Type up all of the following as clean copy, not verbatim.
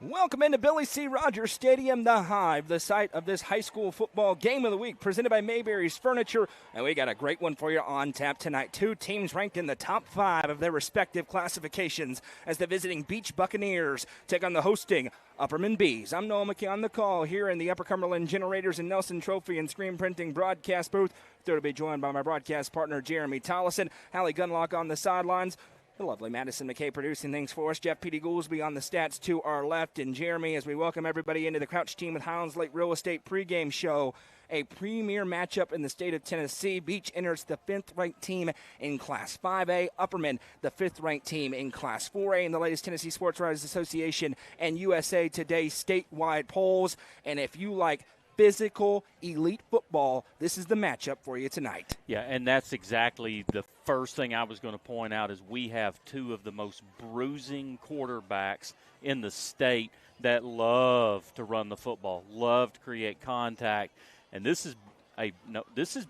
Welcome into Billy C. Rogers Stadium, the Hive, the site of this high school football game of the week, presented by Mayberry's Furniture. And we got a great one for you on tap tonight. Two teams ranked in the top 5 of their respective classifications as the visiting Beech Buccaneers take on the hosting Upperman Bees. I'm Noah McKay on the call here in the Upper Cumberland Generators and Nelson Trophy and Screen Printing broadcast booth. They're to be joined by my broadcast partner, Jeremy Tollison, Hallie Gunlock on the sidelines. The lovely Madison McKay producing things for us. Jeff Petey Goolsby on the stats to our left. And Jeremy, as we welcome everybody into the Crouch Team with Highlands Lake Real Estate pregame show, a premier matchup in the state of Tennessee. Beech enters the 5th-ranked team in Class 5A. Upperman, the 5th-ranked team in Class 4A in the latest Tennessee Sports Writers Association and USA Today statewide polls. And if you like physical, elite football, this is the matchup for you tonight. Yeah, and that's exactly the first thing I was going to point out is we have two of the most bruising quarterbacks in the state that love to run the football, love to create contact, and this is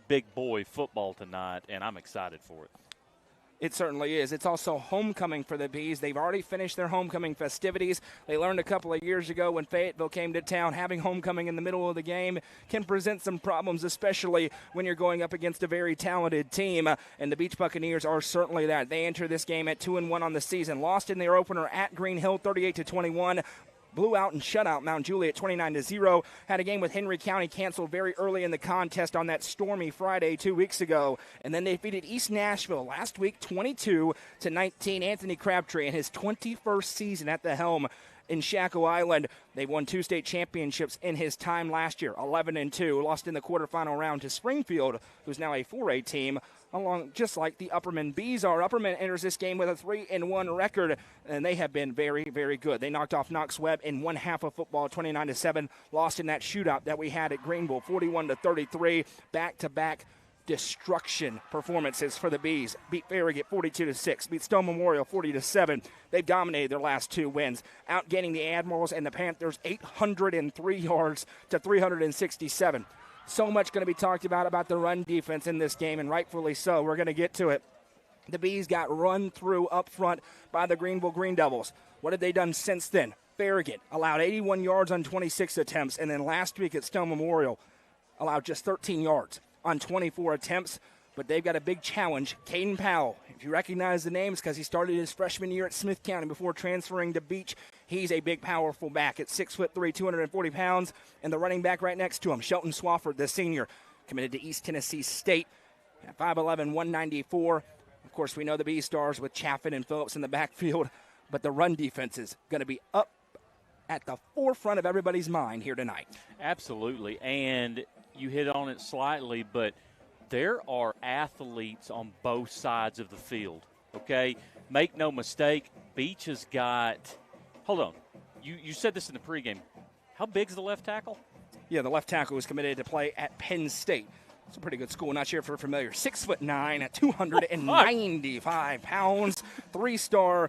big boy football tonight, and I'm excited for it. It certainly is. It's also homecoming for the Bees. They've already finished their homecoming festivities. They learned a couple of years ago when Fayetteville came to town, having homecoming in the middle of the game can present some problems, especially when you're going up against a very talented team. And the Beech Buccaneers are certainly that. They enter this game at 2-1 on the season. Lost in their opener at Green Hill, 38-21. Blew out and shut out Mount Juliet 29-0. Had a game with Henry County canceled very early in the contest on that stormy Friday 2 weeks ago. And then they defeated East Nashville last week 22-19. Anthony Crabtree in his 21st season at the helm in Shackle Island. They won 2 state championships in his time last year, 11-2. Lost in the quarterfinal round to Springfield, who's now a 4A team, along just like the Upperman Bees are. Upperman enters this game with a 3-1 record, and they have been very, very good. They knocked off Knox Webb in one half of football, 29-7. Lost in that shootout that we had at Greenville, 41-33. Back-to-back destruction performances for the Bees. Beat Farragut 42-6. Beat Stone Memorial 40-7. They've dominated their last 2 wins, outgaining the Admirals and the Panthers 803 yards to 367. So much going to be talked about the run defense in this game, and rightfully so. We're going to get to it. The Bees got run through up front by the Greenville Green Devils. What have they done since then? Farragut allowed 81 yards on 26 attempts, and then last week at Stone Memorial allowed just 13 yards on 24 attempts. But they've got a big challenge. Caden Powell, if you recognize the names, because he started his freshman year at Smith County before transferring to Beech. He's a big, powerful back at 6'3", 240 pounds. And the running back right next to him, Shelton Swafford, the senior, committed to East Tennessee State at 5'11", 194. Of course, we know the B-Stars with Chaffin and Phillips in the backfield. But the run defense is going to be up at the forefront of everybody's mind here tonight. Absolutely. And you hit on it slightly, but there are athletes on both sides of the field, okay? Make no mistake, Beech has got – hold on. You said this in the pregame. How big's the left tackle? Yeah, the left tackle was committed to play at Penn State. It's a pretty good school. Not sure if you're familiar. 6'9" at 295 pounds, 3-star.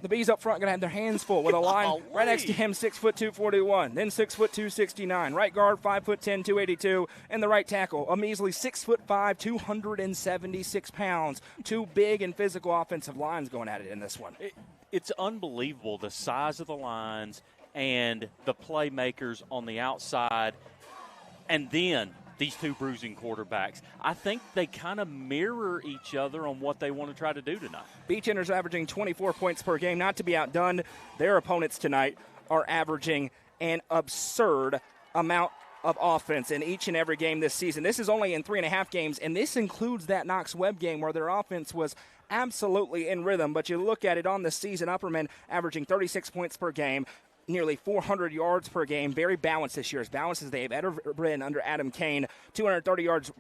The Bees up front going to have their hands full with a line right next to him, 6'2", 241, then 6'2", 269. Right guard, 5'10", 282, and the right tackle, a measly 6'5", 276 pounds. 2 big and physical offensive lines going at it in this one. It's unbelievable, the size of the lines and the playmakers on the outside, and then these 2 bruising quarterbacks. I think they kind of mirror each other on what they want to try to do tonight. Beech enters averaging 24 points per game. Not to be outdone, their opponents tonight are averaging an absurd amount of offense in each and every game this season. This is only in 3.5 games, and this includes that Knox Webb game where their offense was absolutely in rhythm. But you look at it on the season, Upperman averaging 36 points per game, nearly 400 yards per game. Very balanced this year, as balanced as they have ever been under Adam Kane. 230 yards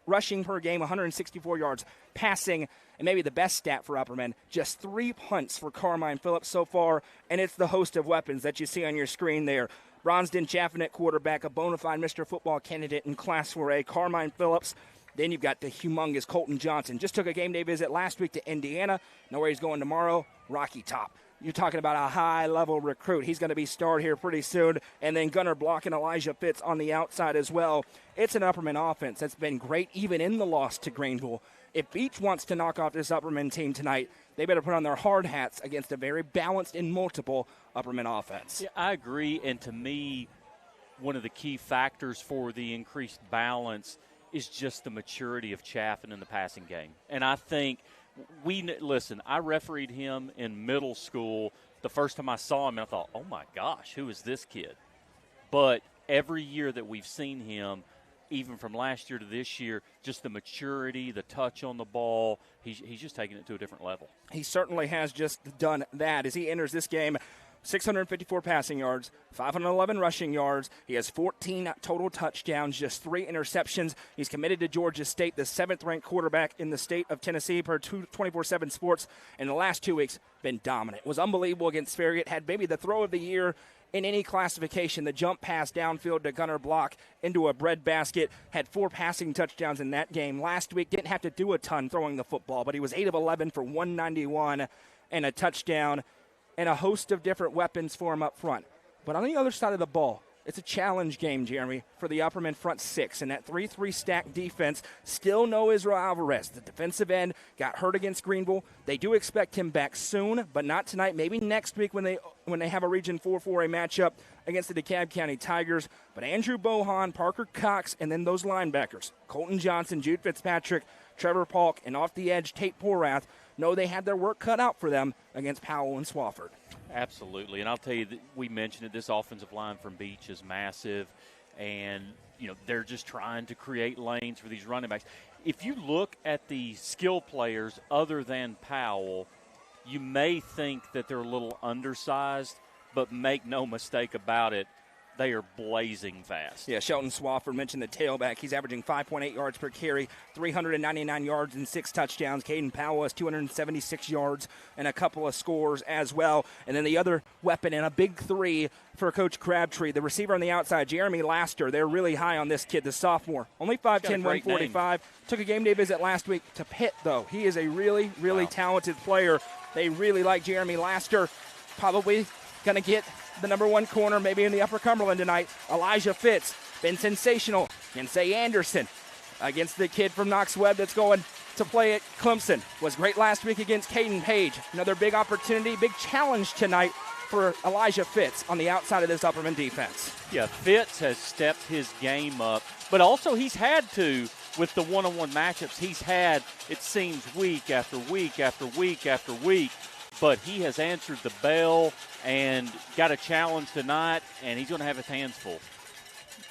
rushing per game, 164 yards passing, and maybe the best stat for Upperman, just 3 punts for Carmine Phillips so far, and it's the host of weapons that you see on your screen there. Bronsden Chaffin at quarterback, a bona fide Mr. Football candidate in Class 4A, Carmine Phillips. Then you've got the humongous Colton Johnson. Just took a game day visit last week to Indiana. Know where he's going tomorrow? Rocky Top. You're talking about a high-level recruit. He's going to be starred here pretty soon. And then Gunnar Block and Elijah Fitz on the outside as well. It's an Upperman offense that's been great even in the loss to Greenville. If Beech wants to knock off this Upperman team tonight, they better put on their hard hats against a very balanced and multiple Upperman offense. Yeah, I agree. And to me, one of the key factors for the increased balance is just the maturity of Chaffin in the passing game. And I think listen, I refereed him in middle school. The first time I saw him, I thought, oh, my gosh, who is this kid? But every year that we've seen him, even from last year to this year, just the maturity, the touch on the ball, he's just taking it to a different level. He certainly has just done that as he enters this game. 654 passing yards, 511 rushing yards. He has 14 total touchdowns, just 3 interceptions. He's committed to Georgia State, the 7th-ranked quarterback in the state of Tennessee per 24/7 Sports. In the last 2 weeks, been dominant. Was unbelievable against Farragut. Had maybe the throw of the year in any classification. The jump pass downfield to Gunnar Block into a breadbasket. Had 4 passing touchdowns in that game. Last week, didn't have to do a ton throwing the football, but he was 8 of 11 for 191 and a touchdown, and a host of different weapons for him up front. But on the other side of the ball, it's a challenge game, Jeremy, for the Upperman front 6. And that 3-3 stack defense, still no Israel Alvarez. The defensive end got hurt against Greenville. They do expect him back soon, but not tonight. Maybe next week when they have a Region 4-4A matchup against the DeKalb County Tigers. But Andrew Bohan, Parker Cox, and then those linebackers, Colton Johnson, Jude Fitzpatrick, Trevor Polk, and off the edge, Tate Porath, know they had their work cut out for them against Powell and Swofford. Absolutely, and I'll tell you, we mentioned it, this offensive line from Beech is massive, and they're just trying to create lanes for these running backs. If you look at the skill players other than Powell, you may think that they're a little undersized, but make no mistake about it, they are blazing fast. Yeah, Shelton Swofford mentioned the tailback. He's averaging 5.8 yards per carry, 399 yards and 6 touchdowns. Caden Powell has 276 yards and a couple of scores as well. And then the other weapon and a big 3 for Coach Crabtree, the receiver on the outside, Jeremy Laster. They're really high on this kid, the sophomore. Only 5'10", 145. Took a game day visit last week to Pitt, though. He is a really, really talented player. They really like Jeremy Laster. Probably going to get the number 1 corner maybe in the Upper Cumberland tonight. Elijah Fitz, been sensational. Kinsey Anderson against the kid from Knox Webb that's going to play at Clemson. Was great last week against Caden Page. Another big opportunity, big challenge tonight for Elijah Fitz on the outside of this Upperman defense. Yeah, Fitz has stepped his game up, but also he's had to with the one-on-one matchups. He's had, it seems, week after week after week after week. But he has answered the bell and got a challenge tonight, and he's going to have his hands full.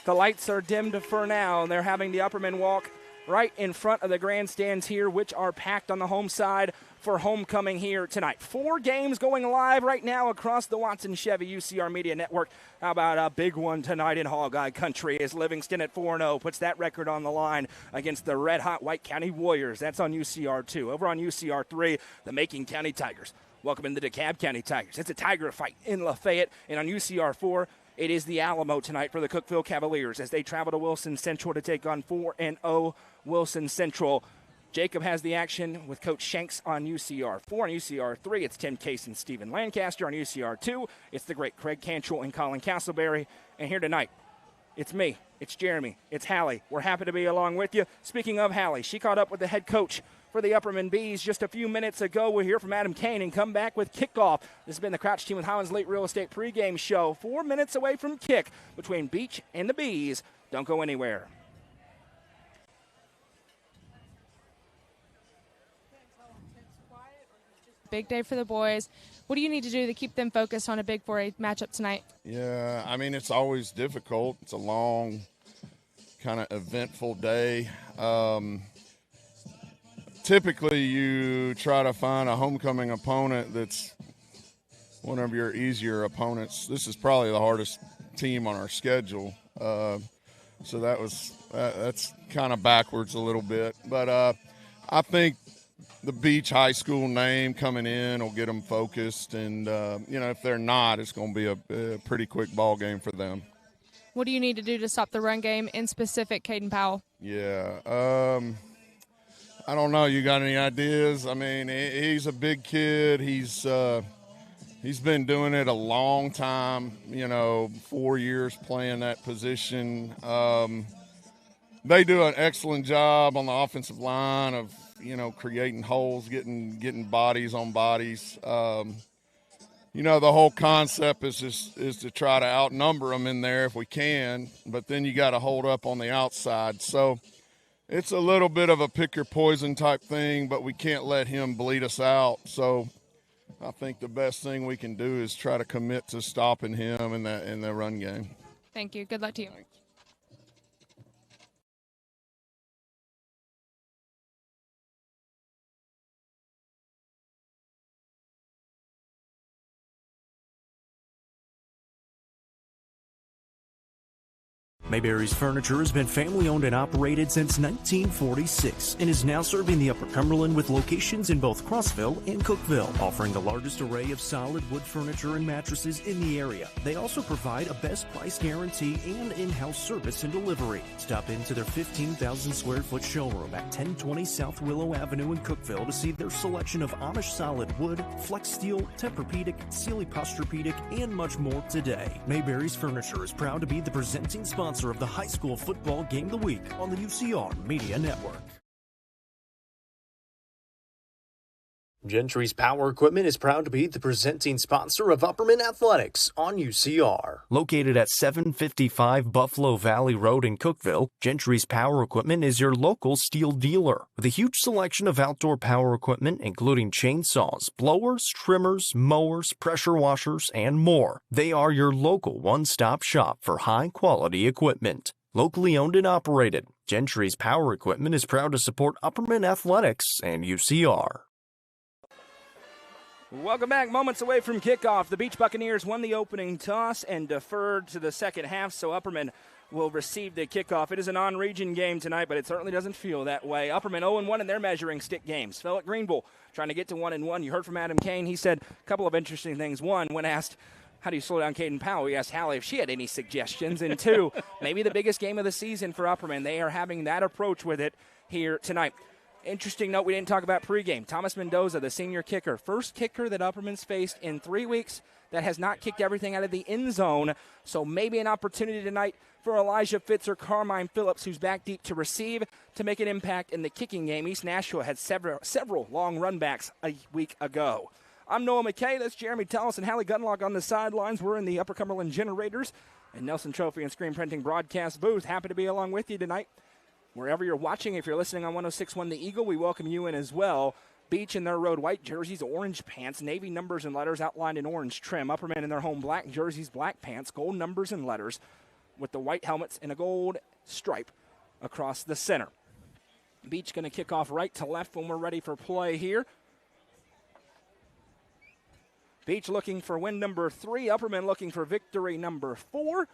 The lights are dimmed for now, and they're having the Upperman walk right in front of the grandstands here, which are packed on the home side for homecoming here tonight. 4 games going live right now across the Watson Chevy UCR Media Network. How about a big one tonight in Hogeye Country as Livingston at 4-0 puts that record on the line against the red-hot White County Warriors. That's on UCR 2. Over on UCR 3, the Macon County Tigers welcoming the DeKalb County Tigers. It's a Tiger fight in Lafayette. And on UCR 4, it is the Alamo tonight for the Cookeville Cavaliers as they travel to Wilson Central to take on 4-0 Wilson Central. Jacob has the action with Coach Shanks on UCR 4. On UCR 3, it's Tim Case and Stephen Lancaster. On UCR 2, it's the great Craig Cantrell and Colin Castleberry. And here tonight, it's me, it's Jeremy, it's Hallie. We're happy to be along with you. Speaking of Hallie, she caught up with the head coach for the Upperman Bees just a few minutes ago. We'll hear from Adam Kane and come back with kickoff. This has been the Crouch Team with Highlands Lake Real Estate pregame show. 4 minutes away from kick between Beech and the Bees. Don't go anywhere. Big day for the boys. What do you need to do to keep them focused on a big 4A matchup tonight? Yeah, I mean, it's always difficult. It's a long, kind of eventful day. Typically, you try to find a homecoming opponent that's one of your easier opponents. This is probably the hardest team on our schedule. So that's kind of backwards a little bit. But I think the Beech High School name coming in will get them focused. And, if they're not, it's going to be a pretty quick ball game for them. What do you need to do to stop the run game, in specific, Caden Powell? Yeah. I don't know. You got any ideas? I mean, he's a big kid. He's He's been doing it a long time, 4 years playing that position. They do an excellent job on the offensive line of, creating holes, getting bodies on bodies. The whole concept is to try to outnumber them in there if we can, but then you got to hold up on the outside. So it's a little bit of a pick your poison type thing, but we can't let him bleed us out. So I think the best thing we can do is try to commit to stopping him in the run game. Thank you. Good luck to you. Thanks. Mayberry's Furniture has been family-owned and operated since 1946 and is now serving the Upper Cumberland with locations in both Crossville and Cookville, offering the largest array of solid wood furniture and mattresses in the area. They also provide a best price guarantee and in-house service and delivery. Stop into their 15,000 square foot showroom at 1020 South Willow Avenue in Cookville to see their selection of Amish solid wood, flex steel, Tempur-Pedic, Sealy Posturepedic, and much more today. Mayberry's Furniture is proud to be the presenting sponsor of the high school football game of the week on the UCR Media Network. Gentry's Power Equipment is proud to be the presenting sponsor of Upperman Athletics on UCR. Located at 755 Buffalo Valley Road in Cookville, Gentry's Power Equipment is your local steel dealer with a huge selection of outdoor power equipment, including chainsaws, blowers, trimmers, mowers, pressure washers, and more. They are your local one-stop shop for high-quality equipment. Locally owned and operated, Gentry's Power Equipment is proud to support Upperman Athletics and UCR. Welcome back. Moments away from kickoff. The Beech Buccaneers won the opening toss and deferred to the second half, so Upperman will receive the kickoff. It is a non-region game tonight, but it certainly doesn't feel that way. Upperman 0-1 in their measuring stick games. Fell at Greenville, trying to get to 1-1. You heard from Adam Kane. He said a couple of interesting things. One, when asked, how do you slow down Caden Powell? He asked Hallie if she had any suggestions. And two, maybe the biggest game of the season for Upperman. They are having that approach with it here tonight. Interesting note, we didn't talk about pregame. Thomas Mendoza, the senior kicker, first kicker that Upperman's faced in 3 weeks that has not kicked everything out of the end zone. So maybe an opportunity tonight for Elijah Fitz or Carmine Phillips, who's back deep to receive, to make an impact in the kicking game. East Nashua had several long run backs a week ago. I'm Noah McKay. That's Jeremy Tellis and Hallie Gunlock on the sidelines. We're in the Upper Cumberland Generators and Nelson Trophy and Screen Printing broadcast booth. Happy to be along with you tonight. Wherever you're watching, if you're listening on 106.1 The Eagle, we welcome you in as well. Beech in their road white jerseys, orange pants, navy numbers and letters outlined in orange trim. Upperman in their home black jerseys, black pants, gold numbers and letters with the white helmets and a gold stripe across the center. Beech going to kick off right to left when we're ready for play here. Beech looking for win number 3. Upperman looking for victory number 4.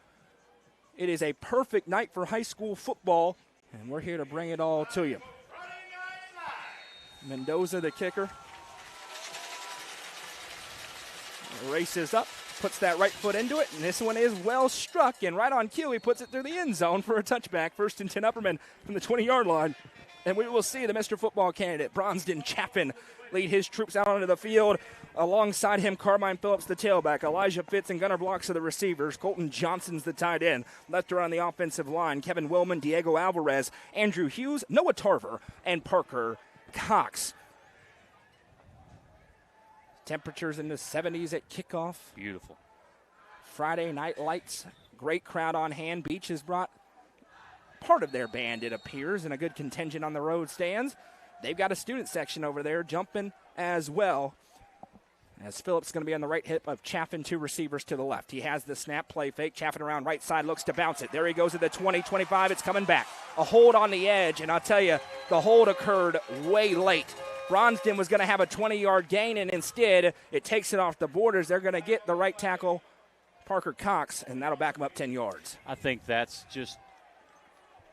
It is a perfect night for high school football, and we're here to bring it all to you. Mendoza, the kicker, races up, puts that right foot into it, and this one is well struck, and right on cue, he puts it through the end zone for a touchback. 1st and 10 Upperman from the 20-yard line. And we will see the Mr. Football candidate, Bronston Chaffin, lead his troops out onto the field. Alongside him, Carmine Phillips, the tailback. Elijah Fitz and Gunnar Blocks are the receivers. Colton Johnson's the tight end. Left around the offensive line, Kevin Willman, Diego Alvarez, Andrew Hughes, Noah Tarver, and Parker Cox. Temperatures in the 70s at kickoff. Beautiful. Friday night lights. Great crowd on hand. Beech has brought part of their band, it appears, and a good contingent on the road stands. They've got a student section over there jumping as well. As Phillips is going to be on the right hip of Chaffin, 2 receivers to the left. He has the snap, play fake. Chaffin around right side, looks to bounce it. There he goes at the 20, 25. It's coming back. A hold on the edge, and I'll tell you, the hold occurred way late. Bronston was going to have a 20-yard gain, and instead it takes it off the borders. They're going to get the right tackle, Parker Cox, and that'll back him up 10 yards. I think that's just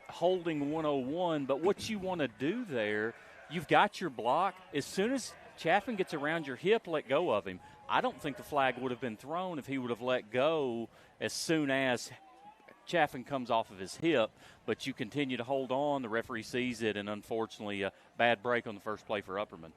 holding 101, but what you want to do there, you've got your block. As soon as Chaffin gets around your hip, let go of him. I don't think the flag would have been thrown if he would have let go as soon as Chaffin comes off of his hip, but you continue to hold on. The referee sees it, and unfortunately a bad break on the first play for Upperman.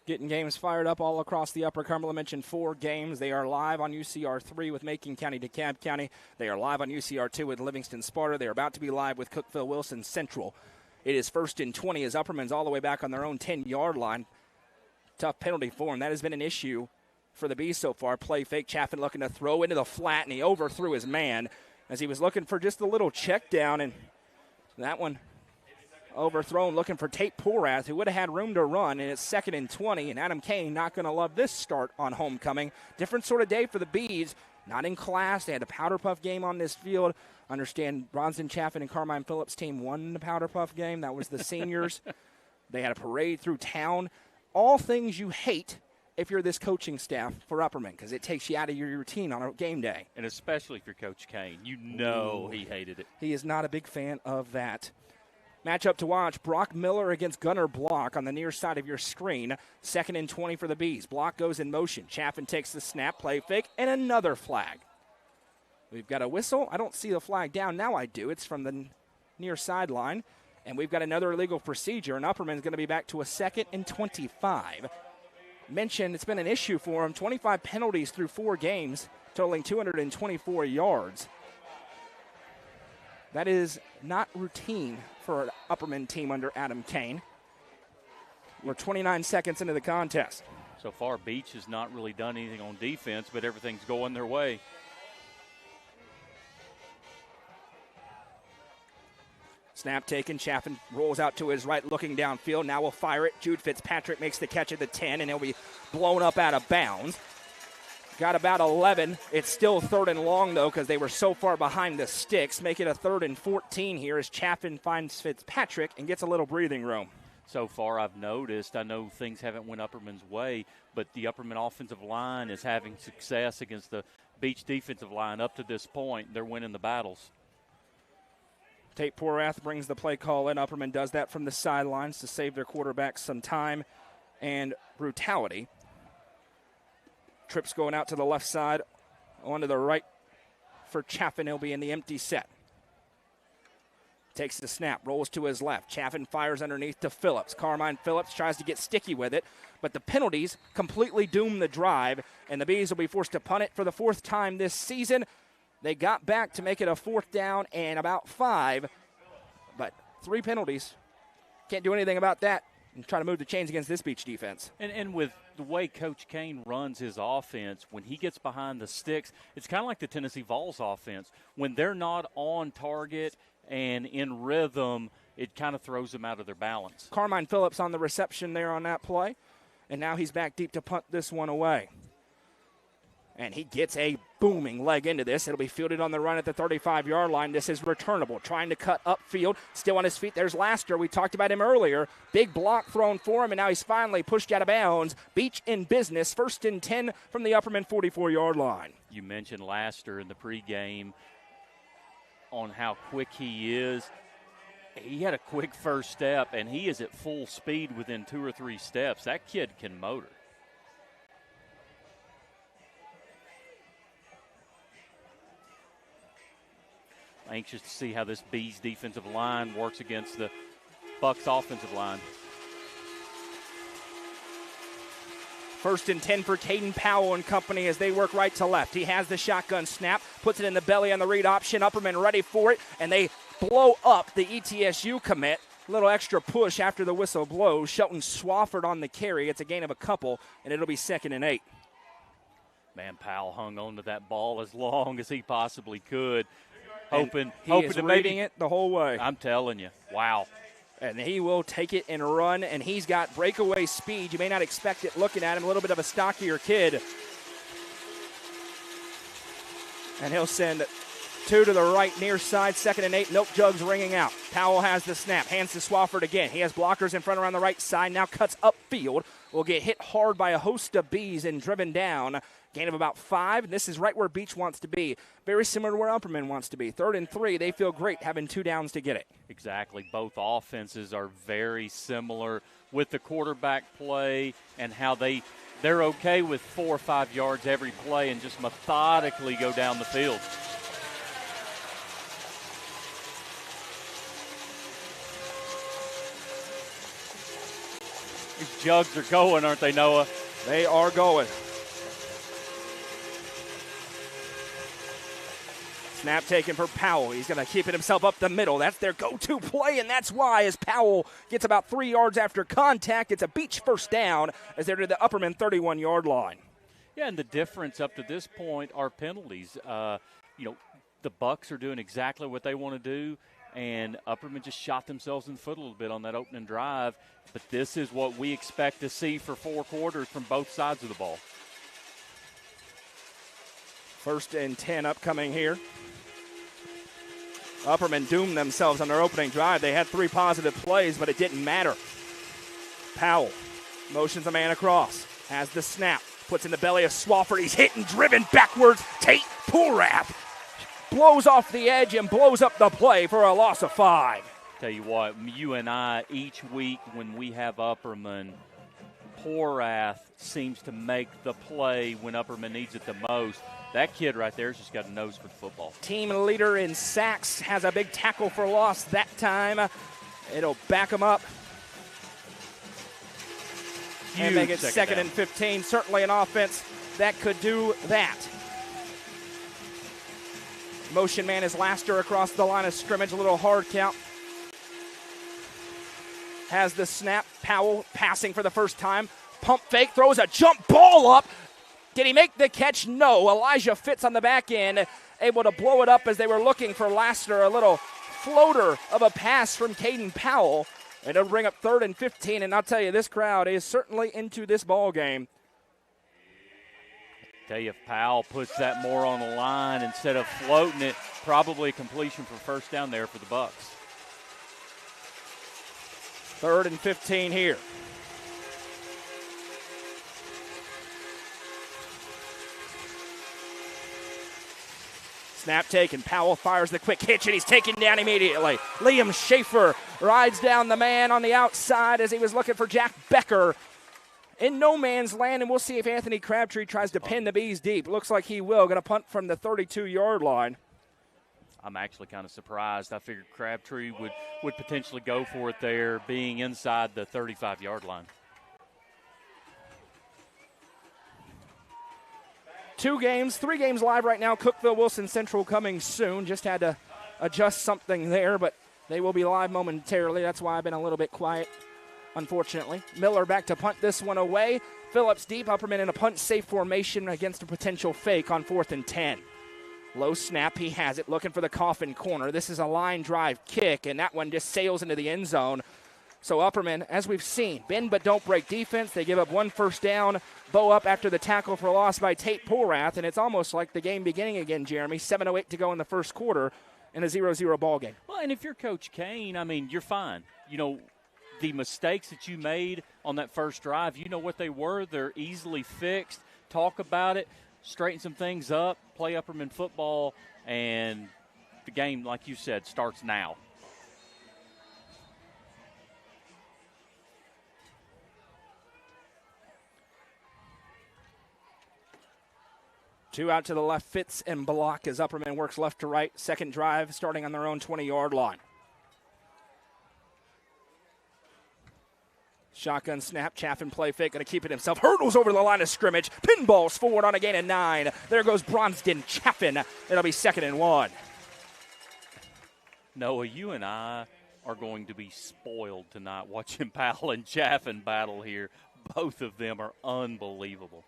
Getting games fired up all across the Upper Cumberland. Mentioned 4 games. They are live on UCR3 with Macon County, DeKalb County. They are live on UCR2 with Livingston Sparta. They are about to be live with Cookeville Wilson Central. It is 1st and 20 as Upperman's all the way back on their own 10-yard line. Tough penalty for him. That has been an issue for the Bees so far. Play fake. Chaffin looking to throw into the flat, and he overthrew his man as he was looking for just a little check down, and that one overthrown, looking for Tate Porath, who would have had room to run, and it's 2nd and 20, and Adam Kane not going to love this start on homecoming. Different sort of day for the Bees. Not in class. They had a Powder Puff game on this field. Understand Bronson Chaffin and Carmine Phillips' team won the Powder Puff game. That was the seniors. They had a parade through town. All things you hate if you're this coaching staff for Upperman, because it takes you out of your routine on a game day. And especially if you're Coach Kane. You know he hated it. He is not a big fan of that. Matchup to watch, Brock Miller against Gunnar Block on the near side of your screen. 2nd and 20 for the Bees. Block goes in motion. Chaffin takes the snap, play fake, and another flag. We've got a whistle. I don't see the flag down. Now I do. It's from the near sideline. And we've got another illegal procedure, and Upperman's going to be back to a 2nd and 25. Mentioned it's been an issue for him. 25 penalties through 4 games, totaling 224 yards. That is not routine for an Upperman team under Adam Kane. We're 29 seconds into the contest. So far, Beech has not really done anything on defense, but everything's going their way. Snap taken. Chaffin rolls out to his right, looking downfield. Now we'll fire it. Jude Fitzpatrick makes the catch at the 10, and he'll be blown up out of bounds. Got about 11. It's still 3rd and long, though, because they were so far behind the sticks. Make it a 3rd and 14 here as Chaffin finds Fitzpatrick and gets a little breathing room. So far, I've noticed, I know things haven't went Upperman's way, but the Upperman offensive line is having success against the Beech defensive line up to this point. They're winning the battles. Tate Porath brings the play call in. Upperman does that from the sidelines to save their quarterback some time and brutality. Trips going out to the left side, onto the right for Chaffin. He'll be in the empty set. Takes the snap, rolls to his left. Chaffin fires underneath to Phillips. Carmine Phillips tries to get sticky with it, but the penalties completely doom the drive, and the Bees will be forced to punt it for the 4th time this season. They got back to make it a 4th down and about 5, but 3 penalties. Can't do anything about that and try to move the chains against this Beech defense. And with the way Coach Kane runs his offense, when he gets behind the sticks, it's kind of like the Tennessee Vols offense. When they're not on target and in rhythm, it kind of throws them out of their balance. Carmine Phillips on the reception there on that play, and now he's back deep to punt this one away. And he gets a booming leg into this. It'll be fielded on the run at the 35-yard line. This is returnable. Trying to cut upfield. Still on his feet. There's Laster. We talked about him earlier. Big block thrown for him, and now he's finally pushed out of bounds. Beech in business. 1st and 10 from the Upperman 44-yard line. You mentioned Laster in the pregame on how quick he is. He had a quick first step, and he is at full speed within 2 or 3 steps. That kid can motor. Anxious to see how this Bees defensive line works against the Bucks offensive line. 1st and 10 for Caden Powell and company as they work right to left. He has the shotgun snap, puts it in the belly on the read option. Upperman ready for it, and they blow up the ETSU commit. A little extra push after the whistle blows. Shelton Swafford on the carry. It's a gain of a couple, and it'll be 2nd and 8. Man, Powell hung on to that ball as long as he possibly could. Hoping to maybe it the whole way. I'm telling you, wow. And he will take it and run, and he's got breakaway speed. You may not expect it looking at him, a little bit of a stockier kid. And he'll send 2 to the right near side, 2nd and 8. Milk jugs ringing out. Powell has the snap, hands to Swafford again. He has blockers in front around the right side, now cuts upfield. Will get hit hard by a host of Bees and driven down. Gain of about 5. This is right where Beech wants to be. Very similar to where Upperman wants to be. 3rd and 3. They feel great having 2 downs to get it. Exactly. Both offenses are very similar with the quarterback play and how they're okay with 4 or 5 yards every play and just methodically go down the field. jugs are going, aren't they, Noah? They are going. Snap taken for Powell. He's going to keep it himself up the middle. That's their go-to play, and that's why as Powell gets about 3 yards after contact, it's a Beech first down as they're to the Upperman 31-yard line. Yeah, and the difference up to this point are penalties. The Bucks are doing exactly what they want to do, and Upperman just shot themselves in the foot a little bit on that opening drive. But this is what we expect to see for 4 quarters from both sides of the ball. 1st and 10 upcoming here. Upperman doomed themselves on their opening drive. They had 3 positive plays, but it didn't matter. Powell motions a man across, has the snap, puts in the belly of Swafford. He's hit and driven backwards. Tate Porath blows off the edge and blows up the play for a loss of 5. Tell you what, you and I, each week when we have Upperman, Porath seems to make the play when Upperman needs it the most. That kid right there has just got a nose for the football. Team leader in sacks, has a big tackle for loss that time. It'll back him up. And make it 2nd and 15. Certainly an offense that could do that. Motion man is Laster across the line of scrimmage. A little hard count. Has the snap. Powell passing for the first time. Pump fake, throws a jump ball up. Did he make the catch? No. Elijah Fitz on the back end, able to blow it up as they were looking for Laster. A little floater of a pass from Caden Powell. And it'll bring up 3rd and 15. And I'll tell you, this crowd is certainly into this ball game. Tell you, if Powell puts that more on the line instead of floating it, probably a completion for first down there for the Bucks. 3rd and 15 here. Snap taken. Powell fires the quick hitch, and he's taken down immediately. Liam Schaefer rides down the man on the outside as he was looking for Jack Becker in no man's land, and we'll see if Anthony Crabtree tries to pin the Bees deep. Looks like he will. Going to punt from the 32-yard line. I'm actually kind of surprised. I figured Crabtree would potentially go for it there, being inside the 35-yard line. 3 games live right now. Cookeville, Wilson Central coming soon. Just had to adjust something there, but they will be live momentarily. That's why I've been a little bit quiet, unfortunately. Miller back to punt this one away. Phillips deep. Upperman in a punt-safe formation against a potential fake on 4th and 10. Low snap, he has it, looking for the coffin corner. This is a line drive kick, and that one just sails into the end zone. So Upperman, as we've seen, bend but don't break defense. They give up 1 first down, bow up after the tackle for loss by Tate Porath, and it's almost like the game beginning again, Jeremy. 7:08 to go in the first quarter in a 0-0 ball game. Well, and if you're Coach Kane, I mean, you're fine. You know, the mistakes that you made on that first drive, you know what they were. They're easily fixed. Talk about it, straighten some things up, play Upperman football, and the game, like you said, starts now. Two out to the left, Fitz and block as Upperman works left to right. Second drive starting on their own 20-yard line. Shotgun snap, Chaffin play fake, going to keep it himself. Hurdles over the line of scrimmage. Pinballs forward on a gain of 9. There goes Bronston Chaffin. It'll be 2nd and 1. Noah, you and I are going to be spoiled tonight watching Powell and Chaffin battle here. Both of them are unbelievable.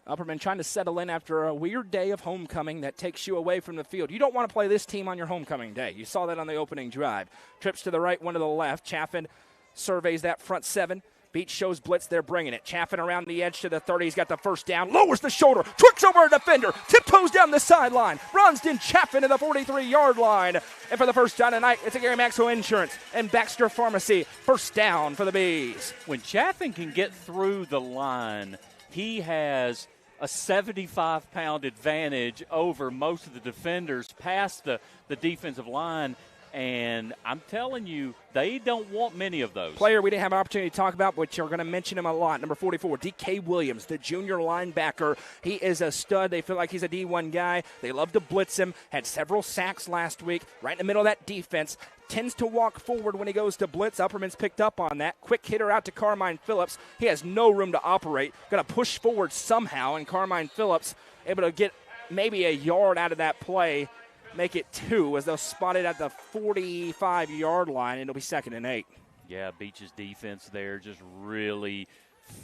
Upperman trying to settle in after a weird day of homecoming that takes you away from the field. You don't want to play this team on your homecoming day. You saw that on the opening drive. Trips to the right, one to the left. Chaffin surveys that front 7. Beech shows blitz. They're bringing it. Chaffin around the edge to the 30. He's got the first down. Lowers the shoulder. Tricks over a defender. Tiptoes down the sideline. Bronston Chaffin to the 43-yard line. And for the first time tonight, it's a Gary Maxwell Insurance and Baxter Pharmacy. First down for the Bees. When Chaffin can get through the line, he has a 75-pound advantage over most of the defenders past the defensive line. And I'm telling you, they don't want many of those. Player we didn't have an opportunity to talk about, but you're going to mention him a lot. Number 44, D.K. Williams, the junior linebacker. He is a stud. They feel like he's a D1 guy. They love to blitz him. Had several sacks last week, right in the middle of that defense. Tends to walk forward when he goes to blitz. Upperman's picked up on that. Quick hitter out to Carmine Phillips. He has no room to operate. Going to push forward somehow, and Carmine Phillips able to get maybe a yard out of that play. Make it 2 as they'll spot it at the 45-yard line. It'll be 2nd and 8. Yeah, Beech's defense there just really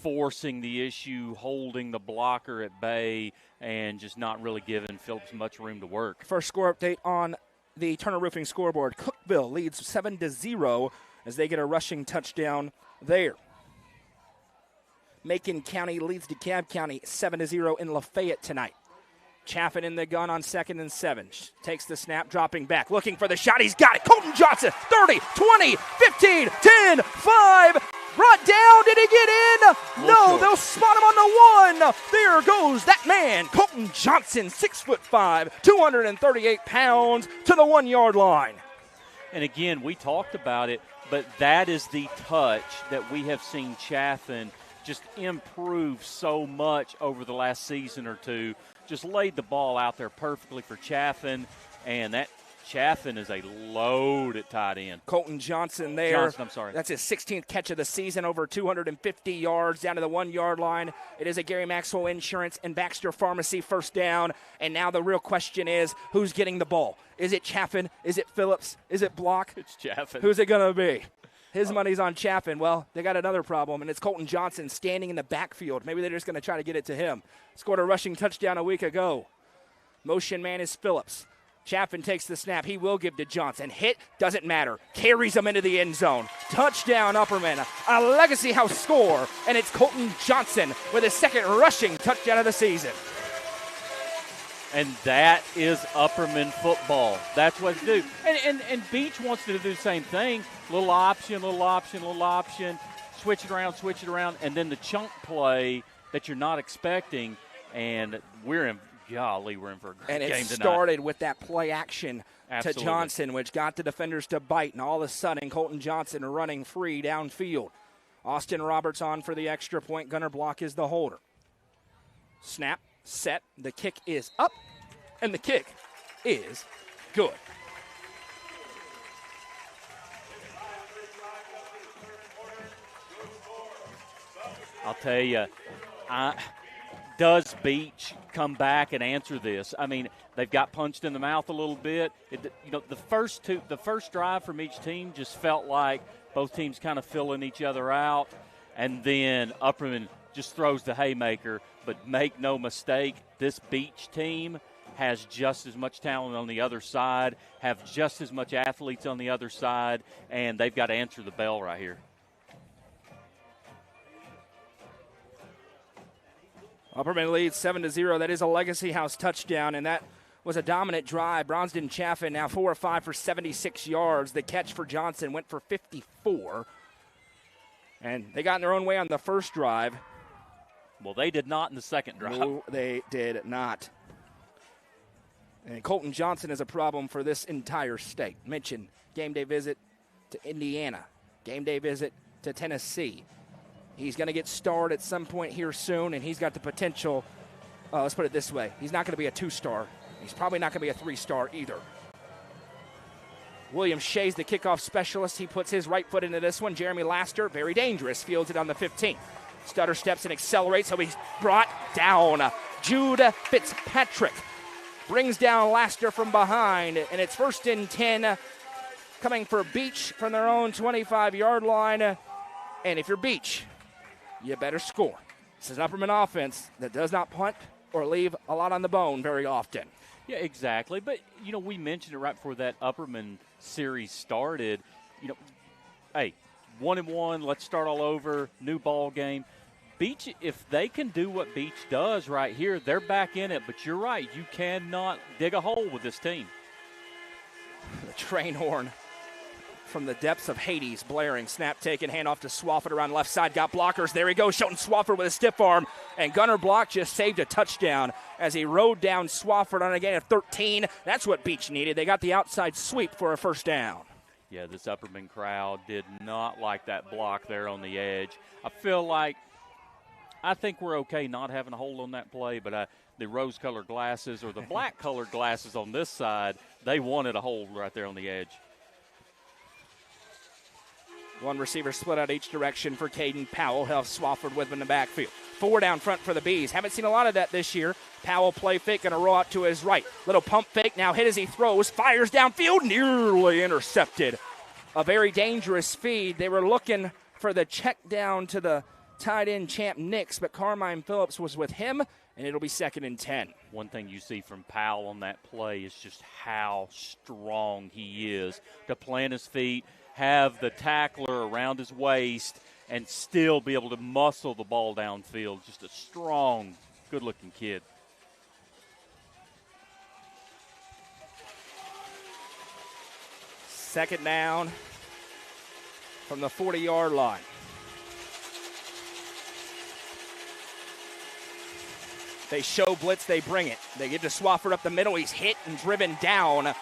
forcing the issue, holding the blocker at bay, and just not really giving Phillips much room to work. First score update on the Turner Roofing scoreboard. Cookeville leads 7-0 as they get a rushing touchdown there. Macon County leads DeKalb County 7-0 in Lafayette tonight. Chaffin in the gun on 2nd and 7. Takes the snap, dropping back, looking for the shot. He's got it. Colton Johnson, 30, 20, 15, 10, 5. Brought down. Did he get in? No, they'll spot him on the 1. There goes that man, Colton Johnson, 6'5", 238 pounds, to the 1-yard line. And again, we talked about it, but that is the touch that we have seen Chaffin just improve so much over the last season or two. Just laid the ball out there perfectly for Chaffin, and that Chaffin is a load at tight end. Colton Johnson there. Johnson, I'm sorry. That's his 16th catch of the season, over 250 yards down to the 1-yard line. It is a Gary Maxwell Insurance and Baxter Pharmacy first down, and now the real question is, who's getting the ball? Is it Chaffin? Is it Phillips? Is it Block? It's Chaffin. Who's it going to be? His money's on Chaffin. Well, they got another problem, and it's Colton Johnson standing in the backfield. Maybe they're just going to try to get it to him. Scored a rushing touchdown a week ago. Motion man is Phillips. Chaffin takes the snap. He will give to Johnson. Hit, doesn't matter. Carries him into the end zone. Touchdown, Upperman. A Legacy House score, and it's Colton Johnson with his 2nd rushing touchdown of the season. And that is Upperman football. That's what they do. And Beech wants to do the same thing. Little option, little option, little option. Switch it around. And then the chunk play that you're not expecting. And we're in for a great game tonight. And it started with that play action Absolutely. to Johnson, which got the defenders to bite. And all of a sudden, Colton Johnson running free downfield. Austin Roberts on for the extra point. Gunner Block is the holder. Snap. Set. The kick is up, and the kick is good. I'll tell you, does Beech come back and answer this? I mean, they've got punched in the mouth a little bit. The first drive from each team just felt like both teams kind of filling each other out, and then Upperman just throws the haymaker. But make no mistake, this Beech team has just as much talent on the other side, have just as much athletes on the other side, and they've got to answer the bell right here. Upperman leads 7-0. That is a Legacy House touchdown, and that was a dominant drive. Bronston Chaffin now 4 of 5 for 76 yards. The catch for Johnson went for 54. And they got in their own way on the first drive. Well, they did not in the second drive. No, they did not. And Colton Johnson is a problem for this entire state. Mentioned game day visit to Indiana, game day visit to Tennessee. He's going to get starred at some point here soon, and he's got the potential. Let's put it this way. He's not going to be a 2-star. He's probably not going to be a 3-star either. William Shea's the kickoff specialist. He puts his right foot into this one. Jeremy Laster, very dangerous, fields it on the 15. Stutter steps and accelerates, so he's brought down. Jude Fitzpatrick brings down Laster from behind, and it's 1st and 10 coming for Beech from their own 25-yard line. And if you're Beech, you better score. This is an Upperman offense that does not punt or leave a lot on the bone very often. Yeah, exactly. But, we mentioned it right before that Upperman series started. Hey, 1-1, let's start all over, new ball game. Beech, if they can do what Beech does right here, they're back in it. But you're right, you cannot dig a hole with this team. The train horn from the depths of Hades, blaring, snap taken, handoff to Swafford around left side, got blockers, there he goes, Shelton Swafford with a stiff arm, and Gunnar Block just saved a touchdown as he rode down Swafford on a gain of 13. That's what Beech needed. They got the outside sweep for a first down. Yeah, this Upperman crowd did not like that block there on the edge. I think we're okay not having a hold on that play, but the rose-colored glasses or the black-colored glasses on this side, they wanted a hold right there on the edge. One receiver split out each direction for Caden Powell. Helps Swafford with him in the backfield. 4 down front for the Bees. Haven't seen a lot of that this year. Powell play fake, going to roll out to his right. Little pump fake, now hit as he throws. Fires downfield, nearly intercepted. A very dangerous feed. They were looking for the check down to the tight end Champ Nix, but Carmine Phillips was with him, and it'll be 2nd and 10. One thing you see from Powell on that play is just how strong he is to plant his feet, have the tackler around his waist, and still be able to muscle the ball downfield. Just a strong, good-looking kid. Second down from the 40-yard line. They show blitz, they bring it. They give to Swafford up the middle. He's hit and driven down.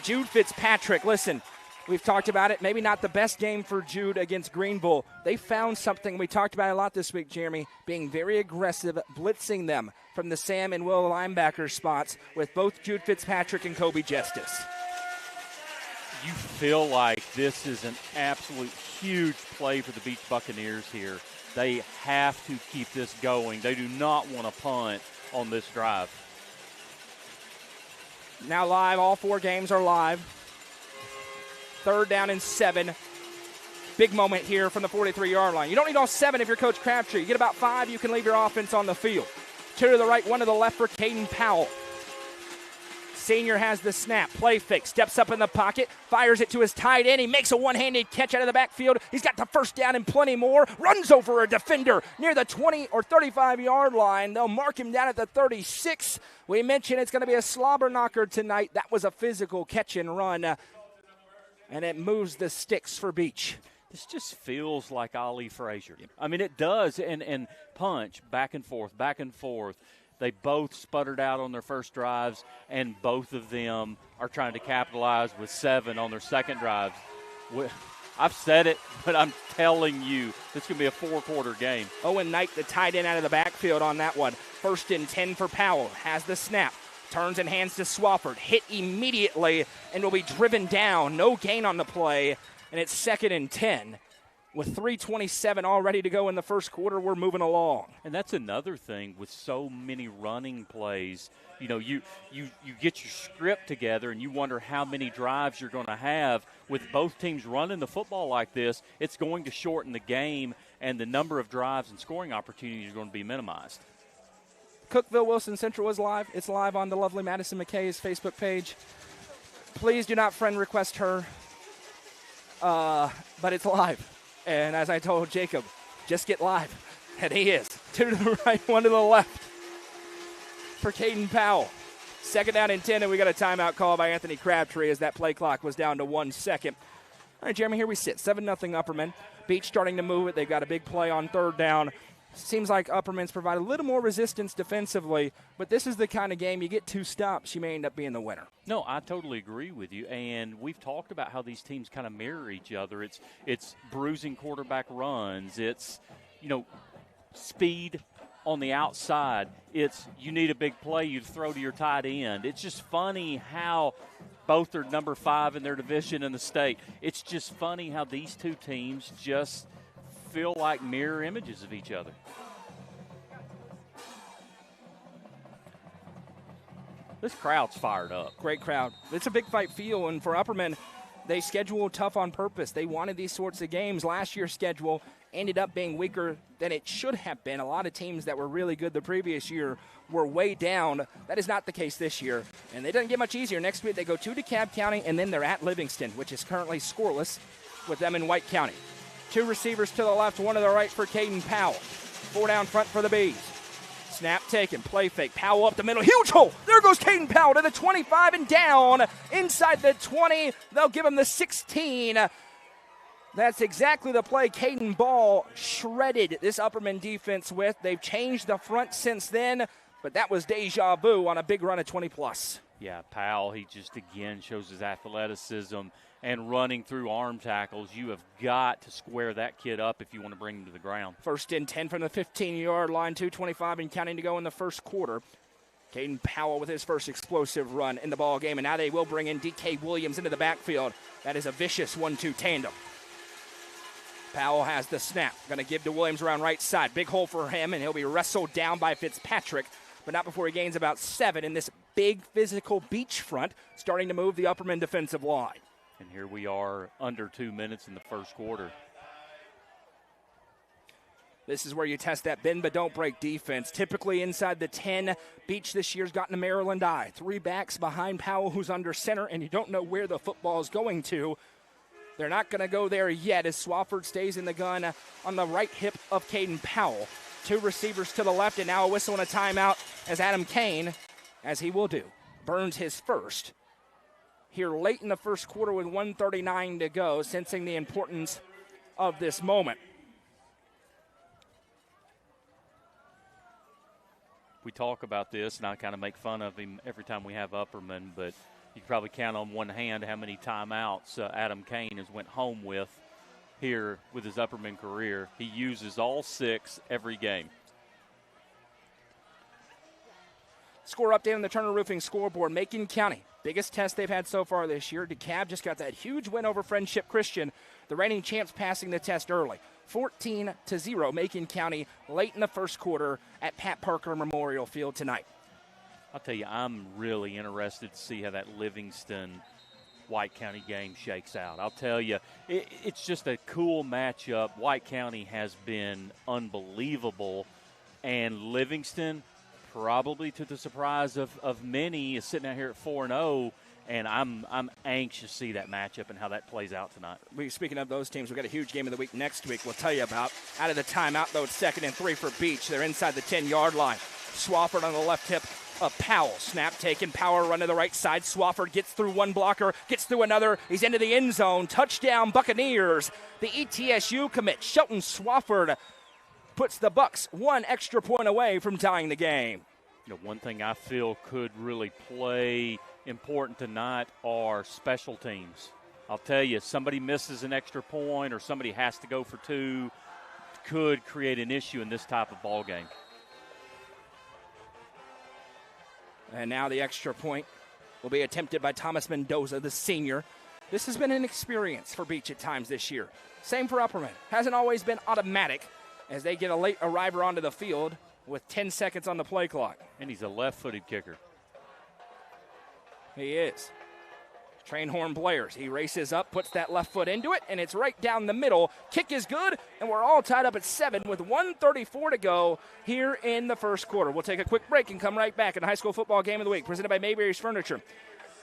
Jude Fitzpatrick, listen, we've talked about it. Maybe not the best game for Jude against Greenville. They found something. We talked about it a lot this week, Jeremy, being very aggressive, blitzing them from the Sam and Will linebacker spots with both Jude Fitzpatrick and Kobe Justice. You feel like this is an absolute huge play for the Beech Buccaneers here. They have to keep this going. They do not want to punt on this drive. Now live, all 4 games are live. 3rd down and 7. Big moment here from the 43-yard line. You don't need all 7 if you're Coach Crabtree. You get about 5, you can leave your offense on the field. 2 to the right, 1 to the left for Caden Powell. Senior has the snap, play fake, steps up in the pocket, fires it to his tight end. He makes a one-handed catch out of the backfield. He's got the first down and plenty more. Runs over a defender near the 20 or 35-yard line. They'll mark him down at the 36. We mentioned it's going to be a slobber knocker tonight. That was a physical catch and run, and it moves the sticks for Beech. This just feels like Ali Frazier. I mean, it does, and punch, back and forth, back and forth. They both sputtered out on their first drives, and both of them are trying to capitalize with 7 on their second drives. I've said it, but I'm telling you, this could be a 4-quarter game. Owen Knight, the tight end out of the backfield on that one. 1st and 10 for Powell. Has the snap. Turns and hands to Swafford. Hit immediately and will be driven down. No gain on the play, and it's 2nd and 10. With 3:27 all ready to go in the first quarter, we're moving along. And that's another thing with so many running plays. You know, you get your script together and you wonder how many drives you're going to have. With both teams running the football like this, it's going to shorten the game, and the number of drives and scoring opportunities are going to be minimized. Cookeville Wilson Central is live. It's live on the lovely Madison McKay's Facebook page. Please do not friend request her, but it's live. And as I told Jacob, just get live. And he is. 2 to the right, 1 to the left for Caden Powell. 2nd down and 10, and we got a timeout call by Anthony Crabtree as that play clock was down to 1 second. All right, Jeremy, here we sit. 7-0 Upperman. Beech starting to move it. They've got a big play on 3rd down. Seems like Upperman's provide a little more resistance defensively, but this is the kind of game you get 2 stops, you may end up being the winner. No, I totally agree with you, and we've talked about how these teams kind of mirror each other. It's bruising quarterback runs. It's, speed on the outside. It's you need a big play, you throw to your tight end. It's just funny how both are number 5 in their division in the state. It's just funny how these 2 teams just feel like mirror images of each other. This crowd's fired up. Great crowd. It's a big fight feel, and for Upperman, they scheduled tough on purpose. They wanted these sorts of games. Last year's schedule ended up being weaker than it should have been. A lot of teams that were really good the previous year were way down. That is not the case this year, and it doesn't get much easier. Next week they go to DeKalb County, and then they're at Livingston, which is currently scoreless with them in White County. 2 receivers to the left, 1 to the right for Caden Powell. 4 down front for the Bees. Snap taken, play fake, Powell up the middle, huge hole. There goes Caden Powell to the 25 and down. Inside the 20, they'll give him the 16. That's exactly the play Caden Ball shredded this Upperman defense with. They've changed the front since then, but that was deja vu on a big run of 20-plus. Yeah, Powell, he just again shows his athleticism and running through arm tackles. You have got to square that kid up if you want to bring him to the ground. First and 10 from the 15-yard line, 2:25 and counting to go in the first quarter. Caden Powell with his first explosive run in the ball game, and now they will bring in D.K. Williams into the backfield. That is a vicious 1-2 tandem. Powell has the snap. Going to give to Williams around right side. Big hole for him, and he'll be wrestled down by Fitzpatrick, but not before he gains about 7 in this big physical Beech front, starting to move the Upperman defensive line. And here we are under 2 minutes in the first quarter. This is where you test that bend but don't break defense. Typically inside the 10. Beech this year's gotten a Maryland eye. 3 backs behind Powell, who's under center, and you don't know where the football is going to. They're not going to go there yet as Swafford stays in the gun on the right hip of Caden Powell. 2 receivers to the left, and now a whistle and a timeout as Adam Kane, as he will do, burns his first here late in the first quarter with 1:39 to go, sensing the importance of this moment. We talk about this, and I kind of make fun of him every time we have Upperman, but you can probably count on one hand how many timeouts Adam Kane has went home with here with his Upperman career. He uses all 6 every game. Score update on the Turner Roofing scoreboard. Macon County, biggest test they've had so far this year. DeKalb just got that huge win over Friendship Christian. The reigning champs passing the test early. 14-0, Macon County late in the first quarter at Pat Parker Memorial Field tonight. I'll tell you, I'm really interested to see how that Livingston-White County game shakes out. I'll tell you, it's just a cool matchup. White County has been unbelievable, and Livingston, probably to the surprise of many, is sitting out here at 4-0, and I'm anxious to see that matchup and how that plays out tonight. Speaking of those teams, we've got a huge game of the week next week we'll tell you about. Out of the timeout, though, it's 2nd and 3 for Beech. They're inside the 10-yard line. Swafford on the left hip of Powell. Snap taken, Power run to the right side. Swafford gets through one blocker, gets through another. He's into the end zone. Touchdown, Buccaneers. The ETSU commit, Shelton Swafford, puts the Bucks 1 extra point away from tying the game. You know, one thing I feel could really play important tonight are special teams. I'll tell you, somebody misses an extra point or somebody has to go for 2, could create an issue in this type of ball game. And now the extra point will be attempted by Thomas Mendoza, the senior. This has been an experience for Beech at times this year. Same for Upperman. Hasn't always been automatic as they get a late arriver onto the field with 10 seconds on the play clock. And he's a left-footed kicker. He is. Train horn blares. He races up, puts that left foot into it, and it's right down the middle. Kick is good, and we're all tied up at 7 with 1:34 to go here in the first quarter. We'll take a quick break and come right back in the high school football game of the week, presented by Mayberry's Furniture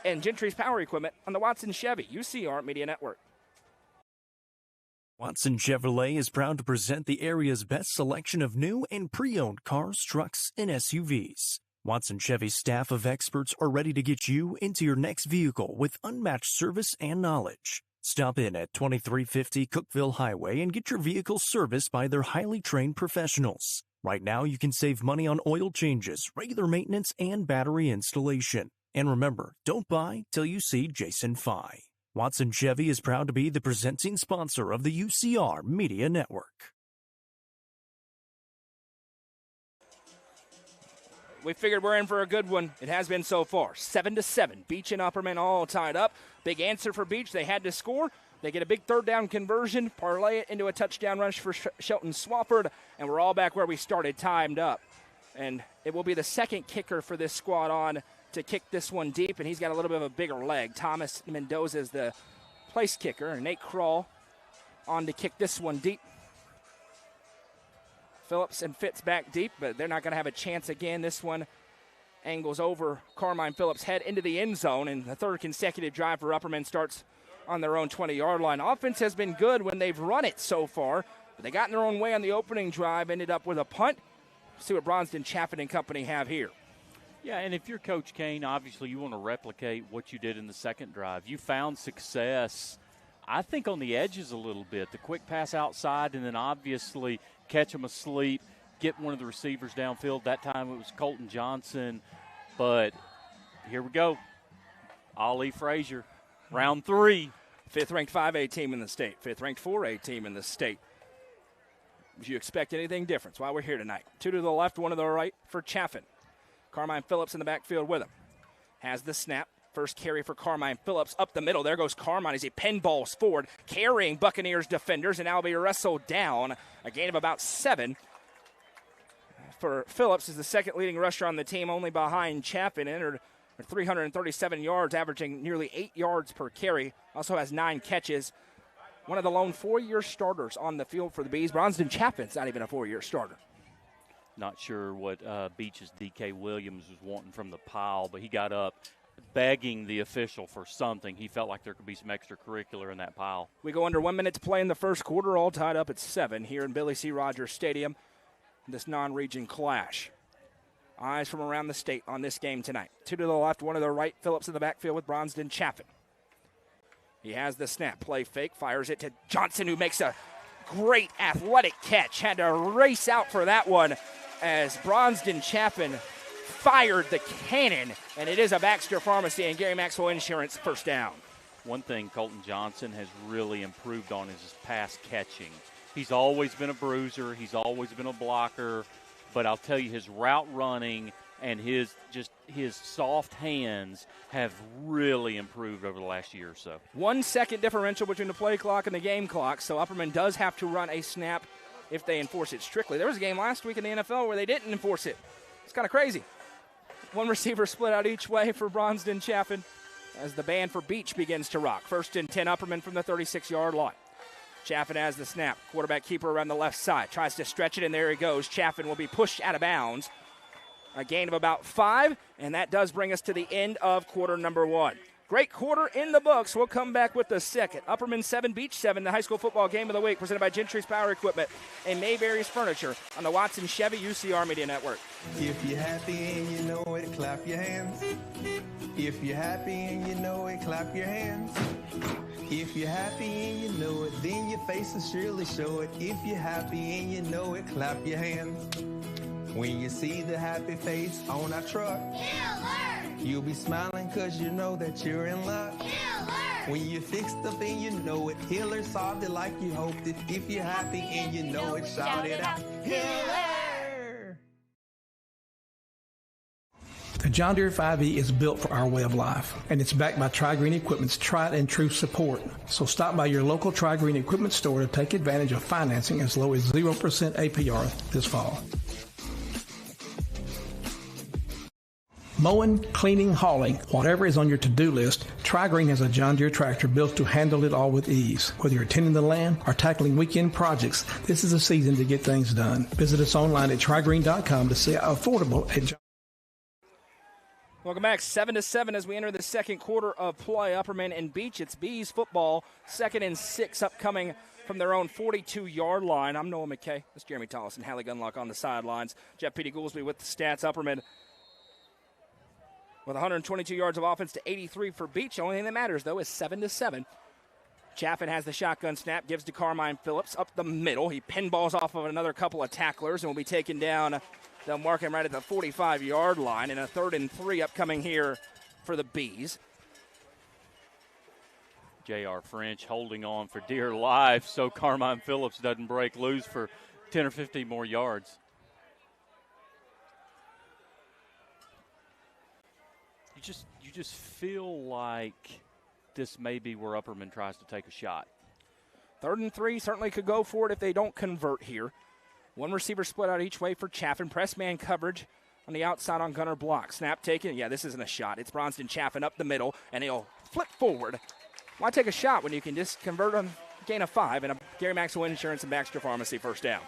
and Gentry's Power Equipment on the Watson Chevy UCR Media Network. Watson Chevrolet is proud to present the area's best selection of new and pre-owned cars, trucks, and SUVs. Watson Chevy's staff of experts are ready to get you into your next vehicle with unmatched service and knowledge. Stop in at 2350 Cookeville Highway and get your vehicle serviced by their highly trained professionals. Right now, you can save money on oil changes, regular maintenance, and battery installation. And remember, don't buy till you see Jason Fye. Watson Chevy is proud to be the presenting sponsor of the UCR Media Network. We figured we're in for a good one. It has been so far. 7-7. Beech and Upperman all tied up. Big answer for Beech. They had to score. They get a big third down conversion, parlay it into a touchdown rush for Shelton Swafford, and we're all back where we started, timed up. And it will be the second kicker for this squad on to kick this one deep, and he's got a little bit of a bigger leg. Thomas Mendoza is the place kicker, and Nate Kroll on to kick this one deep. Phillips and Fitz back deep, but they're not going to have a chance again. This one angles over Carmine Phillips' head into the end zone, and the third consecutive drive for Upperman starts on their own 20-yard line. Offense has been good when they've run it so far, but they got in their own way on the opening drive, ended up with a punt, See what Bronston, Chaffin, and company have here. Yeah, and if you're Coach Kane, obviously you want to replicate what you did in the second drive. You found success, I think, on the edges a little bit. The quick pass outside, and then obviously catch them asleep, get one of the receivers downfield. That time it was Colton Johnson. But here we go. Ollie Frazier, round 3. Fifth-ranked 5A team in the state. Fifth-ranked 4A team in the state. Do you expect anything different? That's why we're here tonight. 2 to the left, 1 to the right for Chaffin. Carmine Phillips in the backfield with him. Has the snap. First carry for Carmine Phillips up the middle. There goes Carmine as he pinballs forward, carrying Buccaneers defenders, and now will be wrestled down. A gain of about 7. For Phillips is the second leading rusher on the team, only behind Chaffin. Entered 337 yards, averaging nearly 8 yards per carry. Also has 9 catches. One of the lone 4-year starters on the field for the Bees. Bronston Chaffin's not even a 4-year starter. Not sure what Beech's D.K. Williams was wanting from the pile, but he got up begging the official for something. He felt like there could be some extracurricular in that pile. We go under 1 minute to play in the first quarter, all tied up at 7 here in Billy C. Rogers Stadium. This non-region clash. Eyes from around the state on this game tonight. 2 to the left, 1 to the right. Phillips in the backfield with Bronston Chaffin. He has the snap. Play fake. Fires it to Johnson, who makes a great athletic catch. Had to race out for that one as Bronston Chaffin fired the cannon. And it is a Baxter Pharmacy and Gary Maxwell Insurance first down. One thing Colton Johnson has really improved on is his pass catching. He's always been a bruiser. He's always been a blocker. But I'll tell you, his route running and his soft hands have really improved over the last year or so. 1 second differential between the play clock and the game clock, so Upperman does have to run a snap if they enforce it strictly. There was a game last week in the NFL where they didn't enforce it. It's kind of crazy. 1 receiver split out each way for Bronston Chaffin as the band for Beech begins to rock. 1st and 10, Upperman from the 36-yard line. Chaffin has the snap. Quarterback keeper around the left side. Tries to stretch it, and there he goes. Chaffin will be pushed out of bounds. A gain of about 5, and that does bring us to the end of quarter number 1. Great quarter in the books. We'll come back with the second. Upperman 7, Beech 7, the high school football game of the week, presented by Gentry's Power Equipment and Mayberry's Furniture on the Watson Chevy UCR Media Network. If you're happy and you know it, clap your hands. If you're happy and you know it, clap your hands. If you're happy and you know it, then your face will surely show it. If you're happy and you know it, clap your hands. When you see the happy face on our truck, you'll be smiling cause you know that you're in luck. When you fixed up and you know it, Hiller solved it like you hoped it. If you're happy and you know it, shout it out. Hiller! The John Deere 5E is built for our way of life, and it's backed by Tri-Green Equipment's tried and true support. So stop by your local Tri-Green Equipment store to take advantage of financing as low as 0% APR this fall. Mowing, cleaning, hauling, whatever is on your to-do list, Tri-Green has a John Deere tractor built to handle it all with ease. Whether you're tending the land or tackling weekend projects, this is a season to get things done. Visit us online at trigreen.com to see how affordable a John. Welcome back, 7-7 as we enter the second quarter of play. Upperman and Beech. It's Bees football, 2nd and 6 upcoming from their own 42-yard line. I'm Noah McKay. That's Jeremy Tollis and Hallie Gunlock on the sidelines. Jeff Petey Goolsby with the stats. Upperman with 122 yards of offense to 83 for Beech. The only thing that matters, though, is 7-7. Chaffin has the shotgun snap, gives to Carmine Phillips up the middle. He pinballs off of another couple of tacklers and will be taken down. They'll mark him right at the 45-yard line, and a 3rd and 3 upcoming here for the Bees. J.R. French holding on for dear life so Carmine Phillips doesn't break loose for 10 or 15 more yards. You just feel like this may be where Upperman tries to take a shot. 3rd and 3 certainly could go for it if they don't convert here. 1 receiver split out each way for Chaffin. Press man coverage on the outside on Gunner block. Snap taken. Yeah, this isn't a shot. It's Bronston Chaffin up the middle, and he'll flip forward. Why take a shot when you can just convert on gain of 5 and a Gary Maxwell Insurance and Baxter Pharmacy first down?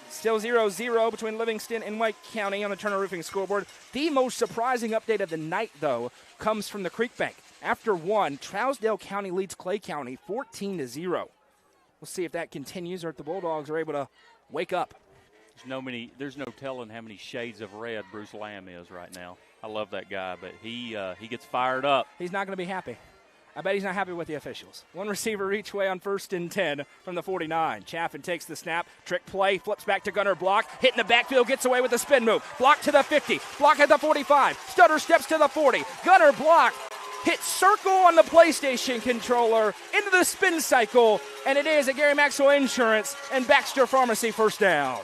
Still 0-0 between Livingston and White County on the Turner Roofing scoreboard. The most surprising update of the night, though, comes from the Creek Bank. After 1, Trousdale County leads Clay County 14-0. We'll see if that continues or if the Bulldogs are able to wake up. There's no telling how many shades of red Bruce Lamb is right now. I love that guy, but he gets fired up. He's not going to be happy. I bet he's not happy with the officials. One receiver each way on 1st and 10 from the 49. Chaffin takes the snap, trick play, flips back to Gunner Block, hitting the backfield, gets away with the spin move. Block to the 50, Block at the 45, Stutter steps to the 40. Gunner Block hits circle on the PlayStation controller into the spin cycle, and it is a Gary Maxwell Insurance and Baxter Pharmacy first down.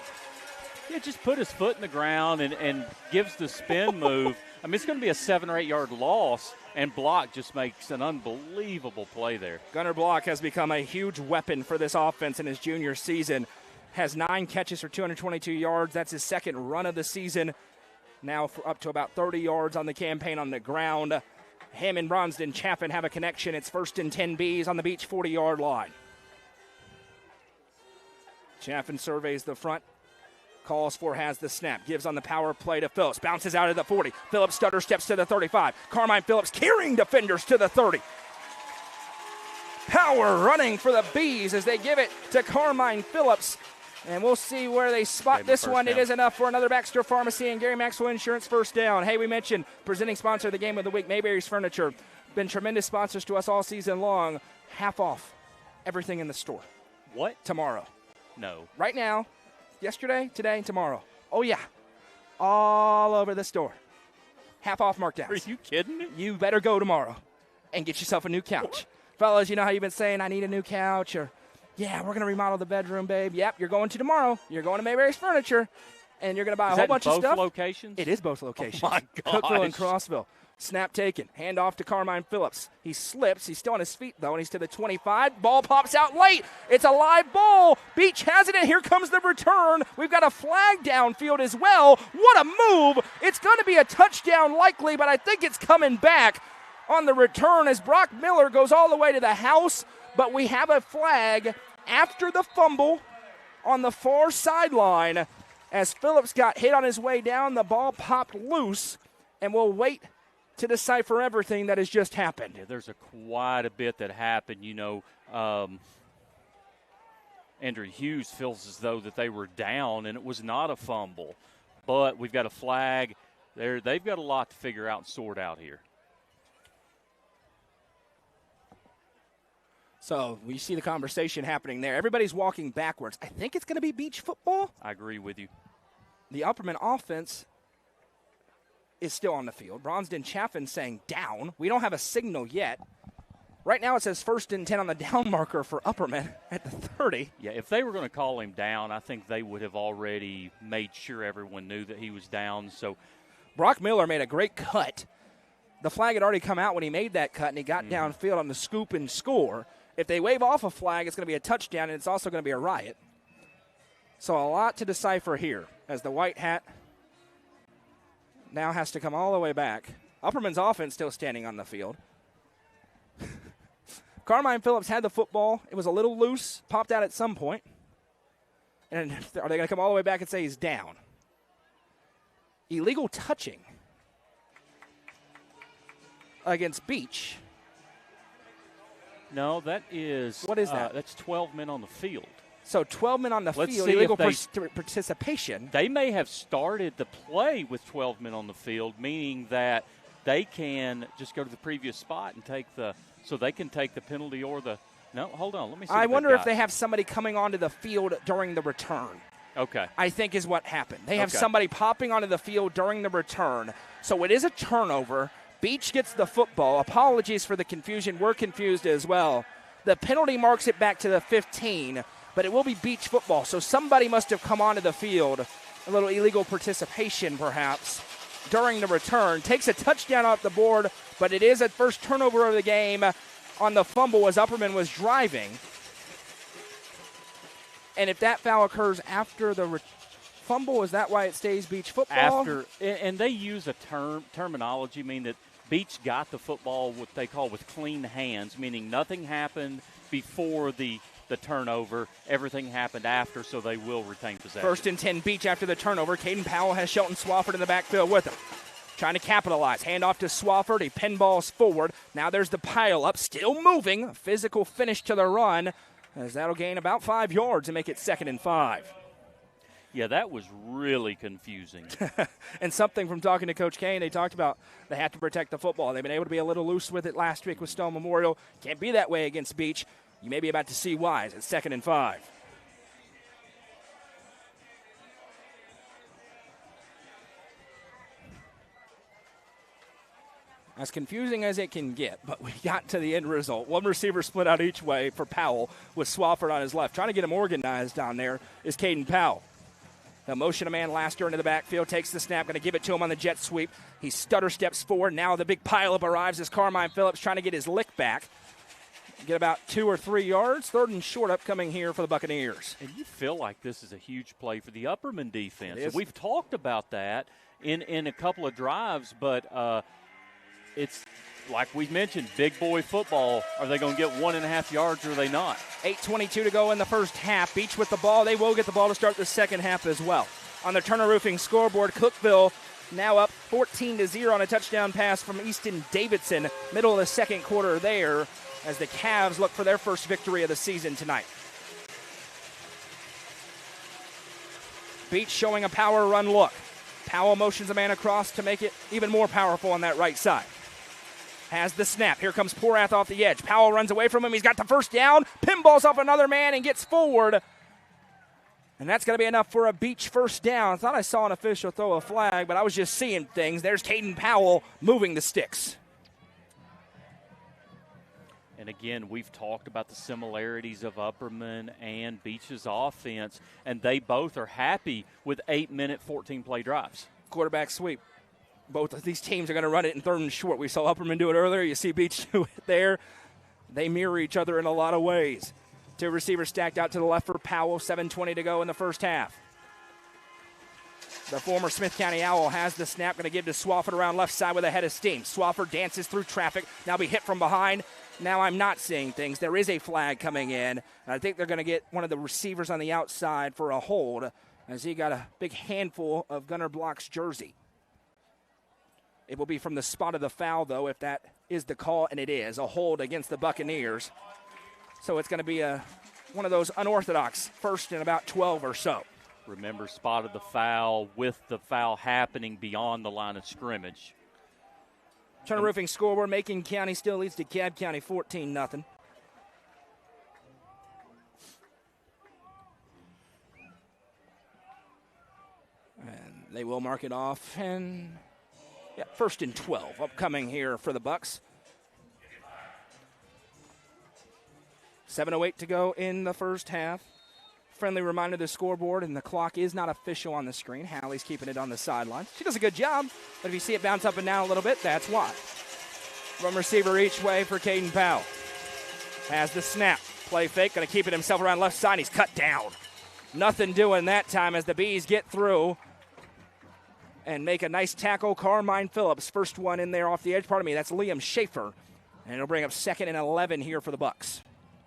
Yeah, just put his foot in the ground and gives the spin move. I mean, it's going to be a 7 or 8 yard loss, and Block just makes an unbelievable play there. Gunner Block has become a huge weapon for this offense in his junior season. Has 9 catches for 222 yards. That's his second run of the season. Now up to about 30 yards on the campaign on the ground. Him and Bronston Chaffin have a connection. It's 1st and 10 Bs on the Beech 40-yard line. Chaffin surveys the front. Calls for, has the snap, gives on the power play to Phillips, bounces out of the 40. Phillips stutter steps to the 35. Carmine Phillips carrying defenders to the 30. Power running for the Bees as they give it to Carmine Phillips. And we'll see where they spot this one. It is enough for another Baxter Pharmacy and Gary Maxwell Insurance first down. Hey, we mentioned presenting sponsor of the game of the week, Mayberry's Furniture. Been tremendous sponsors to us all season long. Half off everything in the store. What? Tomorrow. No. Right now. Yesterday, today, and tomorrow. Oh, yeah. All over the store. Half off markdowns. Are you kidding me? You better go tomorrow and get yourself a new couch. Fellas, you know how you've been saying, I need a new couch, or, yeah, we're going to remodel the bedroom, babe. Yep, you're going to tomorrow. You're going to Mayberry's Furniture, and you're going to buy a whole bunch of stuff. Is that both locations? It is both locations. Oh, my gosh. Cookville and Crossville. Snap taken. Hand off to Carmine Phillips. He slips. He's still on his feet, though, and he's to the 25. Ball pops out late. It's a live ball. Beech has it, and here comes the return. We've got a flag downfield as well. What a move. It's going to be a touchdown likely, but I think it's coming back on the return as Brock Miller goes all the way to the house, but we have a flag after the fumble on the far sideline as Phillips got hit on his way down. The ball popped loose, and we'll wait to decipher everything that has just happened. Yeah, there's quite a bit that happened. You know, Andrew Hughes feels as though that they were down, and it was not a fumble. But we've got a flag. They've got a lot to figure out and sort out here. So we see the conversation happening there. Everybody's walking backwards. I think it's going to be Beech football. I agree with you. The Upperman offense is still on the field. Bronston Chaffin saying down. We don't have a signal yet. Right now it says 1st and 10 on the down marker for Upperman at the 30. Yeah, if they were going to call him down, I think they would have already made sure everyone knew that he was down. So Brock Miller made a great cut. The flag had already come out when he made that cut, and he got downfield on the scoop and score. If they wave off a flag, it's going to be a touchdown, and it's also going to be a riot. So a lot to decipher here as the white hat now has to come all the way back. Upperman's offense still standing on the field. Carmine Phillips had the football. It was a little loose, popped out at some point. And are they going to come all the way back and say he's down? Illegal touching against Beech. No, that is. What is that? That's 12 men on the field. So 12 men on the Let's field, see illegal if participation. They may have started the play with 12 men on the field, meaning that they can just go to the previous spot and take the – so they can take the penalty or the – no, hold on. Let me see. I wonder if they have somebody coming onto the field during the return. Okay. I think is what happened. They have somebody popping onto the field during the return. So it is a turnover. Beech gets the football. Apologies for the confusion. We're confused as well. The penalty marks it back to the 15, but it will be Beech football. So somebody must have come onto the field, a little illegal participation perhaps, during the return. Takes a touchdown off the board, but it is a first turnover of the game on the fumble as Upperman was driving. And if that foul occurs after the fumble, is that why it stays Beech football? After, and they use a terminology, meaning that Beech got the football, what they call with clean hands, meaning nothing happened before the turnover. Everything happened after, so they will retain possession. 1st and 10, Beech after the turnover. Caden Powell has Shelton Swafford in the backfield with him. Trying to capitalize. Hand off to Swafford. He pinballs forward. Now there's the pile up. Still moving. A physical finish to the run. as that'll gain about 5 yards and make it 2nd and 5. Yeah, that was really confusing. And something from talking to Coach Kane, they talked about they have to protect the football. They've been able to be a little loose with it last week with Stone Memorial. Can't be that way against Beech. You may be about to see why. It's 2nd and 5. As confusing as it can get, but we got to the end result. One receiver split out each way for Powell with Swafford on his left. Trying to get him organized down there is Caden Powell. The motion a man Laster into the backfield, takes the snap, going to give it to him on the jet sweep. He stutter steps forward. Now the big pileup arrives as Carmine Phillips trying to get his lick back. Get about 2 or 3 yards. 3rd and short upcoming here for the Buccaneers. And you feel like this is a huge play for the Upperman defense. It is. We've talked about that in a couple of drives, but it's like we mentioned, big boy football. Are they going to get 1.5 yards or are they not? 8:22 to go in the first half. Beech with the ball. They will get the ball to start the second half as well. On the Turner Roofing scoreboard, Cookeville now up 14-0 on a touchdown pass from Easton Davidson. Middle of the second quarter there as the Cavs look for their first victory of the season tonight. Beech showing a power run look. Powell motions a man across to make it even more powerful on that right side. Has the snap. Here comes Porath off the edge. Powell runs away from him. He's got the first down. Pinballs off another man and gets forward. And that's going to be enough for a Beech first down. I thought I saw an official throw a flag, but I was just seeing things. There's Caden Powell moving the sticks. And again, we've talked about the similarities of Upperman and Beech's offense, and they both are happy with 8-minute, 14-play drives. Quarterback sweep. Both of these teams are going to run it in 3rd and short. We saw Upperman do it earlier. You see Beech do it there. They mirror each other in a lot of ways. 2 receivers stacked out to the left for Powell. 7:20 to go in the first half. The former Smith County Owl has the snap. Going to give to Swafford around left side with a head of steam. Swafford dances through traffic. Now be hit from behind. Now I'm not seeing things. There is a flag coming in. I think they're going to get one of the receivers on the outside for a hold as he got a big handful of Gunnar Block's jersey. It will be from the spot of the foul, though, if that is the call, and it is. A hold against the Buccaneers. So it's going to be one of those unorthodox first and about 12 or so. Remember, spot of the foul with the foul happening beyond the line of scrimmage. Turner Roofing scoreboard. Macon County still leads to Cab County 14-0. And they will mark it off, and 1st and 12 upcoming here for the Bucks. 7:08 to go in the first half. Friendly reminder, the scoreboard and the clock is not official on the screen. Hallie's keeping it on the sideline. She does a good job, but if you see it bounce up and down a little bit, that's why. One receiver each way for Caden Powell. Has the snap. Play fake, going to keep it himself around left side. He's cut down. Nothing doing that time as the Bees get through and make a nice tackle. Carmine Phillips, first one in there off the edge. Pardon me, that's Liam Schaefer. And it'll bring up 2nd and 11 here for the Bucks.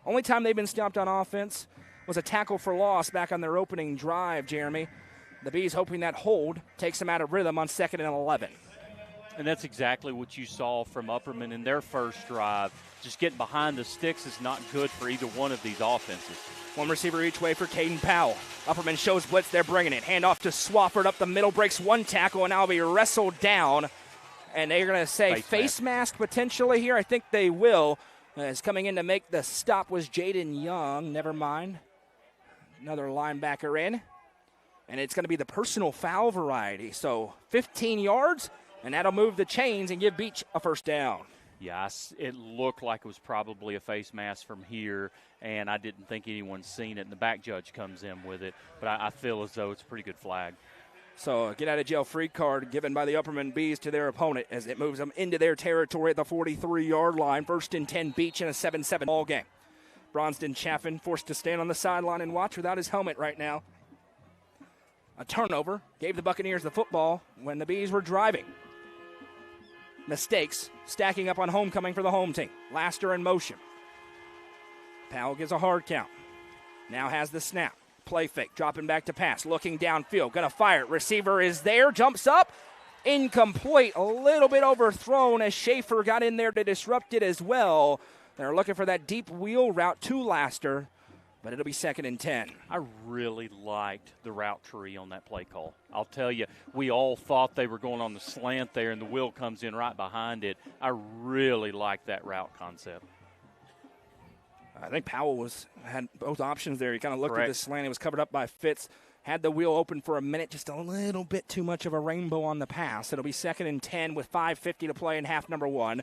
Only time they've been stopped on offense was a tackle for loss back on their opening drive, Jeremy. The Bees hoping that hold takes them out of rhythm on 2nd and 11. And that's exactly what you saw from Upperman in their first drive. Just getting behind the sticks is not good for either one of these offenses. One receiver each way for Caden Powell. Upperman shows blitz, they're bringing it. Hand off to Swafford up the middle, breaks one tackle, and now will be wrestled down. And they're going to say face mask potentially here. I think they will. As coming in to make the stop was Jaden Young. Never mind. Another linebacker in. And it's going to be the personal foul variety. So 15 yards, and that'll move the chains and give Beech a first down. Yes, it looked like it was probably a face mask from here, and I didn't think anyone's seen it, and the back judge comes in with it. But I feel as though it's a pretty good flag. So a get-out-of-jail-free card given by the Upperman Bees to their opponent as it moves them into their territory at the 43-yard line. 1st and 10 Beech in a 7-7 ball game. Bronston Chaffin forced to stand on the sideline and watch without his helmet right now. A turnover gave the Buccaneers the football when the Bees were driving. Mistakes stacking up on homecoming for the home team. Laster in motion. Powell gives a hard count. Now has the snap. Play fake, dropping back to pass, looking downfield, gonna fire it. Receiver is there, jumps up, incomplete, a little bit overthrown as Schaefer got in there to disrupt it as well. They're looking for that deep wheel route to Laster, but it'll be 2nd and 10. I really liked the route tree on that play call. I'll tell you, we all thought they were going on the slant there, and the wheel comes in right behind it. I really liked that route concept. I think Powell had both options there. He kind of looked Correct. at the slant. It was covered up by Fitz. Had the wheel open for a minute, just a little bit too much of a rainbow on the pass. It'll be 2nd and 10 with 5:50 to play in half number 1.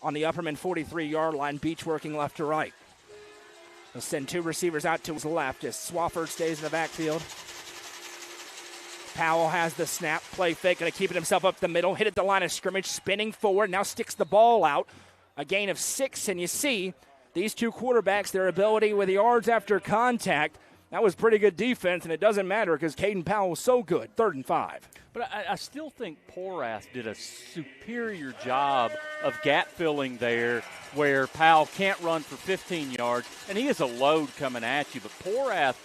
On the Upperman 43-yard line, Beech working left to right. He'll send 2 receivers out to his left as Swafford stays in the backfield. Powell has the snap, play fake, going to keep it himself up the middle, hit at the line of scrimmage, spinning forward, now sticks the ball out. A gain of 6, and you see these 2 quarterbacks, their ability with yards after contact. That was pretty good defense, and it doesn't matter because Caden Powell was so good. 3rd and 5. But I still think Porath did a superior job of gap filling there where Powell can't run for 15 yards, and he is a load coming at you. But Porath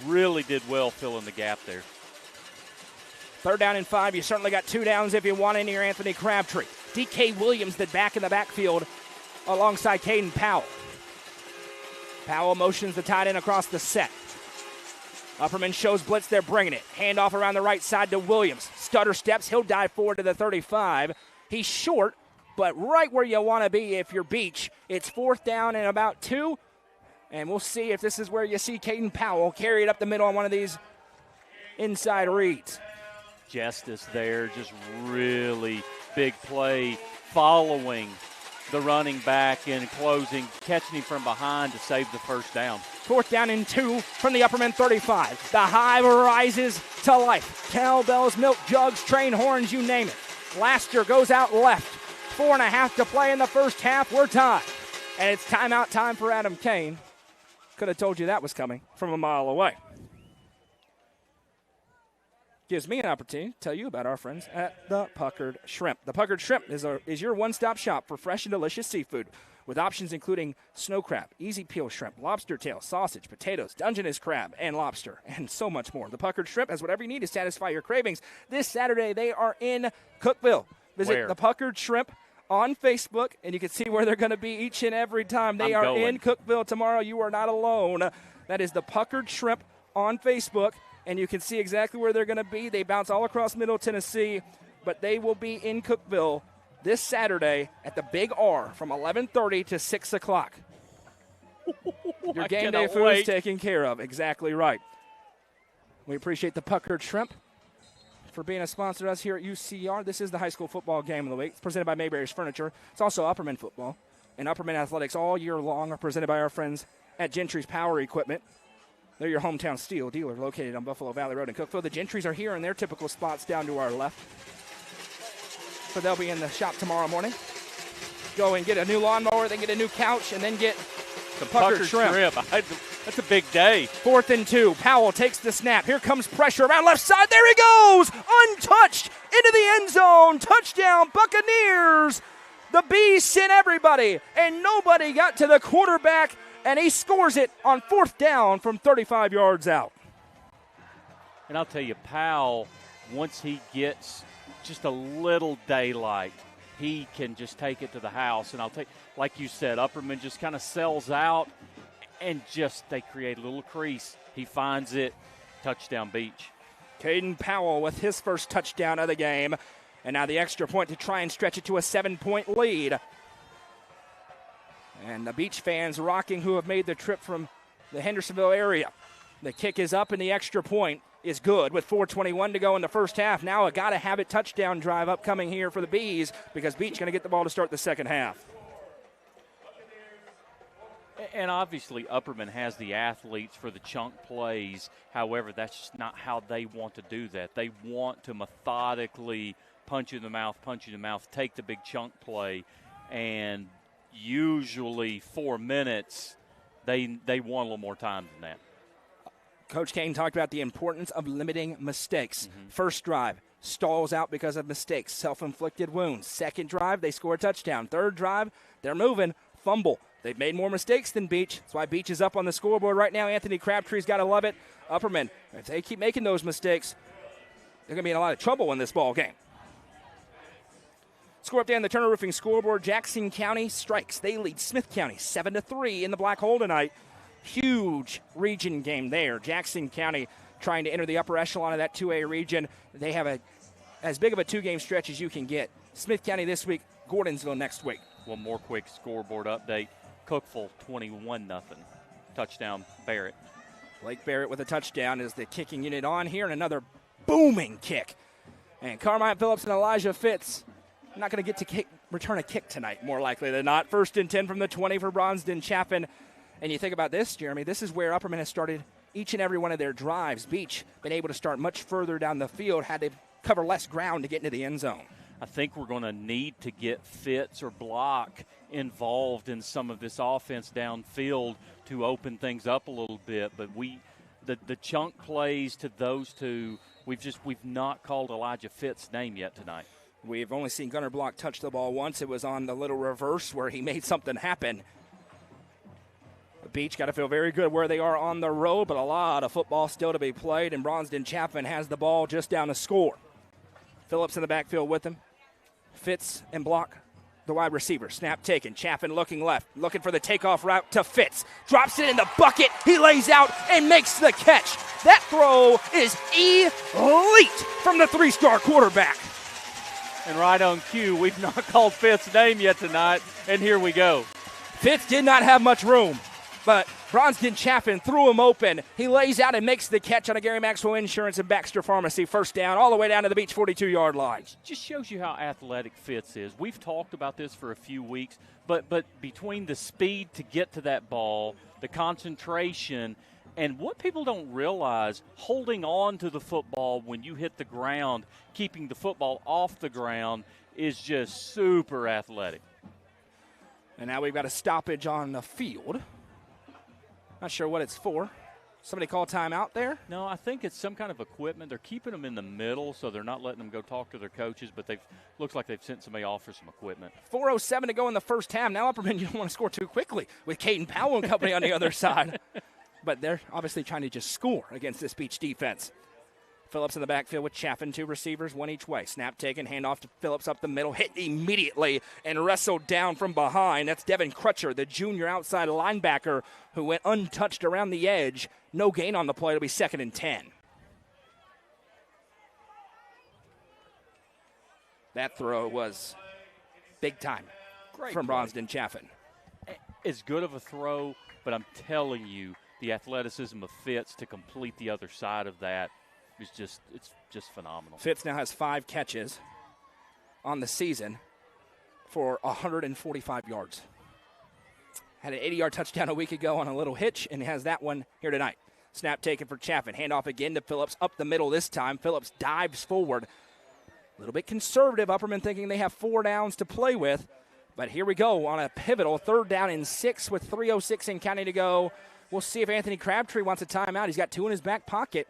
really did well filling the gap there. 3rd down and 5. You certainly got 2 downs if you want in here, Anthony Crabtree. D.K. Williams, the back in the backfield alongside Caden Powell. Powell motions the tight end across the set. Upperman shows blitz, they're bringing it. Handoff around the right side to Williams. Stutter steps, he'll dive forward to the 35. He's short, but right where you want to be if you're Beech. It's 4th down and about 2, and we'll see if this is where you see Caden Powell carry it up the middle on one of these inside reads. Justice there, just really big play following the running back and closing, catching him from behind to save the 1st down. 4th down and 2 from the Upperman 35. The hive rises to life. Cowbells, milk jugs, train horns, you name it. Laster goes out left. 4.5 to play in the first half. We're tied. And it's timeout time for Adam Kane. Could have told you that was coming from a mile away. Gives me an opportunity to tell you about our friends at the Puckered Shrimp. The Puckered Shrimp is your one-stop shop for fresh and delicious seafood, with options including snow crab, easy peel shrimp, lobster tail, sausage, potatoes, Dungeness crab, and lobster, and so much more. The Puckered Shrimp has whatever you need to satisfy your cravings. This Saturday, they are in Cookeville. Visit the Puckered Shrimp on Facebook, and you can see where they're going to be each and every time. They are in Cookeville tomorrow. You are not alone. That is the Puckered Shrimp on Facebook. And you can see exactly where they're going to be. They bounce all across Middle Tennessee, but they will be in Cookeville this Saturday at the Big R from 11:30 to 6 o'clock. Your game day food is taken care of. Exactly right. We appreciate the Puckered Shrimp for being a sponsor to us here at UCR. This is the high school football game of the week. It's presented by Mayberry's Furniture. It's also Upperman football. And Upperman athletics all year long are presented by our friends at Gentry's Power Equipment. They're your hometown steel dealer located on Buffalo Valley Road in Cookeville. The Gentrys are here in their typical spots down to our left. So they'll be in the shop tomorrow morning. Go and get a new lawnmower, then get a new couch, and then get the Puckered Shrimp. That's a big day. 4th and 2. Powell takes the snap. Here comes pressure around left side. There he goes! Untouched into the end zone. Touchdown, Buccaneers. The Bees sent everybody, and nobody got to the quarterback. And he scores it on 4th down from 35 yards out. And I'll tell you, Powell, once he gets just a little daylight, he can just take it to the house. And like you said, Upperman just kind of sells out and they create a little crease. He finds it, touchdown Beech. Caden Powell with his first touchdown of the game. And now the extra point to try and stretch it to a 7-point lead. And the Beech fans rocking who have made the trip from the Hendersonville area. The kick is up and the extra point is good with 4:21 to go in the first half. Now a gotta-have-it touchdown drive upcoming here for the Bees because Beech going to get the ball to start the second half. And obviously Upperman has the athletes for the chunk plays. However, that's just not how they want to do that. They want to methodically punch you in the mouth, take the big chunk play, and usually 4 minutes, they want a little more time than that. Coach Kane talked about the importance of limiting mistakes. First drive, stalls out because of mistakes, self-inflicted wounds. Second drive, they score a touchdown. Third drive, they're moving, fumble. They've made more mistakes than Beech. That's why Beech is up on the scoreboard right now. Anthony Crabtree's got to love it. Upperman, if they keep making those mistakes, they're going to be in a lot of trouble in this ball game. Score update on the Turner Roofing scoreboard. Jackson County strikes. They lead Smith County 7-3 in the Black Hole tonight. Huge region game there. Jackson County trying to enter the upper echelon of that 2A region. They have as big of a 2-game stretch as you can get. Smith County this week, Gordonsville next week. One more quick scoreboard update. Cookeville 21-0. Touchdown Barrett. Blake Barrett with a touchdown is the kicking unit on here, and another booming kick. And Carmine Phillips and Elijah Fitz not going to get to return a kick tonight, more likely than not. 1st and 10 from the 20 for Bronzedon Chaffin. And you think about this, Jeremy, this is where Upperman has started each and every one of their drives. Beech been able to start much further down the field, had to cover less ground to get into the end zone. I think we're going to need to get Fitz or Block involved in some of this offense downfield to open things up a little bit. But the chunk plays to those two, we've not called Elijah Fitz's name yet tonight. We've only seen Gunnar Block touch the ball once. It was on the little reverse where he made something happen. Beech got to feel very good where they are on the road, but a lot of football still to be played, and Bronzedon Chaffin has the ball just down to score. Phillips in the backfield with him. Fitz and Block, the wide receiver. Snap taken. Chaffin looking left, looking for the takeoff route to Fitz. Drops it in the bucket. He lays out and makes the catch. That throw is elite from the 3-star quarterback. And right on cue, we've not called Fitz's name yet tonight, and here we go. Fitz did not have much room, but Bronzedon Chaffin threw him open. He lays out and makes the catch on a Gary Maxwell Insurance and Baxter Pharmacy first down all the way down to the Beech 42-yard line. Just shows you how athletic Fitz is. We've talked about this for a few weeks, but between the speed to get to that ball, the concentration, and what people don't realize, holding on to the football when you hit the ground, keeping the football off the ground is just super athletic. And now we've got a stoppage on the field. Not sure what it's for. Somebody call timeout there? No, I think it's some kind of equipment. They're keeping them in the middle, so they're not letting them go talk to their coaches, but looks like they've sent somebody off for some equipment. 4:07 to go in the first half. Now Upperman, you don't want to score too quickly with Caden Powell and company on the other side. But they're obviously trying to just score against this Beech defense. Phillips in the backfield with Chaffin, 2 receivers, 1 each way. Snap taken, handoff to Phillips up the middle, hit immediately and wrestled down from behind. That's Devin Crutcher, the junior outside linebacker who went untouched around the edge. No gain on the play. It'll be 2nd and 10. That throw was big time from Bronzedon Chaffin. As good of a throw, but I'm telling you, the athleticism of Fitz to complete the other side of that it's just phenomenal. Fitz now has 5 catches on the season for 145 yards. Had an 80-yard touchdown a week ago on a little hitch, and has that one here tonight. Snap taken for Chaffin. Handoff again to Phillips up the middle this time. Phillips dives forward. A little bit conservative. Upperman thinking they have 4 downs to play with. But here we go on a pivotal 3rd down and 6 with 3:06 in county to go. We'll see if Anthony Crabtree wants a timeout. He's got 2 in his back pocket.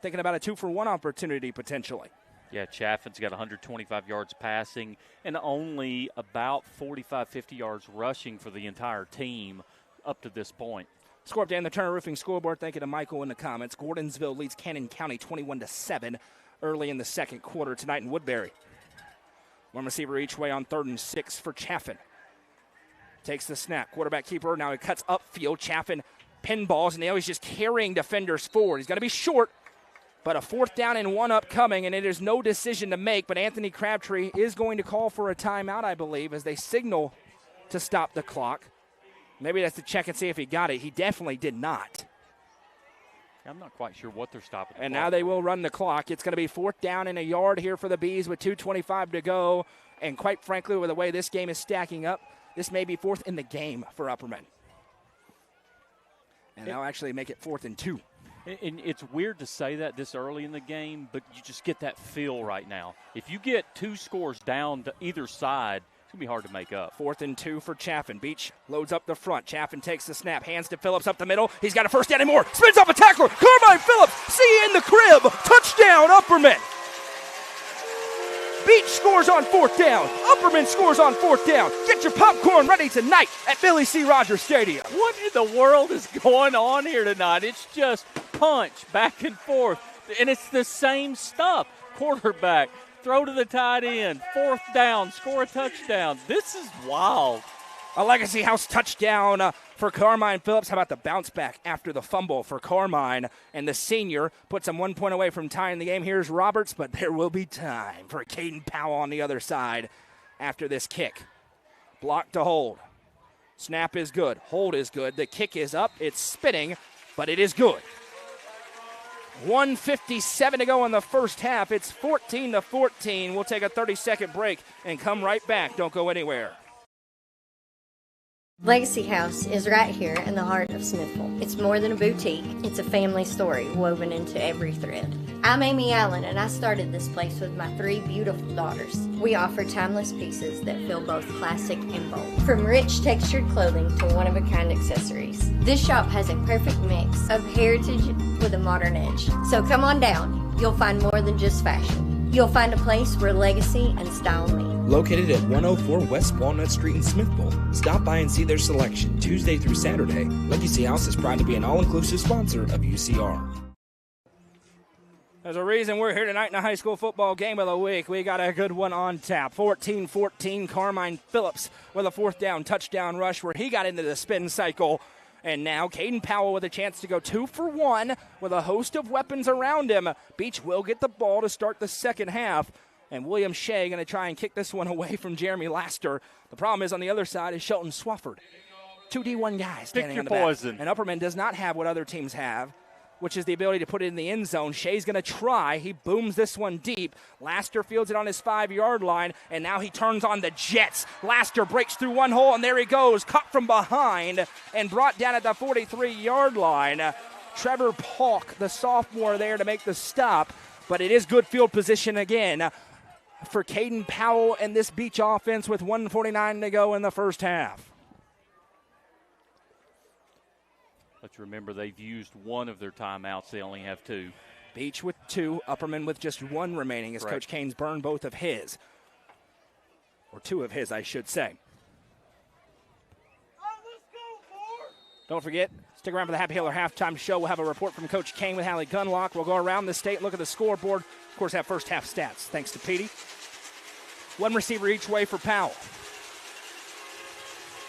Thinking about a 2-for-1 opportunity potentially. Yeah, Chaffin's got 125 yards passing and only about 45, 50 yards rushing for the entire team up to this point. Score update on the Turner Roofing scoreboard. Thank you to Michael in the comments. Gordonsville leads Cannon County 21-7 early in the second quarter tonight in Woodbury. 1 receiver each way on 3rd and 6 for Chaffin. Takes the snap. Quarterback keeper. Now he cuts upfield. Chaffin pinballs, and now he's just carrying defenders forward. He's got to be short. But a 4th down and 1 upcoming, and it is no decision to make. But Anthony Crabtree is going to call for a timeout, I believe, as they signal to stop the clock. Maybe that's to check and see if he got it. He definitely did not. I'm not quite sure what they're stopping. And now they will run the clock. It's going to be 4th down and a yard here for the Bees with 2:25 to go. And quite frankly, with the way this game is stacking up, this may be 4th in the game for Upperman. And they'll actually make it 4th and 2. And it's weird to say that this early in the game, but you just get that feel right now. If you get 2 scores down to either side, it's going to be hard to make up. 4th and 2 for Chaffin. Beech loads up the front. Chaffin takes the snap. Hands to Phillips up the middle. He's got a 1st down and more. Spins off a tackler. Carmine Phillips. See you in the crib. Touchdown, Upperman. Beech scores on 4th down. Upperman scores on 4th down. Get your popcorn ready tonight at Billy C. Rogers Stadium. What in the world is going on here tonight? It's just punch back and forth, and it's the same stuff. Quarterback, throw to the tight end, 4th down, score a touchdown. This is wild. A Legacy House touchdown for Carmine Phillips. How about the bounce back after the fumble for Carmine? And the senior puts him 1 point away from tying the game. Here's Roberts, but there will be time for Caden Powell on the other side after this kick. Block to hold. Snap is good. Hold is good. The kick is up. It's spinning, but it is good. 1:57 to go in the first half. It's 14-14. We'll take a 30-second break and come right back. Don't go anywhere. Legacy House is right here in the heart of Smithville. It's more than a boutique. It's a family story woven into every thread. I'm Amy Allen, and I started this place with my 3 beautiful daughters. We offer timeless pieces that feel both classic and bold. From rich textured clothing to one-of-a-kind accessories. This shop has a perfect mix of heritage with a modern edge. So come on down. You'll find more than just fashion. You'll find a place where legacy and style meet. Located at 104 West Walnut Street in Smithville. Stop by and see their selection Tuesday through Saturday. Legacy House is proud to be an all-inclusive sponsor of UCR. There's a reason we're here tonight in the high school football game of the week. We got a good one on tap. 14-14, Carmine Phillips with a 4th down touchdown rush where he got into the spin cycle. And now Caden Powell with a chance to go 2 for 1 with a host of weapons around him. Beech will get the ball to start the second half. And William Shea going to try and kick this one away from Jeremy Laster. The problem is on the other side is Shelton Swafford. 2 D1 guys standing on the poison. back. And Upperman does not have what other teams have, which is the ability to put it in the end zone. Shea's going to try. He booms this one deep. Laster fields it on his 5-yard line, and now he turns on the Jets. Laster breaks through one hole, and there he goes, caught from behind and brought down at the 43-yard line. Trevor Polk, the sophomore, there to make the stop, but it is good field position again for Caden Powell and this Beech offense with 1:49 to go in the first half. Let's remember they've used one of their timeouts. They only have 2. Beech with 2, Upperman with just 1 remaining as Coach Kane's burned both of his. Or 2 of his, I should say. Don't forget, stick around for the Happy Hiller halftime show. We'll have a report from Coach Kane with Hallie Gunlock. We'll go around the state, look at the scoreboard. Of course, have first half stats, thanks to Petey. 1 receiver each way for Powell.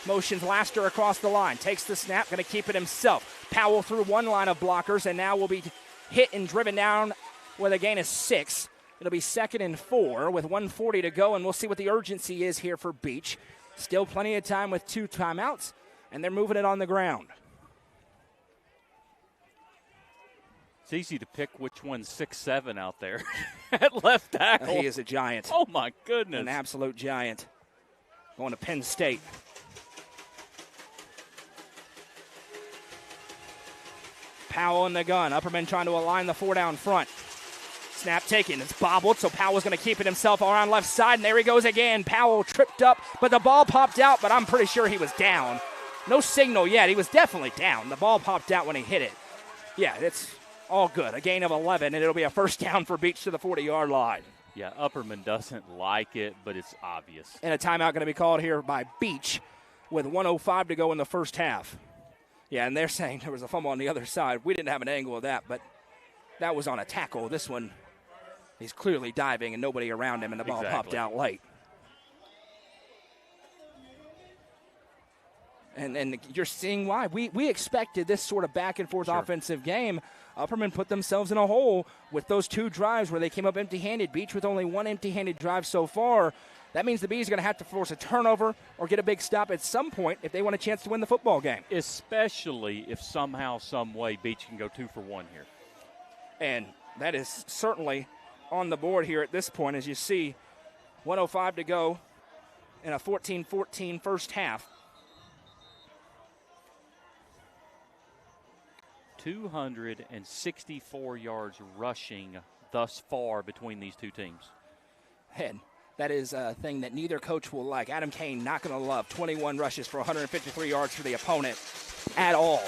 Motions Laster across the line. Takes the snap, going to keep it himself. Powell through 1 line of blockers, and now will be hit and driven down with a gain of 6. It'll be 2nd and 4 with 1:40 to go, and we'll see what the urgency is here for Beech. Still plenty of time with 2 timeouts, and they're moving it on the ground. It's easy to pick which one's 6'7" out there at left tackle. He is a giant. Oh, my goodness. An absolute giant. Going to Penn State. Powell in the gun. Upperman trying to align the 4 down front. Snap taken. It's bobbled, so Powell's going to keep it himself around left side, and there he goes again. Powell tripped up, but the ball popped out, but I'm pretty sure he was down. No signal yet. He was definitely down. The ball popped out when he hit it. Yeah, it's all good. A gain of 11, and it'll be a first down for Beech to the 40-yard line. Yeah, Upperman doesn't like it, but it's obvious. And a timeout going to be called here by Beech with 1:05 to go in the first half. Yeah, and they're saying there was a fumble on the other side. We didn't have an angle of that, but that was on a tackle. This one, he's clearly diving and nobody around him, and the ball popped out late. And you're seeing why. We expected this sort of back-and-forth offensive game. Upperman put themselves in a hole with those 2 drives where they came up empty-handed. Beech with only 1 empty-handed drive so far. That means the Bees are going to have to force a turnover or get a big stop at some point if they want a chance to win the football game. Especially if somehow, some way, Beech can go 2 for 1 here. And that is certainly on the board here at this point, as you see 1:05 to go in a 14-14 first half. 264 yards rushing thus far between these 2 teams. And that is a thing that neither coach will like. Adam Kane not going to love 21 rushes for 153 yards for the opponent at all.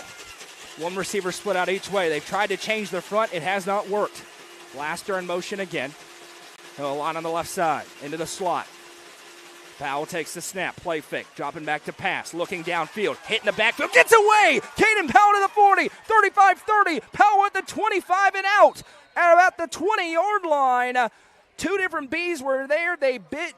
1 receiver split out each way. They've tried to change their front. It has not worked. Laster in motion again. He'll line on the left side into the slot. Powell takes the snap, play fake, dropping back to pass, looking downfield, hitting the backfield, gets away! Caden Powell to the 40, 35-30, Powell at the 25 and out, at about the 20-yard line. 2 different Bees were there. They bit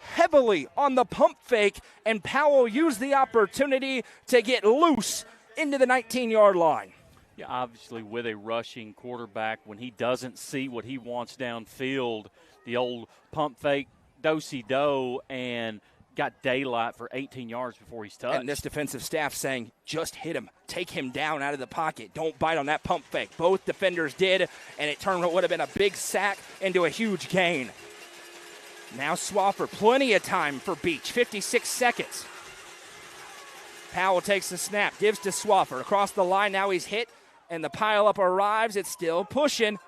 heavily on the pump fake, and Powell used the opportunity to get loose into the 19-yard line. Yeah, obviously with a rushing quarterback, when he doesn't see what he wants downfield, the old pump fake, do-si-do, and got daylight for 18 yards before he's touched. And this defensive staff saying, just hit him. Take him down out of the pocket. Don't bite on that pump fake. Both defenders did, and it turned what would have been a big sack into a huge gain. Now Swofford, plenty of time for Beech, 56 seconds. Powell takes the snap, gives to Swofford. Across the line, now he's hit, and the pileup arrives. It's still pushing.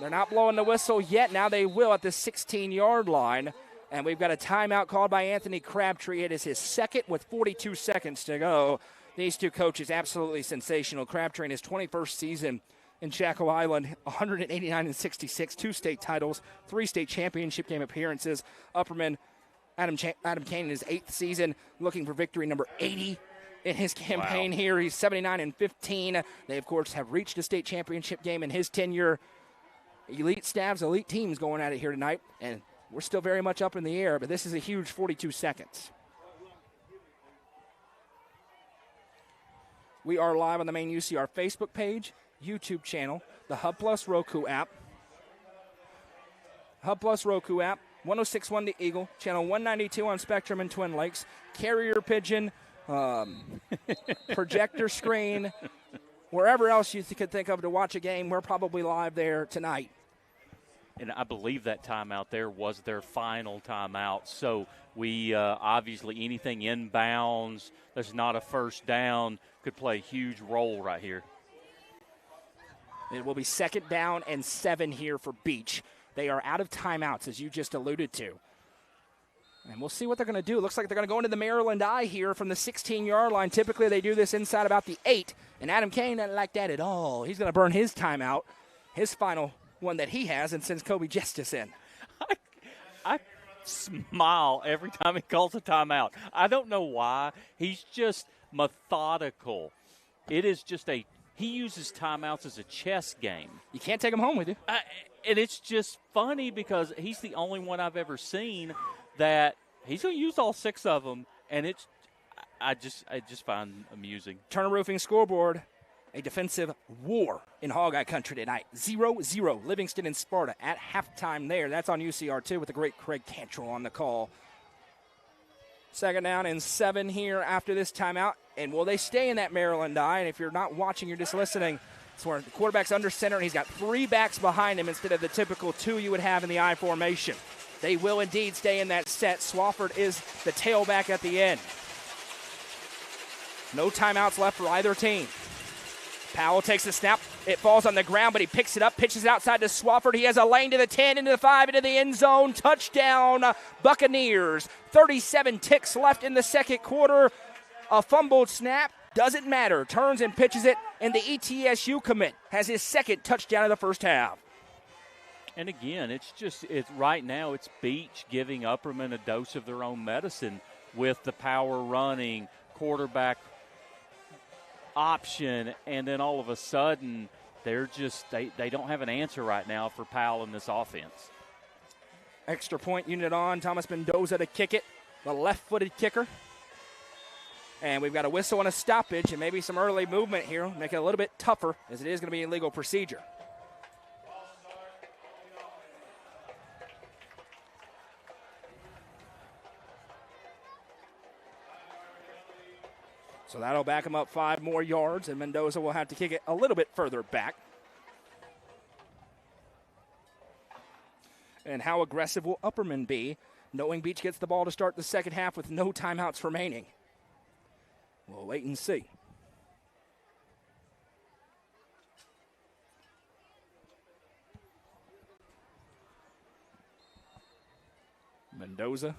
They're not blowing the whistle yet. Now they will at the 16-yard line. And we've got a timeout called by Anthony Crabtree. It is his second with 42 seconds to go. These two coaches absolutely sensational. Crabtree in his 21st season in Chaco Island, 189-66, 2 state titles, 3 state championship game appearances. Upperman, Adam Kane in his 8th season, looking for victory number 80 in his campaign here. He's 79-15. They, of course, have reached a state championship game in his tenure. Elite staffs, elite teams going at it here tonight, and we're still very much up in the air, but this is a huge 42 seconds. We are live on the main UCR Facebook page, YouTube channel, the Hub Plus Roku app. Hub Plus Roku app, 106.1 The Eagle, channel 192 on Spectrum and Twin Lakes, carrier pigeon, projector screen, wherever else you could think of to watch a game, we're probably live there tonight. And I believe that timeout there was their final timeout. So we obviously anything inbounds that's not a first down could play a huge role right here. It will be 2nd down and 7 here for Beech. They are out of timeouts, as you just alluded to. And we'll see what they're going to do. It looks like they're going to go into the Maryland eye here from the 16-yard line. Typically they do this inside about the 8, and Adam Kane doesn't like that at all. He's going to burn his timeout, his final one that he has, and sends Kobe Justice in. I smile every time he calls a timeout. I don't know why. He's just methodical. It is just he uses timeouts as a chess game. You can't take them home with you. And it's just funny because he's the only one I've ever seen that he's going to use all 6 of them, and I just find amusing. Turner Roofing scoreboard. A defensive war in Hogeye Country tonight. 0-0, Livingston and Sparta at halftime there. That's on UCR2 with the great Craig Cantrell on the call. 2nd down and 7 here after this timeout. And will they stay in that Maryland eye? And if you're not watching, you're just listening. It's where the quarterback's under center, and he's got 3 backs behind him instead of the typical 2 you would have in the I formation. They will indeed stay in that set. Swofford is the tailback at the end. No timeouts left for either team. Powell takes the snap. It falls on the ground, but he picks it up, pitches it outside to Swofford. He has a lane to the 10, into the 5, into the end zone. Touchdown, Buccaneers. 37 ticks left in the second quarter. A fumbled snap. Doesn't matter. Turns and pitches it, and the ETSU commit has his 2nd touchdown of the first half. And again, it's right now it's Beech giving Upperman a dose of their own medicine with the power running, quarterback option, and then all of a sudden they're just they don't have an answer right now for Powell in this offense. Extra point unit on. Thomas Mendoza to kick it, the left-footed kicker. And we've got a whistle and a stoppage and maybe some early movement here, make it a little bit tougher as it is going to be illegal procedure. So that'll back him up 5 more yards, and Mendoza will have to kick it a little bit further back. And how aggressive will Upperman be, knowing Beech gets the ball to start the second half with no timeouts remaining? We'll wait and see. Mendoza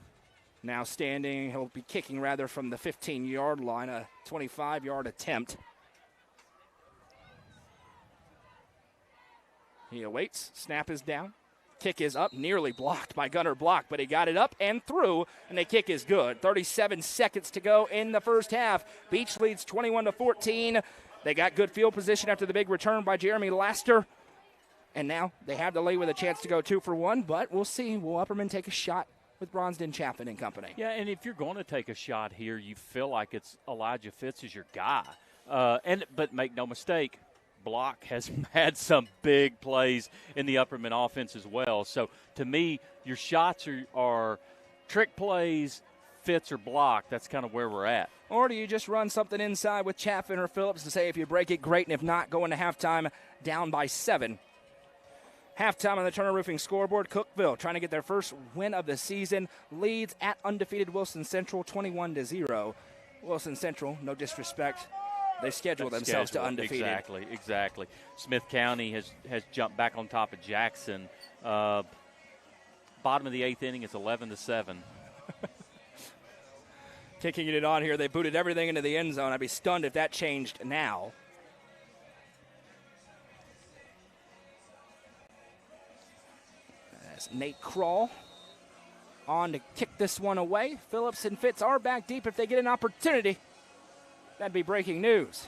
now standing. He'll be kicking rather from the 15-yard line, a 25-yard attempt. He awaits. Snap is down. Kick is up, nearly blocked by Gunner Block, but he got it up and through, and the kick is good. 37 seconds to go in the first half. Beech leads 21-14. They got good field position after the big return by Jeremy Laster. And now they have the lead with a chance to go 2 for 1, but we'll see. Will Upperman take a shot with Bronsden, Chaffin and company. Yeah, and if you're going to take a shot here, you feel like it's Elijah Fitz is your guy. But make no mistake, Block has had some big plays in the Upperman offense as well. So to me, your shots are trick plays, Fitz or Block. That's kind of where we're at. Or do you just run something inside with Chaffin or Phillips to say if you break it, great, and if not, go into halftime down by 7. Halftime on the Turner Roofing scoreboard, Cookeville trying to get their first win of the season. Leads at undefeated Wilson Central 21-0. Wilson Central, no disrespect, they scheduled themselves to undefeated. Exactly. Smith County has jumped back on top of Jackson. Bottom of the 8th inning, it's 11-7. Kicking it on here, they booted everything into the end zone. I'd be stunned if that changed now. As Nate Kroll on to kick this one away. Phillips and Fitz are back deep if they get an opportunity. That'd be breaking news.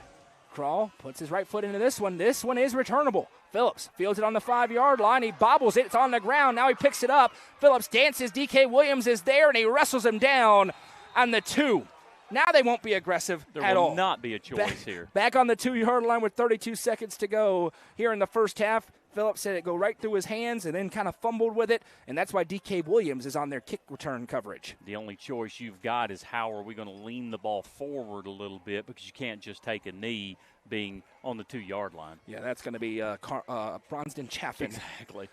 Kroll puts his right foot into this one. This one is returnable. Phillips fields it on the 5-yard line. He bobbles it. It's on the ground. Now he picks it up. Phillips dances. DK Williams is there, and he wrestles him down on the 2. Now they won't be aggressive at all. There will not be a choice here. Back on the 2-yard line with 32 seconds to go here in the first half. Phillips said it go right through his hands and then kind of fumbled with it, and that's why DK Williams is on their kick return coverage. The only choice you've got is how are we going to lean the ball forward a little bit, because you can't just take a knee being on the 2-yard line. Yeah, that's going to be Bronsden Chaffin. Exactly.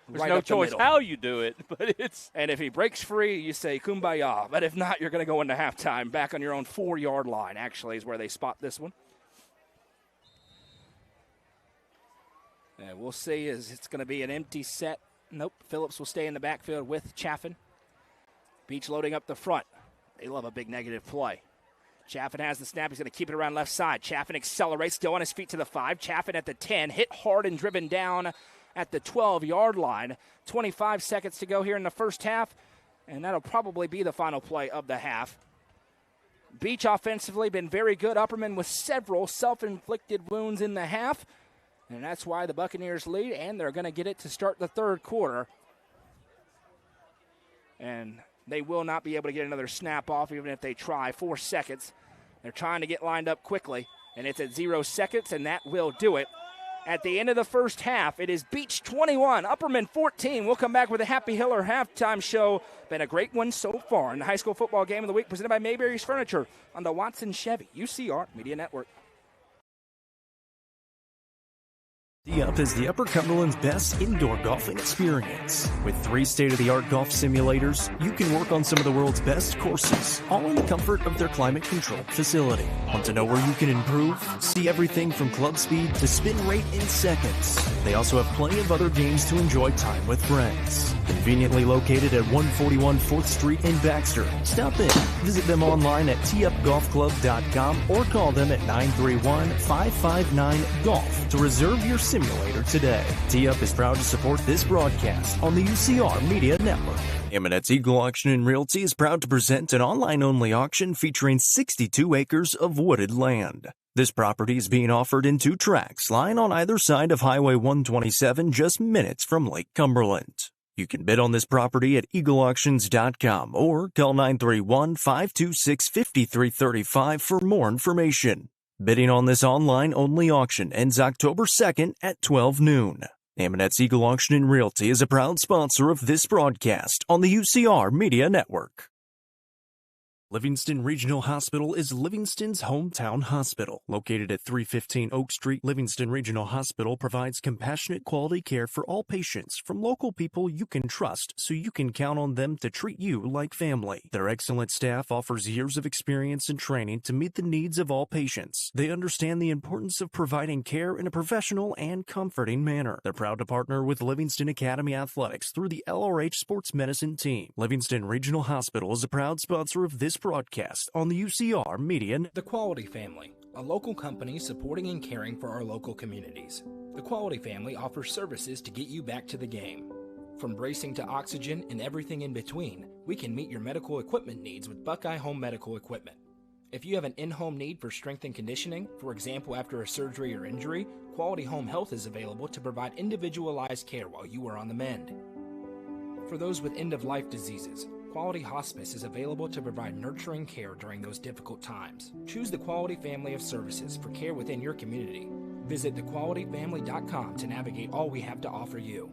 There's Right no up the choice middle. how you do it, but it's. And if he breaks free, you say kumbaya. But if not, you're going to go into halftime back on your own 4-yard line, actually, is where they spot this one. And we'll see is it's going to be an empty set. Nope, Phillips will stay in the backfield with Chaffin. Beech loading up the front. They love a big negative play. Chaffin has the snap. He's going to keep it around left side. Chaffin accelerates, still on his feet to the 5. Chaffin at the 10, hit hard and driven down at the 12-yard line. 25 seconds to go here in the first half, and that'll probably be the final play of the half. Beech offensively been very good. Upperman with several self-inflicted wounds in the half, and that's why the Buccaneers lead, and they're going to get it to start the third quarter. And they will not be able to get another snap off even if they try. 4 seconds. They're trying to get lined up quickly, and it's at 0 seconds, and that will do it. At the end of the first half, it is Beech 21, Upperman 14. We'll come back with a Happy Hiller halftime show. Been a great one so far in the high school football game of the week presented by Mayberry's Furniture on the Watson Chevy UCR Media Network. Tee-Up is the Upper Cumberland's best indoor golfing experience. With 3 state-of-the-art golf simulators, you can work on some of the world's best courses, all in the comfort of their climate-controlled facility. Want to know where you can improve? See everything from club speed to spin rate in seconds. They also have plenty of other games to enjoy time with friends. Conveniently located at 141 4th Street in Baxter. Stop in. Visit them online at teeupgolfclub.com or call them at 931-559-GOLF to reserve your simulator today. Tee-Up is proud to support this broadcast on the UCR Media Network. Eminet's Eagle Auction and Realty is proud to present an online-only auction featuring 62 acres of wooded land. This property is being offered in 2 tracts lying on either side of Highway 127 just minutes from Lake Cumberland. You can bid on this property at eagleauctions.com or call 931-526-5335 for more information. Bidding on this online-only auction ends October 2nd at 12 noon. Eminet's Eagle Auction and Realty is a proud sponsor of this broadcast on the UCR Media Network. Livingston Regional Hospital is Livingston's hometown hospital. Located at 315 Oak Street, Livingston Regional Hospital provides compassionate quality care for all patients from local people you can trust, so you can count on them to treat you like family. Their excellent staff offers years of experience and training to meet the needs of all patients. They understand the importance of providing care in a professional and comforting manner. They're proud to partner with Livingston Academy Athletics through the LRH Sports Medicine team. Livingston Regional Hospital is a proud sponsor of this broadcast on the UCR Media. The Quality Family, a local company supporting and caring for our local communities. The Quality Family offers services to get you back to the game. From bracing to oxygen and everything in between, we can meet your medical equipment needs with Buckeye Home Medical Equipment. If you have an in-home need for strength and conditioning, for example after a surgery or injury, Quality Home Health is available to provide individualized care while you are on the mend. For those with end-of-life diseases, Quality Hospice is available to provide nurturing care during those difficult times. Choose the Quality family of services for care within your community. Visit thequalityfamily.com to navigate all we have to offer you.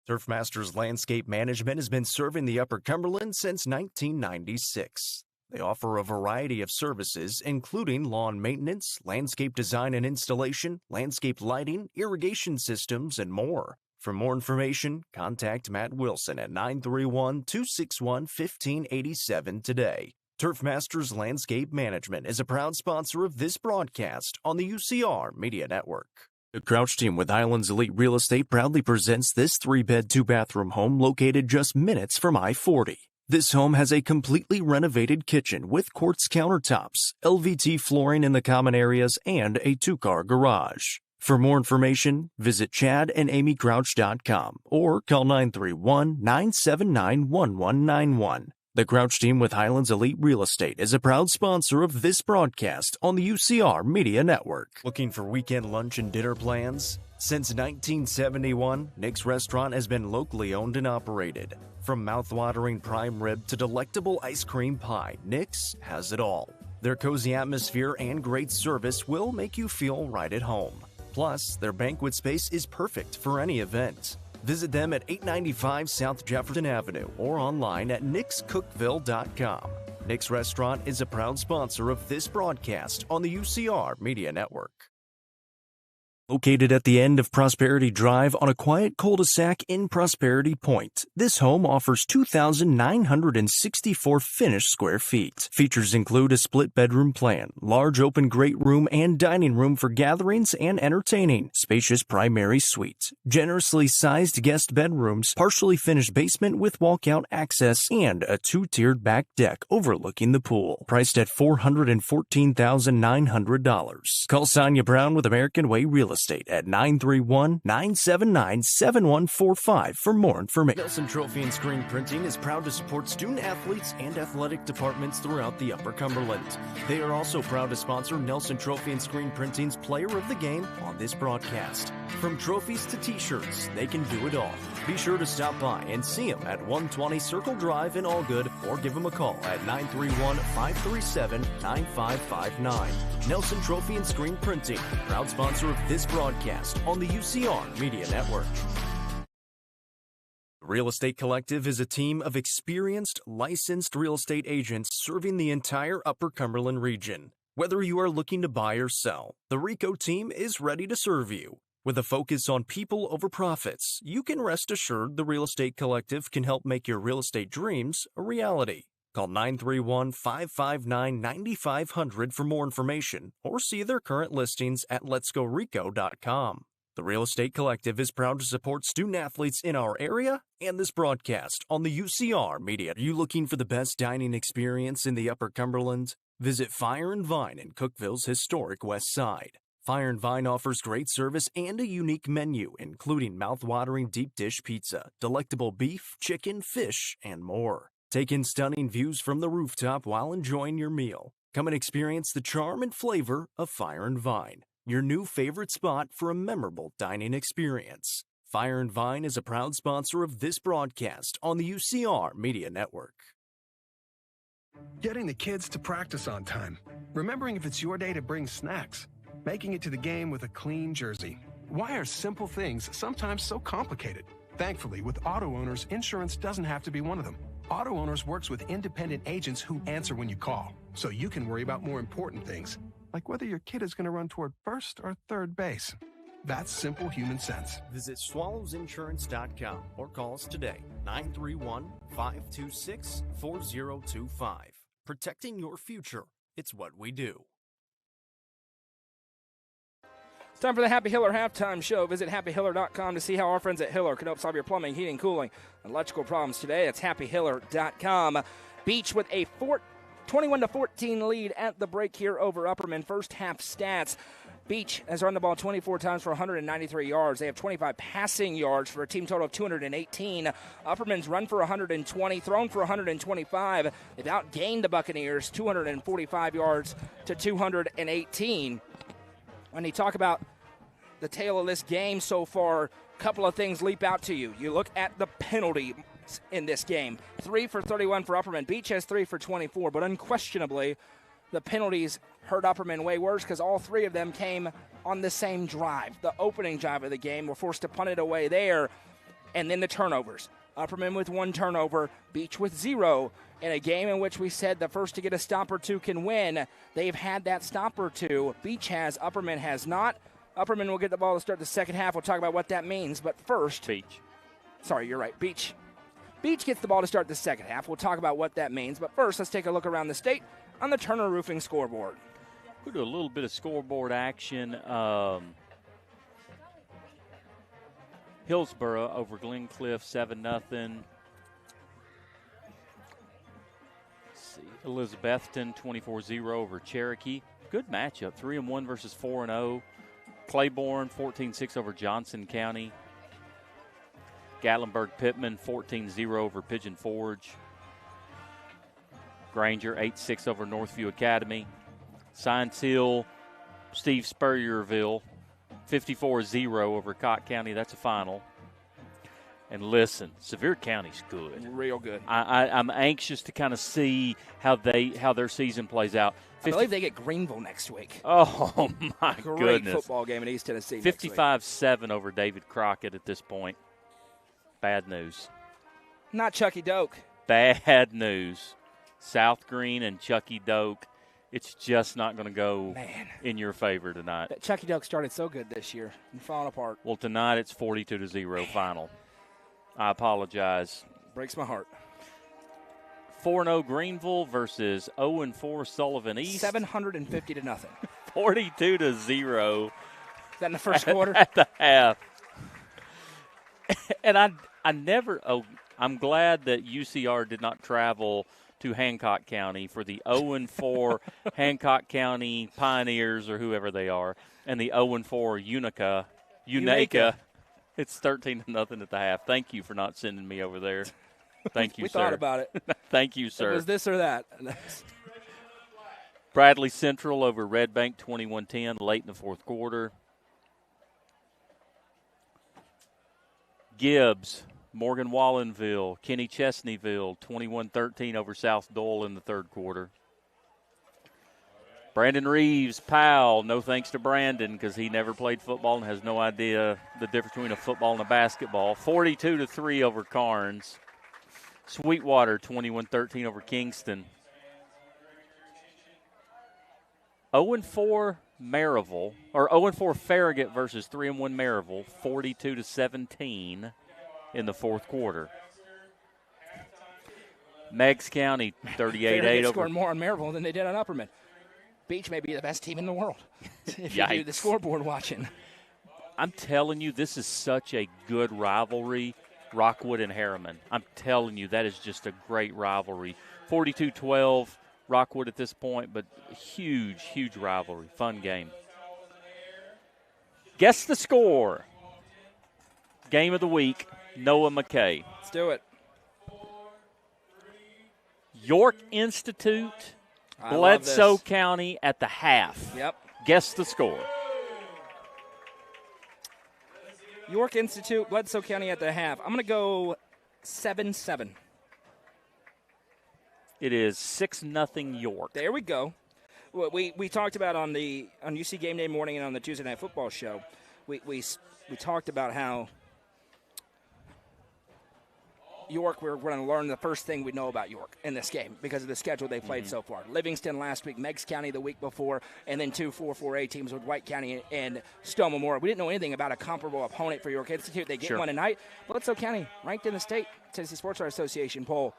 Turfmasters Landscape Management has been serving the Upper Cumberland since 1996. They offer a variety of services, including lawn maintenance, landscape design and installation, landscape lighting, irrigation systems, and more. For more information, contact Matt Wilson at 931-261-1587 today. Turfmasters Landscape Management is a proud sponsor of this broadcast on the UCR Media Network. The Crouch team with Highlands Elite Real Estate proudly presents this 3-bed, 2-bathroom home located just minutes from I-40. This home has a completely renovated kitchen with quartz countertops, LVT flooring in the common areas, and a 2-car garage. For more information, visit chadandamycrouch.com or call 931-979-1191. The Crouch team with Highlands Elite Real Estate is a proud sponsor of this broadcast on the UCR Media Network. Looking for weekend lunch and dinner plans? Since 1971, Nick's Restaurant has been locally owned and operated. From mouth-watering prime rib to delectable ice cream pie, Nick's has it all. Their cozy atmosphere and great service will make you feel right at home. Plus, their banquet space is perfect for any event. Visit them at 895 South Jefferson Avenue or online at nickscookville.com. Nick's Restaurant is a proud sponsor of this broadcast on the UCR Media Network. Located at the end of Prosperity Drive on a quiet cul-de-sac in Prosperity Point, this home offers 2,964 finished square feet. Features include a split-bedroom plan, large open great room and dining room for gatherings and entertaining, spacious primary suite, generously sized guest bedrooms, partially finished basement with walkout access, and a 2-tiered back deck overlooking the pool. Priced at $414,900. Call Sonia Brown with American Way Real Estate at 931-979-7145 for more information. Nelson Trophy and Screen Printing is proud to support student athletes and athletic departments throughout the Upper Cumberland. They are also proud to sponsor Nelson Trophy and Screen Printing's Player of the Game on this broadcast. From trophies to t-shirts, they can do it all. Be sure to stop by and see them at 120 Circle Drive in Allgood or give them a call at 931-537-9559. Nelson Trophy and Screen Printing, proud sponsor of this broadcast on the UCR Media Network. Real Estate Collective is a team of experienced, licensed real estate agents serving the entire Upper Cumberland region. Whether you are looking to buy or sell, the RICO team is ready to serve you. With a focus on people over profits, you can rest assured the Real Estate Collective can help make your real estate dreams a reality. Call 931-559-9500 for more information or see their current listings at letsgorico.com. The Real Estate Collective is proud to support student athletes in our area and this broadcast on the UCR Media. Are you looking for the best dining experience in the Upper Cumberland? Visit Fire and Vine in Cookville's historic West Side. Fire and Vine offers great service and a unique menu, including mouth-watering deep dish pizza, delectable beef, chicken, fish, and more. Take in stunning views from the rooftop while enjoying your meal. Come and experience the charm and flavor of Fire and Vine, your new favorite spot for a memorable dining experience. Fire and Vine is a proud sponsor of this broadcast on the UCR Media Network. Getting the kids to practice on time. Remembering if it's your day to bring snacks. Making it to the game with a clean jersey. Why are simple things sometimes so complicated? Thankfully, with Auto Owners, insurance doesn't have to be one of them. Auto Owners works with independent agents who answer when you call, so you can worry about more important things, like whether your kid is going to run toward first or third base. That's simple human sense. Visit swallowsinsurance.com or call us today, 931-526-4025. Protecting your future. It's what we do. Time for the Happy Hiller halftime show. Visit happyhiller.com to see how our friends at Hiller can help solve your plumbing, heating, cooling, and electrical problems today. It's happyhiller.com. Beech with a 21-14 lead at the break here over Upperman. First half stats. Beech has run the ball 24 times for 193 yards. They have 25 passing yards for a team total of 218. Upperman's run for 120, thrown for 125. They've outgained the Buccaneers 245 yards to 218. When you talk about the tale of this game so far, couple of things leap out to you. You look at the penalty in this game. 3 for 31 for Upperman. Beech has 3 for 24, but unquestionably the penalties hurt Upperman way worse because all 3 of them came on the same drive. The opening drive of the game, we're forced to punt it away there, and then the turnovers. Upperman with 1 turnover, Beech with 0. In a game in which we said the first to get a stop or 2 can win, they've had that stop or 2. Beech has, Upperman has not. Upperman will get the ball to start the second half. We'll talk about what that means, but first. Beech. Sorry, you're right, Beech. Beech gets the ball to start the second half. We'll talk about what that means, but first let's take a look around the state on the Turner Roofing scoreboard. We'll do a little bit of scoreboard action. Hillsborough over Glencliff, 7-0. Elizabethton 24-0 over Cherokee. Good matchup, 3-1 versus 4-0. Claiborne 14-6 over Johnson County. Gatlinburg-Pittman 14-0 over Pigeon Forge. Granger 8-6 over Northview Academy. Science Hill, Steve Spurrierville 54-0 over Cott County. That's a final. And listen, Sevier County's good. Real good. I'm anxious to kind of see how their season plays out. I believe they get Greenville next week. Oh, my Great goodness. football game in East Tennessee. 55-7 over David Crockett at this point. Bad news. Not Chucky Doak. Bad news. South Green and Chucky Doak. It's just not going to go in your favor tonight. That Chucky Doak started so good this year and falling apart. Well, tonight it's 42-0 final. I apologize. Breaks my heart. 4-0 Greenville versus 0-4 Sullivan East. 750-0. 42-0. Is that in the first quarter? At the half. And I'm glad that UCR did not travel to Hancock County for the 0-4 Hancock County Pioneers or whoever they are, and the 0-4 Unaka. It's 13-0 at the half. Thank you for not sending me over there. Thank you, we sir. thought about it. Thank you, sir. It was this or that. Bradley Central over Red Bank, 21-10, late in the fourth quarter. Gibbs, Morgan Wallenville, Kenny Chesneyville, 21-13 over South Dole in the third quarter. Brandon Reeves, Powell, no thanks to Brandon because he never played football and has no idea the difference between a football and a basketball. 42-3 over Carnes. Sweetwater, 21-13 over Kingston. 0-4 Maryville, or 0-4 Farragut versus 3-1 Maryville, 42-17 in the fourth quarter. Meigs County, 38-8 over. Scored more on Maryville than they did on Upperman. Beech may be the best team in the world if you do the scoreboard watching. I'm telling you, this is such a good rivalry, Rockwood and Harriman. I'm telling you, that is just a great rivalry. 42-12, Rockwood at this point, but huge, huge rivalry. Fun game. Guess the score. Game of the week, Noah McKay. Let's do it. York Institute, Bledsoe County at the half. Yep. Guess the score. York Institute, Bledsoe County at the half. I'm going to go 7-7. It is 6-0 York. There we go. We talked about on UC Game Day morning and on the Tuesday Night Football show, we talked about how York, we're going to learn the first thing we know about York in this game because of the schedule they played so far. Livingston last week, Meigs County the week before, and then 2 4-4A teams with White County and Stone Memorial. We didn't know anything about a comparable opponent for York Institute. They get one tonight. Bledsoe County ranked in the state Tennessee Sports Art Association poll.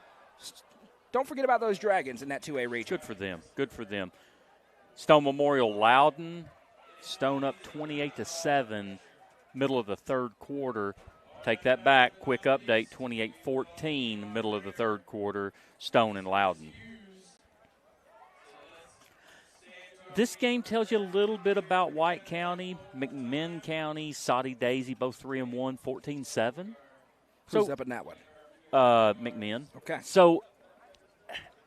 Don't forget about those Dragons in that 2A region. Good for them. Good for them. Stone Memorial Loudon. Stone up 28-7, middle of the third quarter. Take that back. Quick update, 28-14, middle of the third quarter, Stone and Loudon. This game tells you a little bit about White County, McMinn County, Soddy Daisy, both 3-1, 14-7. Who's up in that one? McMinn. Okay. So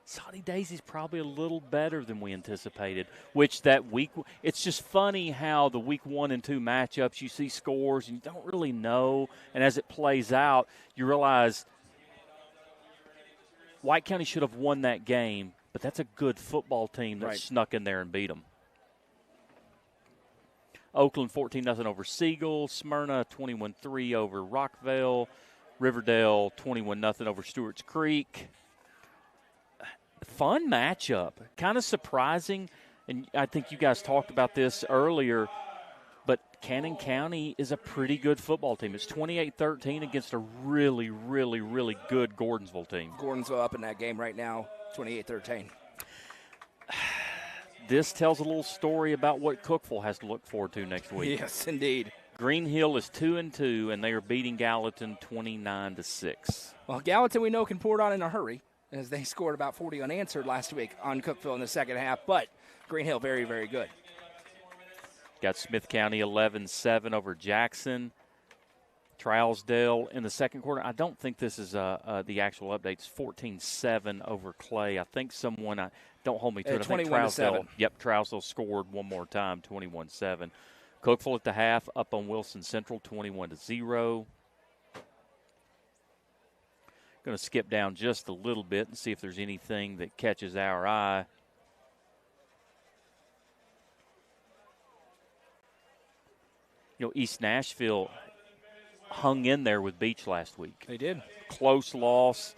Saudi Daisy's probably a little better than we anticipated, which that week, it's just funny how the week 1 and 2 matchups, you see scores and you don't really know. And as it plays out, you realize White County should have won that game, but that's a good football team that snuck in there and beat them. Oakland 14-0 over Siegel. Smyrna 21-3 over Rockville. Riverdale 21-0 over Stewart's Creek. Fun matchup. Kind of surprising, and I think you guys talked about this earlier, but Cannon County is a pretty good football team. It's 28-13 against a really, really, really good Gordonsville team. Gordonsville up in that game right now, 28-13. This tells a little story about what Cookeville has to look forward to next week. Yes, indeed. Green Hill is 2-2, and they are beating Gallatin 29-6. Well, Gallatin we know can pour it on in a hurry, as they scored about 40 unanswered last week on Cookeville in the second half. But Green Hill very, very good. Got Smith County 11-7 over Jackson. Trousdale in the second quarter. I don't think this is the actual update. It's 14-7 over Clay. I think someone, don't hold me to it. I think Trousdale, Trousdale scored one more time, 21-7. Cookeville at the half, up on Wilson Central, 21-0. Going to skip down just a little bit and see if there's anything that catches our eye. You know, East Nashville hung in there with Beech last week. They did. Close loss.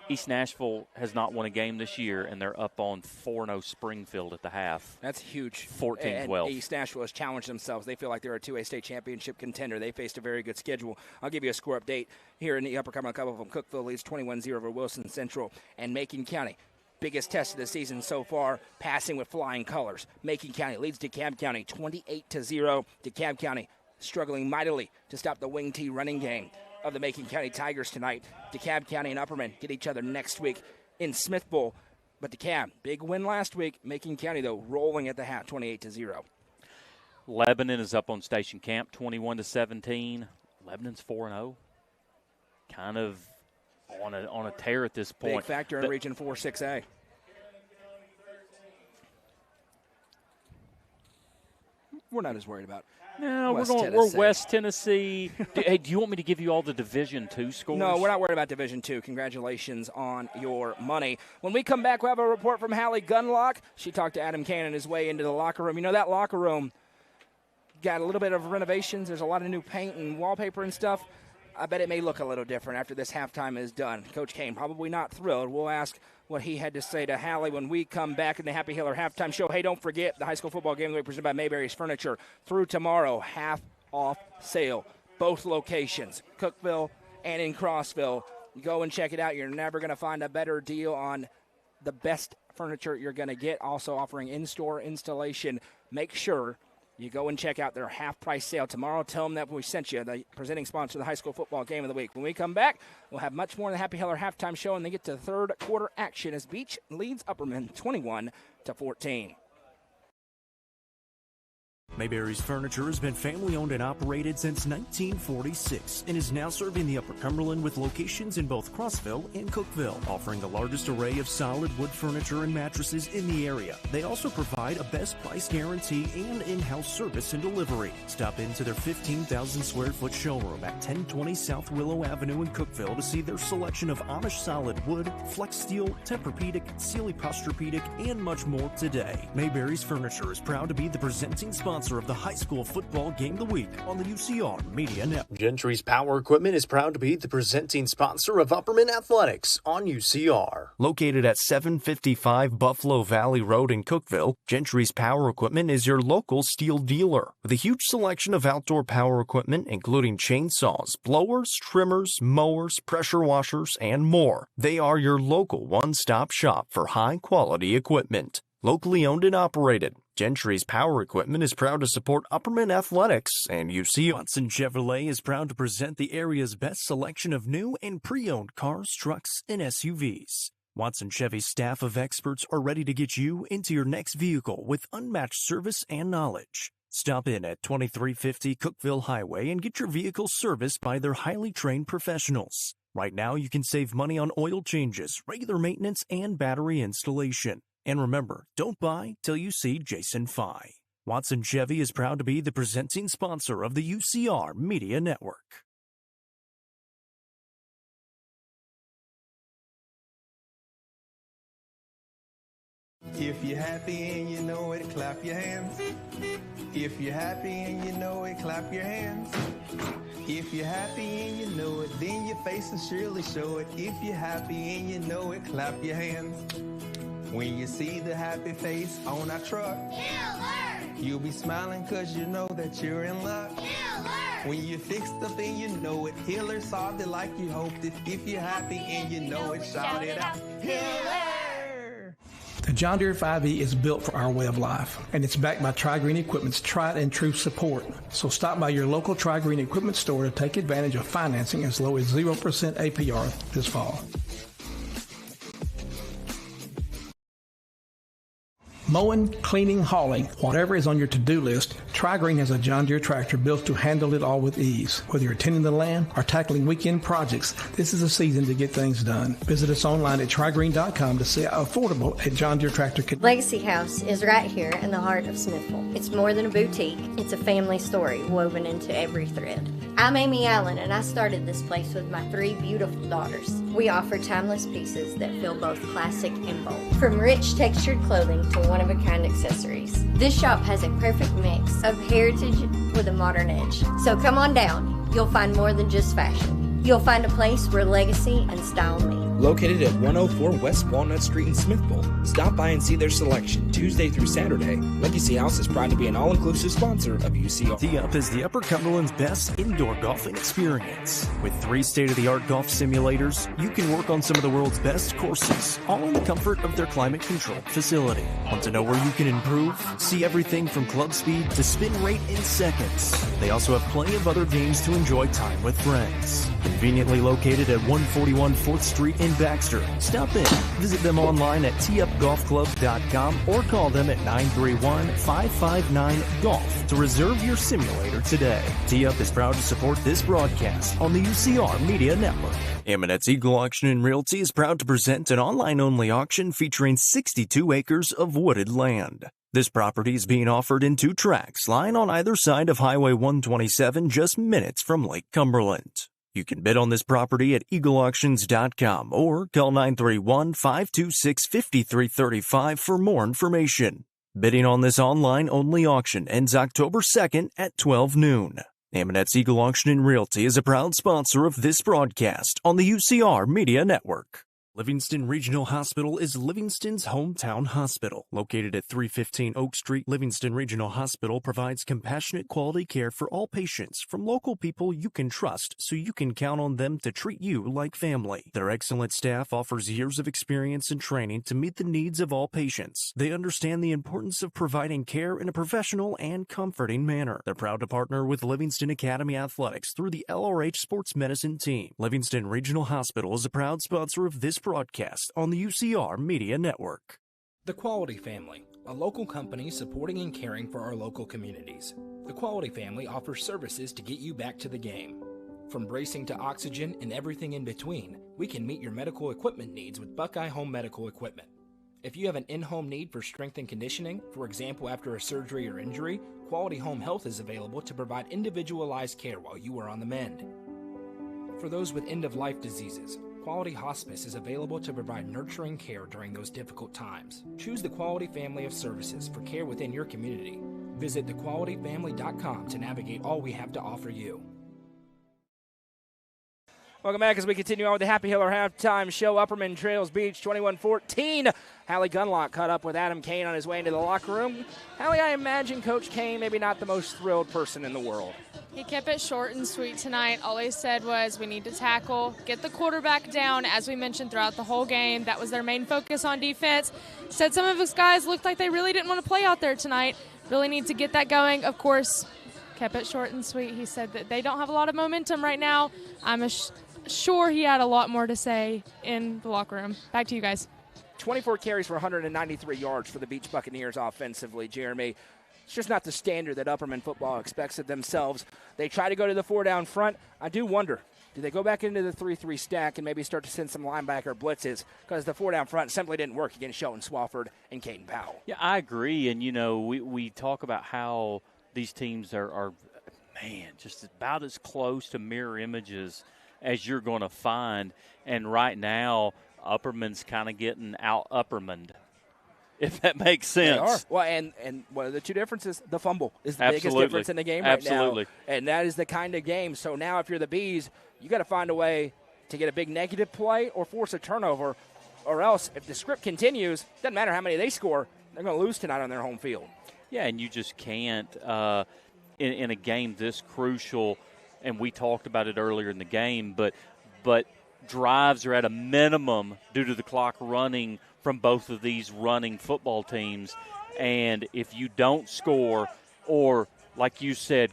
East Nashville has not won a game this year, and they're up on 4-0 Springfield at the half. That's huge. 14-12. East Nashville has challenged themselves. They feel like they're a 2A state championship contender. They faced a very good schedule. I'll give you a score update here in the Upper Cumberland. A couple of them. Cookeville leads 21-0 over Wilson Central and Macon County. Biggest test of the season so far, passing with flying colors. Macon County leads DeKalb County 28-0. DeKalb County struggling mightily to stop the wing T running game of the Macon County Tigers tonight. DeKalb County and Upperman get each other next week in Smithville. But DeKalb, big win last week. Macon County, though, rolling at the half, 28-0. Lebanon is up on Station Camp, 21-17. Lebanon's 4-0. Kind of on a tear at this point. Big factor in Region 4, 6A. We're not as worried about No, we're West Tennessee. Hey, do you want me to give you all the Division II scores? No, we're not worried about Division II. Congratulations on your money. When we come back, we'll have a report from Hallie Gunlock. She talked to Adam Kane on his way into the locker room. You know, that locker room got a little bit of renovations. There's a lot of new paint and wallpaper and stuff. I bet it may look a little different after this halftime is done. Coach Kane probably not thrilled. We'll ask what he had to say to Hallie when we come back in the Happy Hiller halftime show. Hey, don't forget the high school football game will be presented by Mayberry's Furniture through tomorrow. Half off sale. Both locations, Cookeville and in Crossville. Go and check it out. You're never going to find a better deal on the best furniture you're going to get. Also offering in-store installation. Make sure you go and check out their half-price sale tomorrow. Tell them that we sent you, the presenting sponsor of the high school football game of the week. When we come back, we'll have much more in the Happy Hiller halftime show, and they get to third quarter action as Beech leads Upperman 21-14. Mayberry's Furniture has been family-owned and operated since 1946 and is now serving the Upper Cumberland with locations in both Crossville and Cookeville, offering the largest array of solid wood furniture and mattresses in the area. They also provide a best price guarantee and in-house service and delivery. Stop into their 15,000 square foot showroom at 1020 South Willow Avenue in Cookeville to see their selection of Amish solid wood, flex steel, Tempur-Pedic, Sealy Posturepedic, and much more today. Mayberry's Furniture is proud to be the presenting sponsor of the high school football game of the week on the UCR Media Network. Gentry's Power Equipment is proud to be the presenting sponsor of Upperman Athletics on UCR. Located at 755 Buffalo Valley Road in Cookeville, Gentry's Power Equipment is your local steel dealer. With a huge selection of outdoor power equipment, including chainsaws, blowers, trimmers, mowers, pressure washers, and more. They are your local one-stop shop for high-quality equipment. Locally owned and operated, Gentry's Power Equipment is proud to support Upperman Athletics, and UC Watson Chevrolet is proud to present the area's best selection of new and pre-owned cars, trucks, and SUVs. Watson Chevy's staff of experts are ready to get you into your next vehicle with unmatched service and knowledge. Stop in at 2350 Cookeville Highway and get your vehicle serviced by their highly trained professionals. Right now, you can save money on oil changes, regular maintenance, and battery installation. And remember, don't buy till you see Jason Fye. Watson Chevy is proud to be the presenting sponsor of the UCR Media Network. If you're happy and you know it, clap your hands. If you're happy and you know it, clap your hands. If you're happy and you know it, then your face will surely show it. If you're happy and you know it, clap your hands. When you see the happy face on our truck, you'll be smiling cause you know that you're in luck. When you're fixed up and you know it, Hiller solved it like you hoped it. If you're happy and you know it, shout it out, Hiller! The John Deere 5E is built for our way of life, and it's backed by Tri-Green Equipment's tried and true support. So stop by your local Tri-Green Equipment store to take advantage of financing as low as 0% APR this fall. Mowing, cleaning, hauling, whatever is on your to-do list, Tri-Green has a John Deere tractor built to handle it all with ease. Whether you're tending the land or tackling weekend projects, this is a season to get things done. Visit us online at trigreen.com to see how affordable a John Deere tractor can be. Legacy House is right here in the heart of Smithville. It's more than a boutique. It's a family story woven into every thread. I'm Amy Allen, and I started this place with my 3 beautiful daughters. We offer timeless pieces that feel both classic and bold. From rich textured clothing to one-of-a-kind accessories, this shop has a perfect mix of heritage with a modern edge. So come on down. You'll find more than just fashion. You'll find a place where legacy and style meet. Located at 104 West Walnut Street in Smithville, stop by and see their selection Tuesday through Saturday. Legacy House is proud to be an all-inclusive sponsor of UCR. Tee Up is the Upper Cumberland's best indoor golfing experience. With 3 state-of-the-art golf simulators, you can work on some of the world's best courses, all in the comfort of their climate-controlled facility. Want to know where you can improve? See everything from club speed to spin rate in seconds. They also have plenty of other games to enjoy time with friends. Conveniently located at 141 4th Street in Baxter. Stop in. Visit them online at teupgolfclub.com or call them at 931-559-GOLF to reserve your simulator today. Tee Up is proud to support this broadcast on the UCR Media Network. Amanette's Eagle Auction and Realty is proud to present an online-only auction featuring 62 acres of wooded land. This property is being offered in 2 tracts lying on either side of Highway 127 just minutes from Lake Cumberland. You can bid on this property at eagleauctions.com or call 931-526-5335 for more information. Bidding on this online-only auction ends October 2nd at 12 noon. Amanette's Eagle Auction and Realty is a proud sponsor of this broadcast on the UCR Media Network. Livingston Regional Hospital is Livingston's hometown hospital. Located at 315 Oak Street, Livingston Regional Hospital provides compassionate quality care for all patients from local people you can trust so you can count on them to treat you like family. Their excellent staff offers years of experience and training to meet the needs of all patients. They understand the importance of providing care in a professional and comforting manner. They're proud to partner with Livingston Academy Athletics through the LRH Sports Medicine Team. Livingston Regional Hospital is a proud sponsor of this broadcast on the UCR Media Network. The Quality Family, a local company supporting and caring for our local communities. The Quality Family offers services to get you back to the game. From bracing to oxygen and everything in between, we can meet your medical equipment needs with Buckeye Home Medical Equipment. If you have an in-home need for strength and conditioning, for example after a surgery or injury, Quality Home Health is available to provide individualized care while you are on the mend. For those with end-of-life diseases, Quality Hospice is available to provide nurturing care during those difficult times. Choose the Quality family of services for care within your community. Visit thequalityfamily.com to navigate all we have to offer you. Welcome back as we continue on with the Happy Hiller halftime show. Upperman trails Beech 21-14. Hallie Gunlock caught up with Adam Kane on his way into the locker room. Hallie, I imagine Coach Kane maybe not the most thrilled person in the world. He kept it short and sweet tonight. All he said was we need to tackle, get the quarterback down, as we mentioned throughout the whole game. That was their main focus on defense. Said some of his guys looked like they really didn't want to play out there tonight. Really need to get that going. Of course, kept it short and sweet. He said that they don't have a lot of momentum right now. I'm sure he had a lot more to say in the locker room. Back to you guys. 24 carries for 193 yards for the Beech Buccaneers offensively, Jeremy. It's just not the standard that Upperman football expects of themselves. They try to go to the 4 down front. I do wonder, Do they go back into the 3-3 stack and maybe start to send some linebacker blitzes? Because the 4 down front simply didn't work against Shelton Swafford and Caden Powell. Yeah, I agree. And, we talk about how these teams are, just about as close to mirror images as you're going to find. And right now, Upperman's kind of getting out-Uppermaned, if that makes sense. They are. Well, and one of the two differences, the fumble is the biggest difference in the game right now. And that is the kind of game. So now if you're the Bees, you got to find a way to get a big negative play or force a turnover, or else if the script continues, doesn't matter how many they score, they're going to lose tonight on their home field. Yeah, and you just can't in a game this crucial, and we talked about it earlier in the game, but drives are at a minimum due to the clock running from both of these running football teams. And if you don't score, or like you said,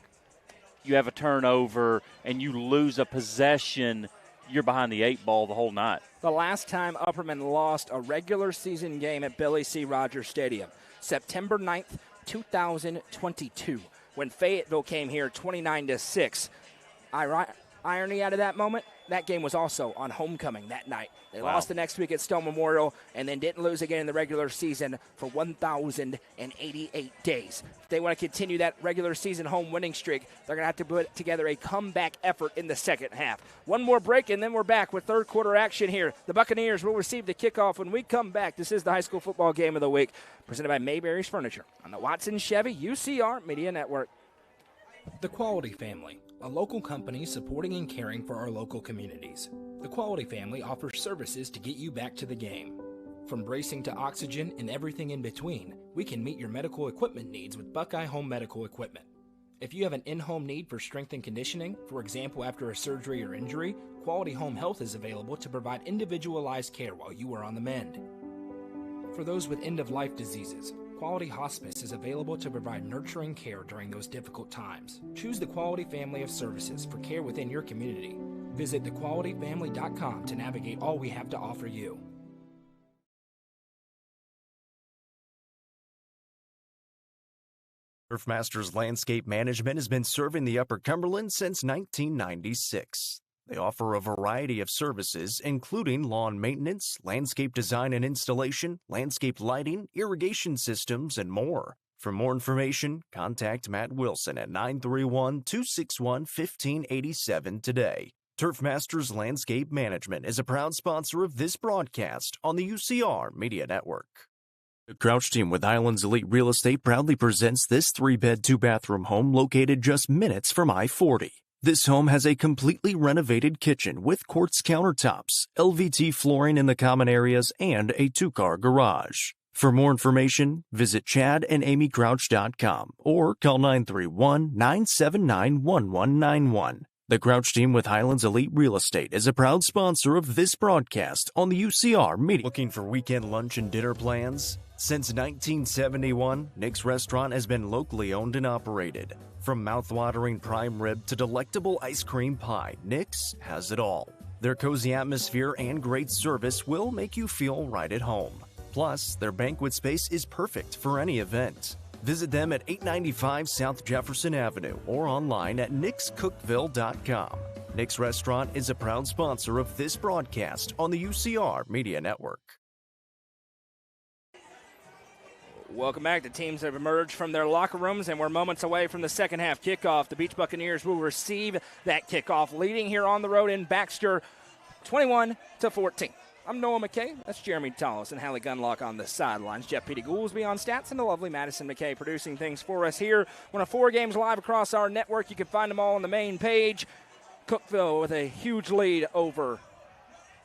you have a turnover and you lose a possession, you're behind the 8 ball the whole night. The last time Upperman lost a regular season game at Billy C. Rogers Stadium, September 9th, 2022, when Fayetteville came here 29-6. Irony out of that moment, that game was also on homecoming that night. They lost the next week at Stone Memorial and then didn't lose again in the regular season for 1,088 days. If they want to continue that regular season home winning streak, they're going to have to put together a comeback effort in the second half. One more break, and then we're back with third quarter action here. The Buccaneers will receive the kickoff when we come back. This is the high school football game of the week, presented by Mayberry's Furniture on the Watson Chevy UCR Media Network. The Quality Family, a local company supporting and caring for our local communities. The Quality Family offers services to get you back to the game. From bracing to oxygen and everything in between, we can meet your medical equipment needs with Buckeye Home Medical Equipment. If you have an in-home need for strength and conditioning, for example after a surgery or injury, Quality Home Health is available to provide individualized care while you are on the mend. For those with end-of-life diseases, Quality Hospice is available to provide nurturing care during those difficult times. Choose the Quality family of services for care within your community. Visit thequalityfamily.com to navigate all we have to offer you. Turfmasters Landscape Management has been serving the Upper Cumberland since 1996. They offer a variety of services, including lawn maintenance, landscape design and installation, landscape lighting, irrigation systems, and more. For more information, contact Matt Wilson at 931-261-1587 today. Turfmasters Landscape Management is a proud sponsor of this broadcast on the UCR Media Network. The Crouch team with Highlands Elite Real Estate proudly presents this 3-bed, 2-bathroom home located just minutes from I-40. This home has a completely renovated kitchen with quartz countertops, LVT flooring in the common areas, and a 2-car garage. For more information, visit chadandamycrouch.com or call 931-979-1191. The Crouch team with Highlands Elite Real Estate is a proud sponsor of this broadcast on the UCR Media. Looking for weekend lunch and dinner plans? Since 1971, Nick's Restaurant has been locally owned and operated. From mouth-watering prime rib to delectable ice cream pie, Nick's has it all. Their cozy atmosphere and great service will make you feel right at home. Plus, their banquet space is perfect for any event. Visit them at 895 South Jefferson Avenue or online at nickscookville.com. Nick's Restaurant is a proud sponsor of this broadcast on the UCR Media Network. Welcome back. The teams have emerged from their locker rooms, and we're moments away from the second half kickoff. The Beech Buccaneers will receive that kickoff, leading here on the road in Baxter, 21-14. I'm Noah McKay. That's Jeremy Tallis and Hallie Gunlock on the sidelines. Jeff Petey Goolsby on stats, and the lovely Madison McKay producing things for us here. One of 4 games live across our network. You can find them all on the main page. Cookeville with a huge lead over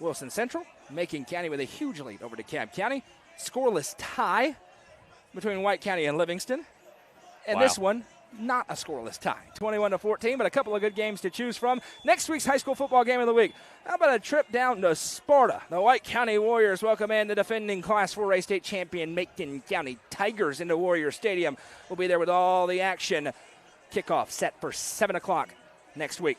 Wilson Central. Macon County with a huge lead over DeKalb County. Scoreless tie between White County and Livingston. And this one, not a scoreless tie. 21-14, but a couple of good games to choose from. Next week's high school football game of the week. How about a trip down to Sparta? The White County Warriors welcome in the defending Class 4A state champion Macon County Tigers into Warrior Stadium. We'll be there with all the action. Kickoff set for 7 o'clock next week.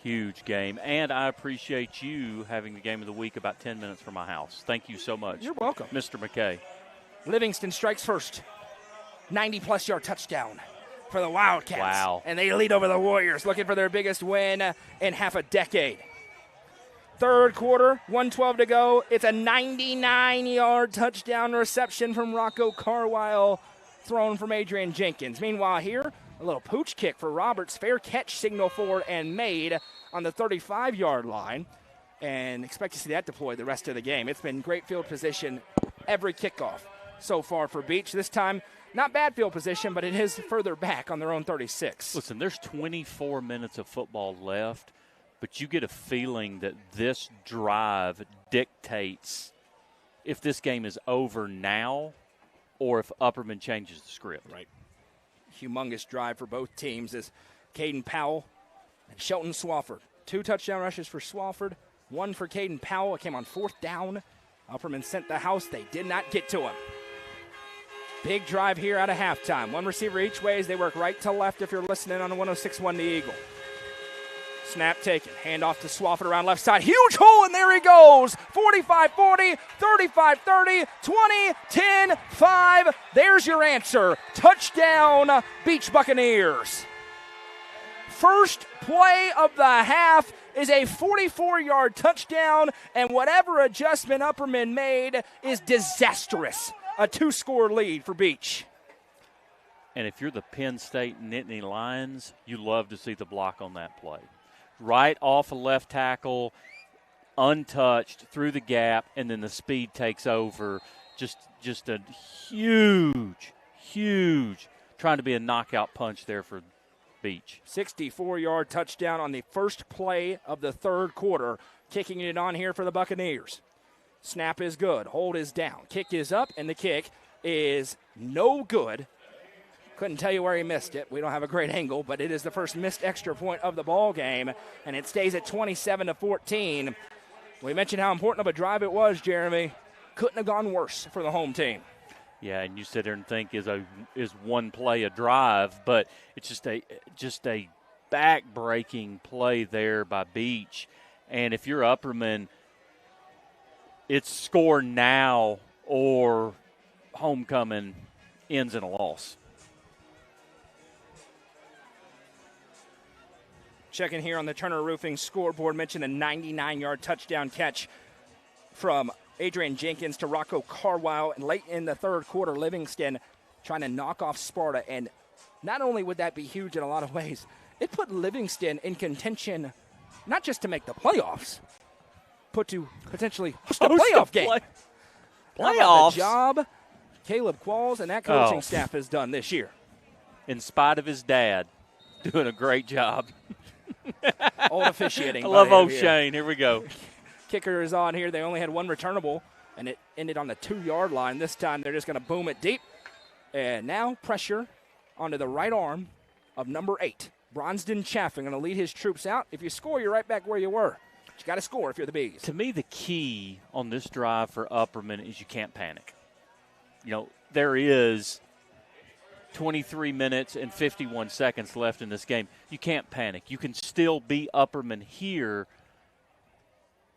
Huge game, and I appreciate you having the game of the week about 10 minutes from my house. Thank you so much. You're welcome. Mr. McKay. Livingston strikes first. 90-plus yard touchdown. for the Wildcats. Wow. And they lead over the Warriors, looking for their biggest win in half a decade. Third quarter, 1:12 to go. It's a 99-yard touchdown reception from Rocco Carwile, thrown from Adrian Jenkins. Meanwhile here, a little pooch kick for Roberts. Fair catch signal forward and made on the 35-yard line. And expect to see that deployed the rest of the game. It's been great field position every kickoff so far for Beech. This time, not bad field position, but it is further back on their own 36. Listen, there's 24 minutes of football left, but you get a feeling that this drive dictates if this game is over now or if Upperman changes the script. Right. Humongous drive for both teams as Caden Powell and Shelton Swafford. 2 touchdown rushes for Swafford, 1 for Caden Powell. It came on 4th down. Upperman sent the house. They did not get to him. Big drive here out of halftime. 1 receiver each way as they work right to left if you're listening on 106.1 The Eagle. Snap taken. Handoff to Swafford around left side. Huge hole, and there he goes. 45-40, 35-30, 20, 10, 5. There's your answer. Touchdown, Beech Buccaneers. First play of the half is a 44-yard touchdown, and whatever adjustment Upperman made is disastrous. A 2-score lead for Beech. And if you're the Penn State Nittany Lions, you love to see the block on that play. Right off a left tackle, untouched, through the gap, and then the speed takes over. Just a huge, trying to be a knockout punch there for Beech. 64-yard touchdown on the first play of the third quarter. Kicking it on here for the Buccaneers. Snap is good. Hold is down. Kick is up, and the kick is no good. Couldn't tell you where he missed it. We don't have a great angle, but it is the first missed extra point of the ball game, and it stays at 27-14. We mentioned how important of a drive it was, Jeremy. Couldn't have gone worse for the home team. Yeah, and you sit there and think is one play a drive, but it's just a back-breaking play there by Beech. And if you're Upperman, it's score now or homecoming ends in a loss. Checking here on the Turner Roofing scoreboard, mentioned a 99-yard touchdown catch from Adrian Jenkins to Rocco Carwile. And late in the third quarter, Livingston trying to knock off Sparta. And not only would that be huge in a lot of ways, it put Livingston in contention not just to make the playoffs, but to potentially host a playoff game. Playoffs? The job Caleb Qualls and that coaching staff has done this year. In spite of his dad doing a great job. Old officiating. I love O'Shane. Here we go. Kicker is on here. They only had 1 returnable, and it ended on the 2-yard line. This time they're just going to boom it deep. And now pressure onto the right arm of number 8. Bronsden Chaffin going to lead his troops out. If you score, you're right back where you were. But you got to score if you're the Bees. To me, the key on this drive for Upperman is you can't panic. You know, there is 23 minutes and 51 seconds left in this game. You can't panic. You can still beat Upperman here.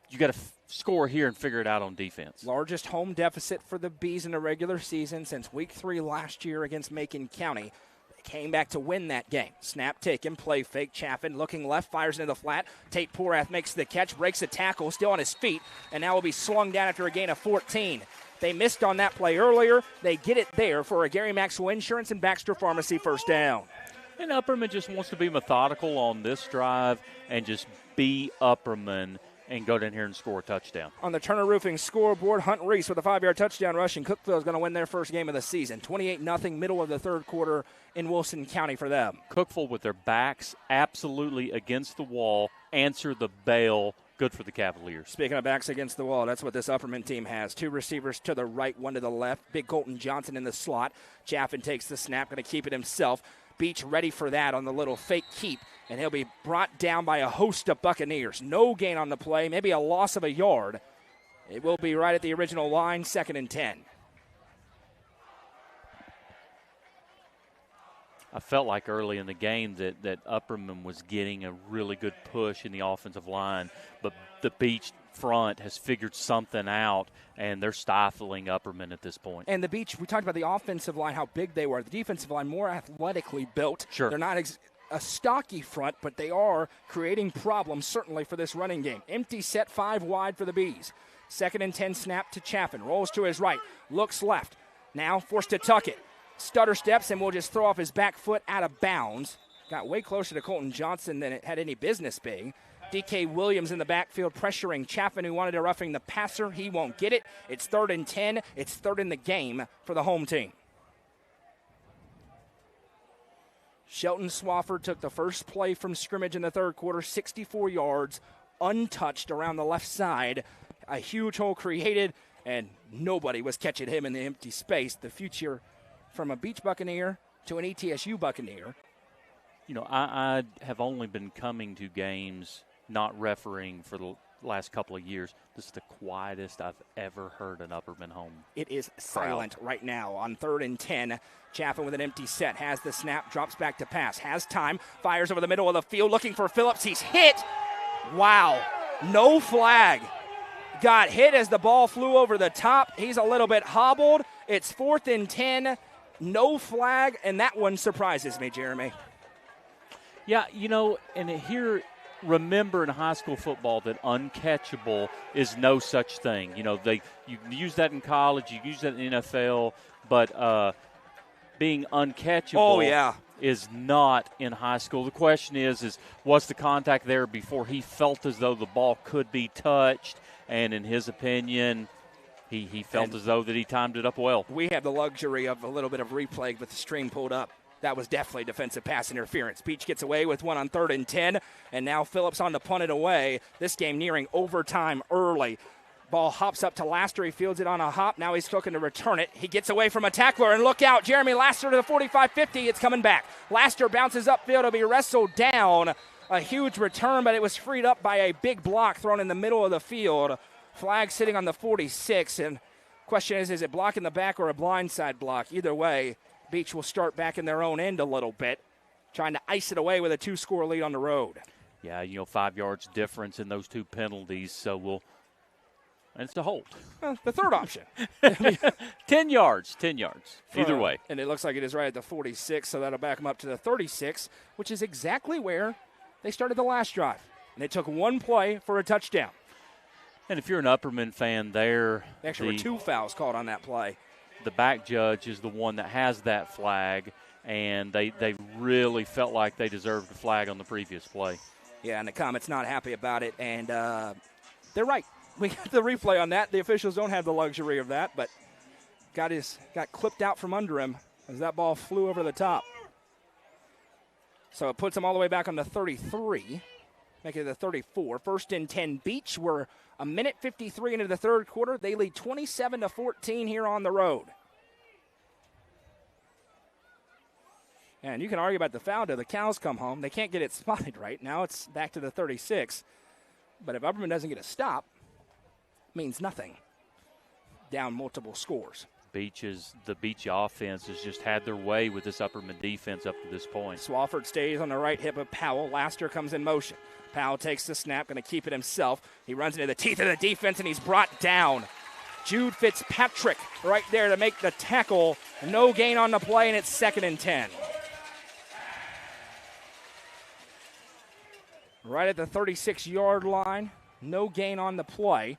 You got to score here and figure it out on defense. Largest home deficit for the Bees in the regular season since week 3 last year against Macon County. They came back to win that game. Snap taken, play fake. Chaffin looking left, fires into the flat. Tate Porath makes the catch, breaks a tackle, still on his feet, and now will be slung down after a gain of 14. They missed on that play earlier. They get it there for a Gary Maxwell Insurance and Baxter Pharmacy first down. And Upperman just wants to be methodical on this drive and just be Upperman and go down here and score a touchdown. On the Turner Roofing scoreboard, Hunt Reese with a 5-yard touchdown rush, and Cookeville is going to win their first game of the season. 28-0, middle of the third quarter in Wilson County for them. Cookeville with their backs absolutely against the wall, answer the bell. Good for the Cavaliers. Speaking of backs against the wall, that's what this Upperman team has. 2 receivers to the right, 1 to the left. Big Colton Johnson in the slot. Chaffin takes the snap, going to keep it himself. Beech ready for that on the little fake keep, and he'll be brought down by a host of Buccaneers. No gain on the play, maybe a loss of a yard. It will be right at the original line, 2nd and 10. I felt like early in the game that Upperman was getting a really good push in the offensive line, but the Beech front has figured something out, and they're stifling Upperman at this point. And the Beech, we talked about the offensive line, how big they were. The defensive line, more athletically built. Sure. They're not a stocky front, but they are creating problems, certainly, for this running game. Empty set, 5 wide for the Bees. 2nd and 10 snap to Chaffin. Rolls to his right, looks left. Now forced to tuck it. Stutter steps and will just throw off his back foot out of bounds. Got way closer to Colton Johnson than it had any business being. DK Williams in the backfield pressuring Chaffin, who wanted to roughing the passer. He won't get it. It's 3rd and 10. It's 3rd in the game for the home team. Shelton Swafford took the first play from scrimmage in the 3rd quarter, 64 yards, untouched around the left side. A huge hole created, and nobody was catching him in the empty space. The future from a Beech Buccaneer to an ETSU Buccaneer. You know, I have only been coming to games not refereeing for the last couple of years. This is the quietest I've ever heard an Upperman home. It is silent right now on 3rd and 10. Chaffin with an empty set, has the snap, drops back to pass, has time, fires over the middle of the field looking for Phillips. He's hit. Wow, no flag. Got hit as the ball flew over the top. He's a little bit hobbled. It's 4th and 10, no flag, and that one surprises me, Jeremy. Yeah, you know, and here, remember in high school football that uncatchable is no such thing. You know, you use that in college, you use that in the NFL, but being uncatchable is not in high school. The question is was the contact there before he felt as though the ball could be touched? And in his opinion, he felt as though that he timed it up well. We have the luxury of a little bit of replay with the stream pulled up. That was definitely defensive pass interference. Beech gets away with one on 3rd and 10, and now Phillips on to punt it away. This game nearing overtime early. Ball hops up to Laster. He fields it on a hop. Now he's looking to return it. He gets away from a tackler, and look out. Jeremy Laster to the 45-50. It's coming back. Laster bounces upfield to be wrestled down. A huge return, but it was freed up by a big block thrown in the middle of the field. Flag sitting on the 46, and question is it blocking the back or a blindside block? Either way, Beech will start back in their own end a little bit, trying to ice it away with a 2-score lead on the road. Yeah, you know, 5 yards difference in those 2 penalties, so and it's a hold. Well, the third option. 10 yards. Either way. And it looks like it is right at the 46, so that'll back them up to the 36, which is exactly where they started the last drive. And it took 1 play for a touchdown. And if you're an Upperman fan there. There actually were 2 fouls called on that play. The back judge is the one that has that flag, and they really felt like they deserved the flag on the previous play. Yeah, and the Comets not happy about it, and they're right. We got the replay on that. The officials don't have the luxury of that, but got clipped out from under him as that ball flew over the top. So it puts him all the way back on the 33, making it the 34. 1st and 10 Beech. We're a minute 53 into the 3rd quarter. They lead 27-14 here on the road. And you can argue about the foul till the cows come home. They can't get it spotted right. Now it's back to the 36. But if Upperman doesn't get a stop, it means nothing. Down multiple scores. The Beech offense has just had their way with this Upperman defense up to this point. Swafford stays on the right hip of Powell. Laster comes in motion. Powell takes the snap, going to keep it himself. He runs into the teeth of the defense, and he's brought down. Jude Fitzpatrick right there to make the tackle. No gain on the play, and it's 2nd and 10. Right at the 36-yard line. No gain on the play.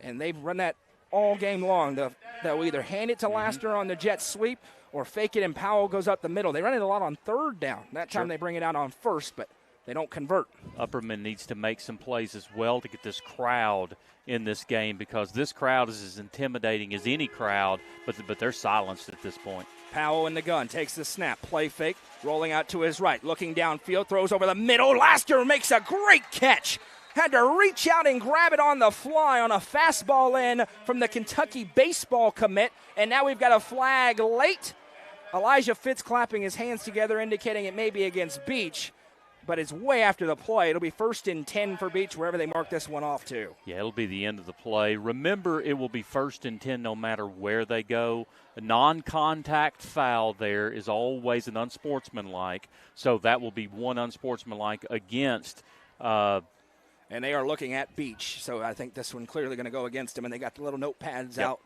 And they've run that all game long. They'll either hand it to Laster on the jet sweep or fake it, and Powell goes up the middle. They run it a lot on 3rd down. That time they bring it out on 1st, but they don't convert. Upperman needs to make some plays as well to get this crowd in this game, because this crowd is as intimidating as any crowd, but they're silenced at this point. Powell in the gun, takes the snap, play fake, rolling out to his right, looking downfield, throws over the middle. Laster makes a great catch. Had to reach out and grab it on the fly on a fastball in from the Kentucky baseball commit. And now we've got a flag late. Elijah Fitz clapping his hands together, indicating it may be against Beech. but it's way after the play. It'll be 1st and 10 for Beech, wherever they mark this one off to. Yeah, it'll be the end of the play. Remember, it will be 1st and 10 no matter where they go. A non-contact foul there is always an unsportsmanlike, so that will be one unsportsmanlike against and they are looking at Beech, so I think this one clearly going to go against them, and they got the little notepads out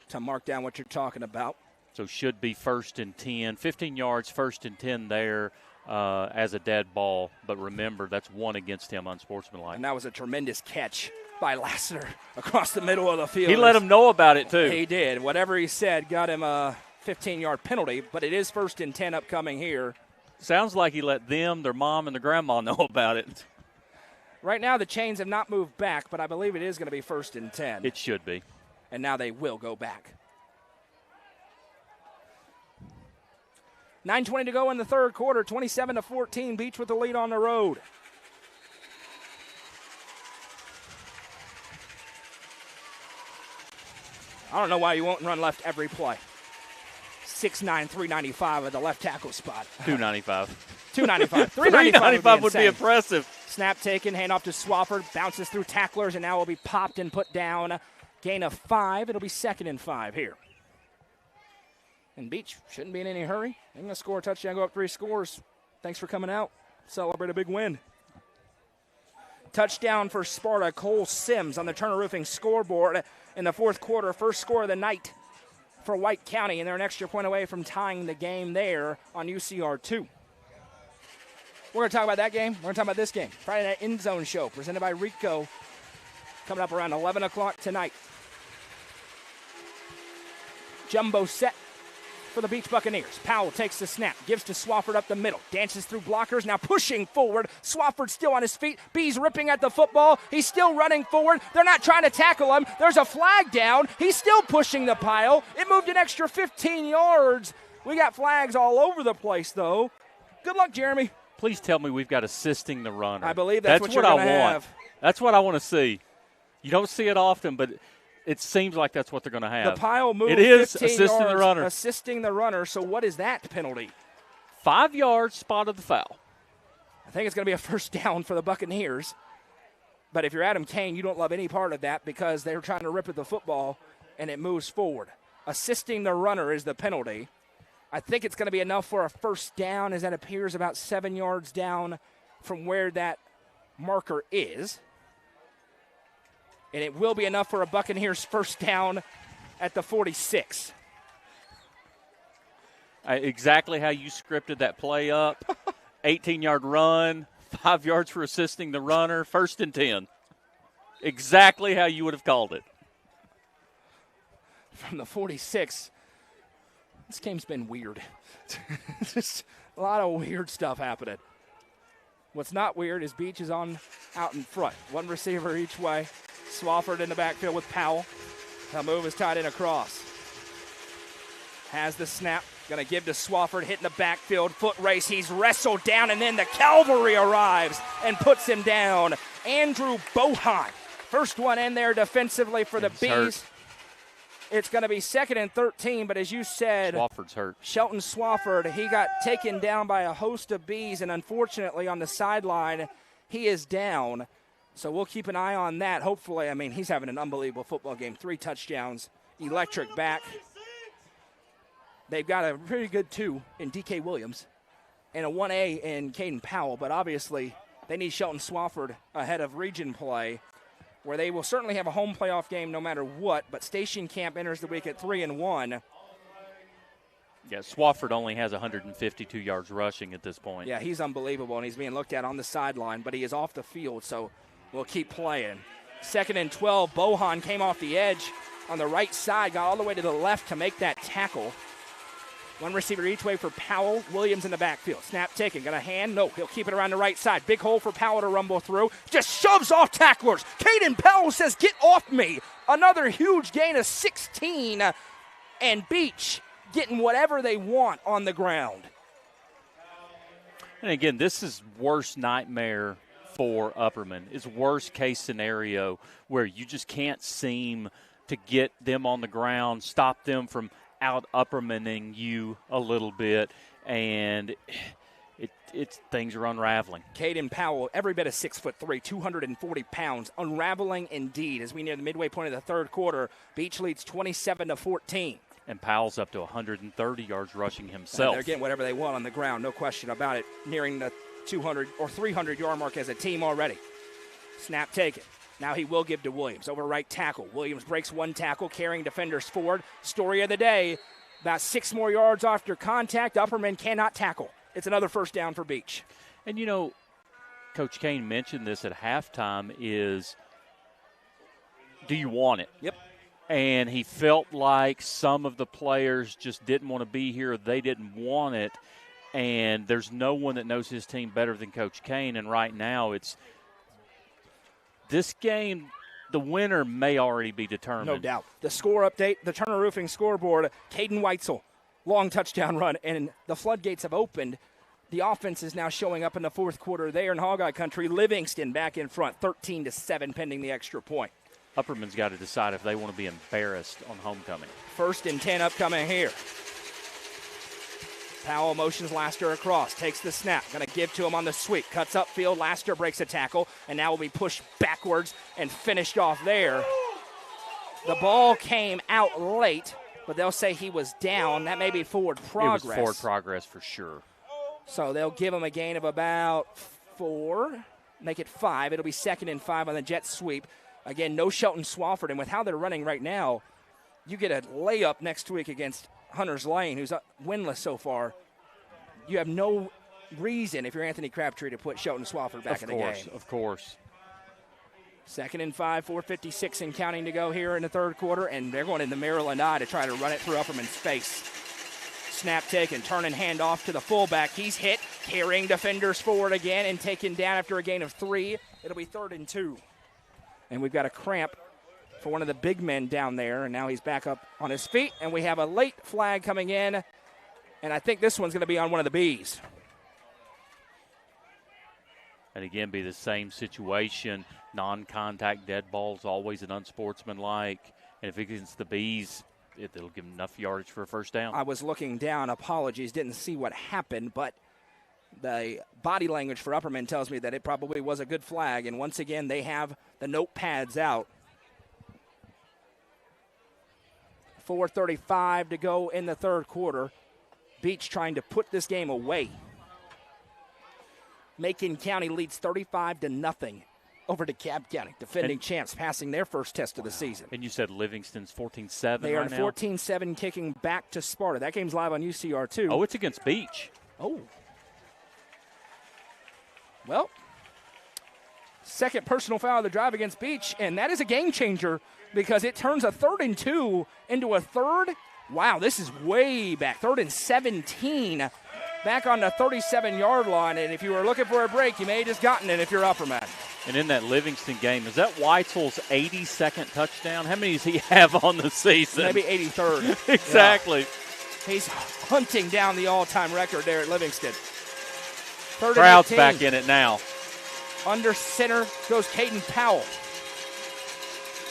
to mark down what you're talking about. So should be 1st and 10. 15 yards, 1st and 10 there. As a dead ball, but remember, that's one against him, unsportsmanlike. And that was a tremendous catch by Lassiter across the middle of the field. He let him know about it, too. He did. Whatever he said got him a 15-yard penalty, but it is 1st and 10 upcoming here. Sounds like he let them, their mom, and their grandma know about it. Right now, the chains have not moved back, but I believe it is going to be 1st and 10. It should be. And now they will go back. 9:20 to go in the third quarter, 27-14, Beech with the lead on the road. I don't know why you won't run left every play. 6'9", 395 at the left tackle spot. 295. 295. 395 would be impressive. Snap taken, handoff to Swafford, bounces through tacklers, and now will be popped and put down. Gain of 5. It'll be 2nd and 5 here. And Beech shouldn't be in any hurry. They're going to score a touchdown, go up 3 scores. Thanks for coming out. Celebrate a big win. Touchdown for Sparta. Cole Sims on the Turner Roofing scoreboard in the fourth quarter. First score of the night for White County, and they're an extra point away from tying the game there on UCR2. We're going to talk about that game. We're going to talk about this game. Friday Night End Zone Show presented by Rico. Coming up around 11 o'clock tonight. Jumbo set for the Beech Buccaneers. Powell takes the snap, gives to Swafford up the middle, dances through blockers, now pushing forward. Swafford still on his feet. B's ripping at the football. He's still running forward. They're not trying to tackle him. There's a flag down. He's still pushing the pile. It moved an extra 15 yards. We got flags all over the place, though. Good luck, Jeremy. Please tell me we've got assisting the runner. I believe that's what you're going to have. That's what I want to see. You don't see it often, but it seems like that's what they're going to have. The pile moved. It is 15 assisting yards, the runner. Assisting the runner. So what is that penalty? 5 yards, spot of the foul. I think it's going to be a first down for the Buccaneers. But if you're Adam Kane, you don't love any part of that because they're trying to rip at the football and it moves forward. Assisting the runner is the penalty. I think it's going to be enough for a first down as that appears about 7 yards down from where that marker is. And it will be enough for a Buccaneers first down at the 46. Exactly how you scripted that play up. 18-yard run, 5 yards for assisting the runner, 1st and 10. Exactly how you would have called it. From the 46, this game's been weird. Just a lot of weird stuff happening. What's not weird is Beech is out in front. One receiver each way. Swafford in the backfield with Powell. The move is tied in across. Has the snap. Going to give to Swafford, hitting the backfield. Foot race. He's wrestled down, and then the cavalry arrives and puts him down. Andrew Bohan. First one in there defensively for the Bees. Hurt. It's going to be 2nd and 13, but as you said, Swafford's hurt. Shelton Swafford, he got taken down by a host of Bees, and unfortunately on the sideline, he is down. So we'll keep an eye on that. Hopefully, I mean, he's having an unbelievable football game. 3 touchdowns, electric back. They've got a pretty good 2 in D.K. Williams and a 1A in Caden Powell, but obviously they need Shelton Swafford ahead of region play, where they will certainly have a home playoff game no matter what, but Station Camp enters the week at 3-1. Yeah, Swafford only has 152 yards rushing at this point. Yeah, he's unbelievable, and he's being looked at on the sideline, but he is off the field, so we'll keep playing. 2nd and 12, Bohan came off the edge on the right side, got all the way to the left to make that tackle. One receiver each way for Powell. Williams in the backfield. Snap taken. Got a hand? No. He'll keep it around the right side. Big hole for Powell to rumble through. Just shoves off tacklers. Caden Powell says, "Get off me." Another huge gain of 16. And Beech getting whatever they want on the ground. And again, this is worst nightmare for Upperman. It's worst case scenario where you just can't seem to get them on the ground, stop them from out Uppermaning you a little bit, and things are unraveling. Caden Powell, every bit of 6'3", 240 pounds, unraveling indeed. As we near the midway point of the third quarter, Beech leads 27-14. And Powell's up to 130 yards rushing himself. They're getting whatever they want on the ground, no question about it. Nearing the 200 or 300-yard mark as a team already. Snap taken. Now he will give to Williams over right tackle. Williams breaks one tackle, carrying defenders forward. Story of the day, about 6 more yards after contact. Upperman cannot tackle. It's another first down for Beech. And, Coach Kane mentioned this at halftime is, do you want it? Yep. And he felt like some of the players just didn't want to be here. They didn't want it. And there's no one that knows his team better than Coach Kane. And right now it's this game, the winner may already be determined. No doubt. The score update, the Turner Roofing scoreboard, Caden Weitzel. Long touchdown run, and the floodgates have opened. The offense is now showing up in the fourth quarter there in Hogeye Country. Livingston back in front, 13-7, pending the extra point. Upperman's got to decide if they want to be embarrassed on homecoming. 1st and 10 upcoming here. Powell motions Laster across, takes the snap, going to give to him on the sweep. Cuts upfield, Laster breaks a tackle, and now will be pushed backwards and finished off there. The ball came out late, but they'll say he was down. That may be forward progress. It was forward progress for sure. So they'll give him a gain of about 4, make it 5. It'll be 2nd and 5 on the jet sweep. Again, no Shelton Swafford, and with how they're running right now, you get a layup next week against Hunters Lane, who's winless so far. You have no reason, if you're Anthony Crabtree, to put Shelton Swafford back in the game. Of course. 2nd and 5, 4:56 and counting to go here in the third quarter, and they're going in the Maryland eye to try to run it through Upperman's face. Snap taken, turn and hand off to the fullback. He's hit, carrying defenders forward again and taken down after a gain of 3. It'll be 3rd and 2. And we've got a cramp for one of the big men down there, and now he's back up on his feet, and we have a late flag coming in, and I think this one's going to be on one of the Bees. And again, be the same situation. Non-contact dead balls, always an unsportsmanlike. And if it gets the Bees, it'll give them enough yardage for a first down. I was looking down. Apologies. Didn't see what happened, but the body language for Upperman tells me that it probably was a good flag. And once again, they have the notepads out. 4:35 to go in the third quarter. Beech trying to put this game away. Macon County leads 35-0 over DeKalb County, defending champs, passing their first test of the season. And you said Livingston's 14-7 They are right now? 14-7 kicking back to Sparta. That game's live on UCR2. Oh, it's against Beech. Oh. Well, second personal foul of the drive against Beech, and that is a game changer because it turns a 3rd and 2 into a 3rd. Wow, this is way back. 3rd and 17. Back on the 37-yard line, and if you were looking for a break, you may have just gotten it if you're Upperman. And in that Livingston game, is that Weitzel's 82nd touchdown? How many does he have on the season? Maybe 83rd. Exactly. Yeah. He's hunting down the all-time record there at Livingston. Crowd's back in it now. Under center goes Caden Powell.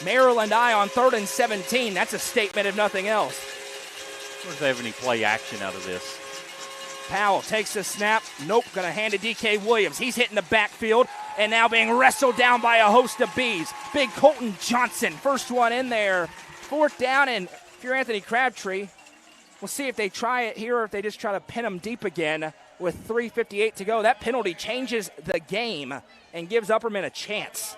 Maryland eye on 3rd and 17. That's a statement if nothing else. I wonder if they have any play action out of this. Powell takes the snap. Nope, going to hand to D.K. Williams. He's hitting the backfield and now being wrestled down by a host of Bees. Big Colton Johnson, first one in there. 4th down, and if you're Anthony Crabtree, we'll see if they try it here or if they just try to pin him deep again with 3:58 to go. That penalty changes the game and gives Upperman a chance.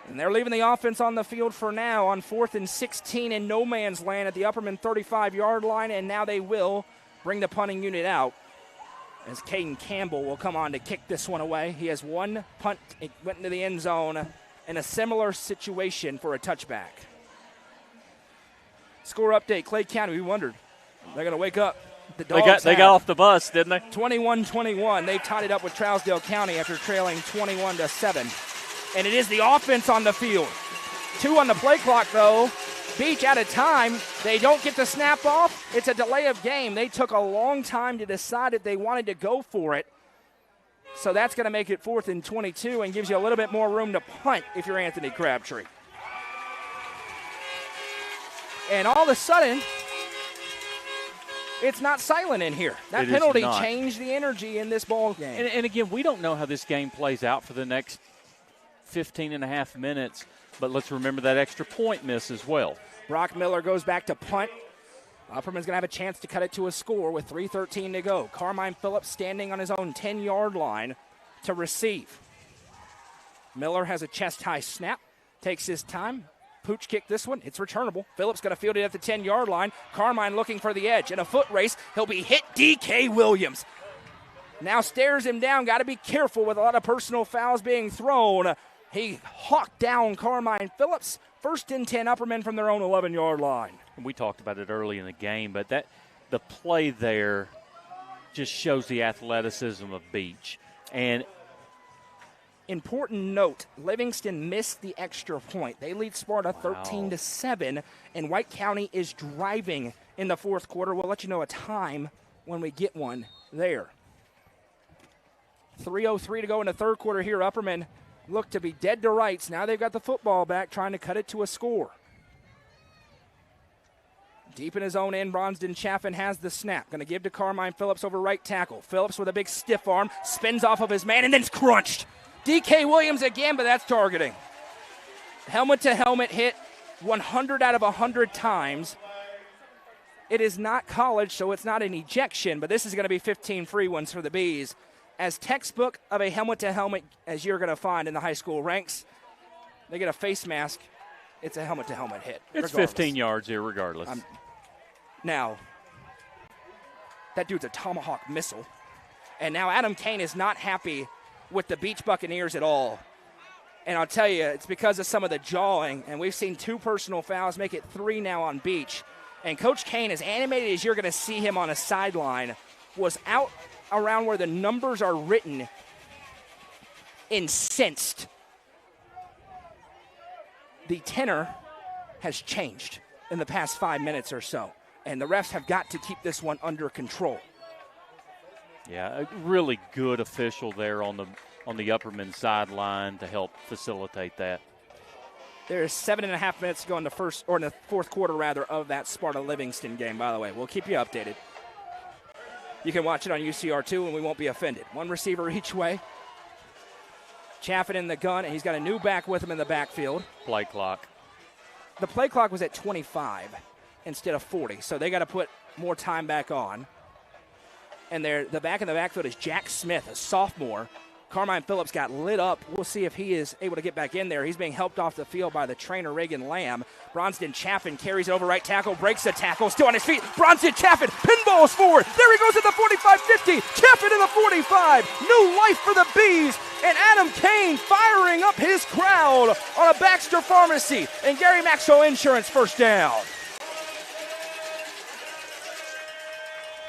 And they're leaving the offense on the field for now on 4th and 16 in no man's land at the Upperman 35-yard line, and now they will bring the punting unit out as Caden Campbell will come on to kick this one away. He has one punt. It went into the end zone in a similar situation for a touchback. Score update, Clay County, we wondered. They're going to wake up. The Dogs they got off the bus, didn't they? 21-21. They tied it up with Trousdale County after trailing 21-7. And it is the offense on the field. 2 on the play clock, though. Beech out of time. They don't get the snap off. It's a delay of game. They took a long time to decide if they wanted to go for it. So that's going to make it 4th and 22 and gives you a little bit more room to punt if you're Anthony Crabtree. And all of a sudden, it's not silent in here. That penalty changed the energy in this ball game. And again, we don't know how this game plays out for the next 15 and a half minutes, but let's remember that extra point miss as well. Brock Miller goes back to punt. Upperman's going to have a chance to cut it to a score with 3:13 to go. Carmine Phillips standing on his own 10-yard line to receive. Miller has a chest-high snap, takes his time. Pooch kick this one. It's returnable. Phillips going to field it at the 10-yard line. Carmine looking for the edge. In a foot race, he'll be hit. D.K. Williams now stares him down. Got to be careful with a lot of personal fouls being thrown. He hawked down Carmine Phillips. 1st and 10, Upperman from their own 11-yard line. We talked about it early in the game, but the play there just shows the athleticism of Beech. And important note, Livingston missed the extra point. They lead Sparta 13-7, and White County is driving in the fourth quarter. We'll let you know a time when we get one there. 3:03 to go in the third quarter here. Upperman look to be dead to rights. Now they've got the football back, trying to cut it to a score. Deep in his own end, Bronston Chaffin has the snap. Going to give to Carmine Phillips over right tackle. Phillips with a big stiff arm, spins off of his man, and then it's crunched. D.K. Williams again, but that's targeting. Helmet-to-helmet hit 100 out of 100 times. It is not college, so it's not an ejection, but this is going to be 15 free ones for the Bees. As textbook of a helmet-to-helmet as you're going to find in the high school ranks, they get a face mask. It's a helmet-to-helmet hit. It's 15 yards here regardless. Now, that dude's a tomahawk missile. And now Adam Kane is not happy with the Beech Buccaneers at all. And I'll tell you, it's because of some of the jawing. And we've seen 2 personal fouls, make it 3 now on Beech. And Coach Kane, as animated as you're going to see him on a sideline, was out around where the numbers are written, incensed. The tenor has changed in the past 5 minutes or so, and the refs have got to keep this one under control. Yeah, a really good official there on the Upperman sideline to help facilitate that. There's 7.5 minutes to go in the fourth quarter rather of that Sparta Livingston game. By the way, we'll keep you updated. You can watch it on UCR2, and we won't be offended. 1 receiver each way. Chaffin in the gun, and he's got a new back with him in the backfield. Play clock. The play clock was at 25 instead of 40, so they got to put more time back on. And the back in the backfield is Jack Smith, a sophomore. Carmine Phillips got lit up. We'll see if he is able to get back in there. He's being helped off the field by the trainer, Reagan Lamb. Bronston Chaffin carries over right tackle, breaks the tackle, still on his feet. Bronston Chaffin pinballs forward. There he goes at the 45-50. Chaffin in the 45. New life for the Bees. And Adam Kane firing up his crowd on a Baxter Pharmacy and Gary Maxwell Insurance first down.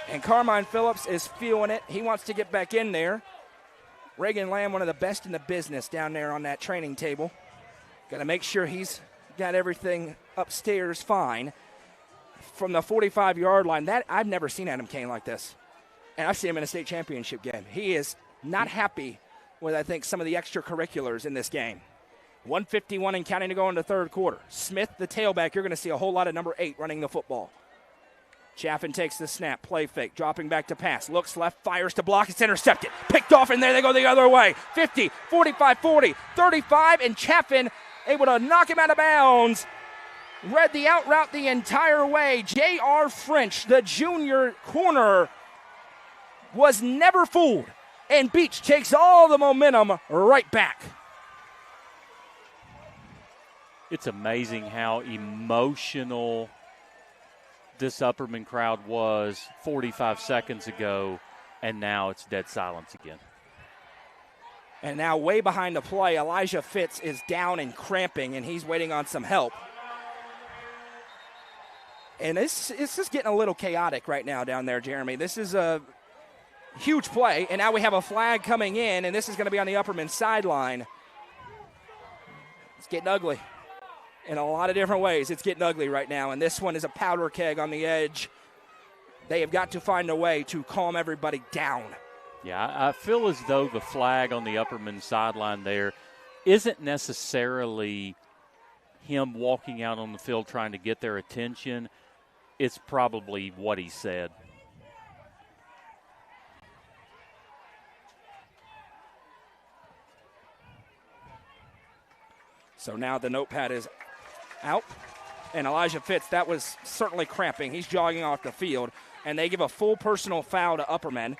And Carmine Phillips is feeling it. He wants to get back in there. Reagan Lamb, one of the best in the business down there on that training table. Got to make sure he's got everything upstairs fine. From the 45-yard line, that I've never seen Adam Kane like this. And I've seen him in a state championship game. He is not happy with, I think, some of the extracurriculars in this game. 1:51 and counting to go in the third quarter. Smith, the tailback, you're going to see a whole lot of number 8 running the football. Chaffin takes the snap, play fake, dropping back to pass. Looks left, fires to block, it's intercepted. Picked off, and there they go the other way. 50, 45, 40, 35, and Chaffin able to knock him out of bounds. Read the out route the entire way. J.R. French, the junior corner, was never fooled. And Beech takes all the momentum right back. It's amazing how emotional this Upperman crowd was 45 seconds ago, and now it's dead silence again. And now way behind the play, Elijah Fitz is down and cramping, and he's waiting on some help. And it's just getting a little chaotic right now down there, Jeremy. This is a huge play, and now we have a flag coming in, and this is going to be on the Upperman sideline. It's getting ugly. In a lot of different ways, it's getting ugly right now, and this one is a powder keg on the edge. They have got to find a way to calm everybody down. Yeah, I feel as though the flag on the Upperman sideline there isn't necessarily him walking out on the field trying to get their attention. It's probably what he said. So now the notepad is out. And Elijah Fitz, that was certainly cramping. He's jogging off the field. And they give a full personal foul to Upperman.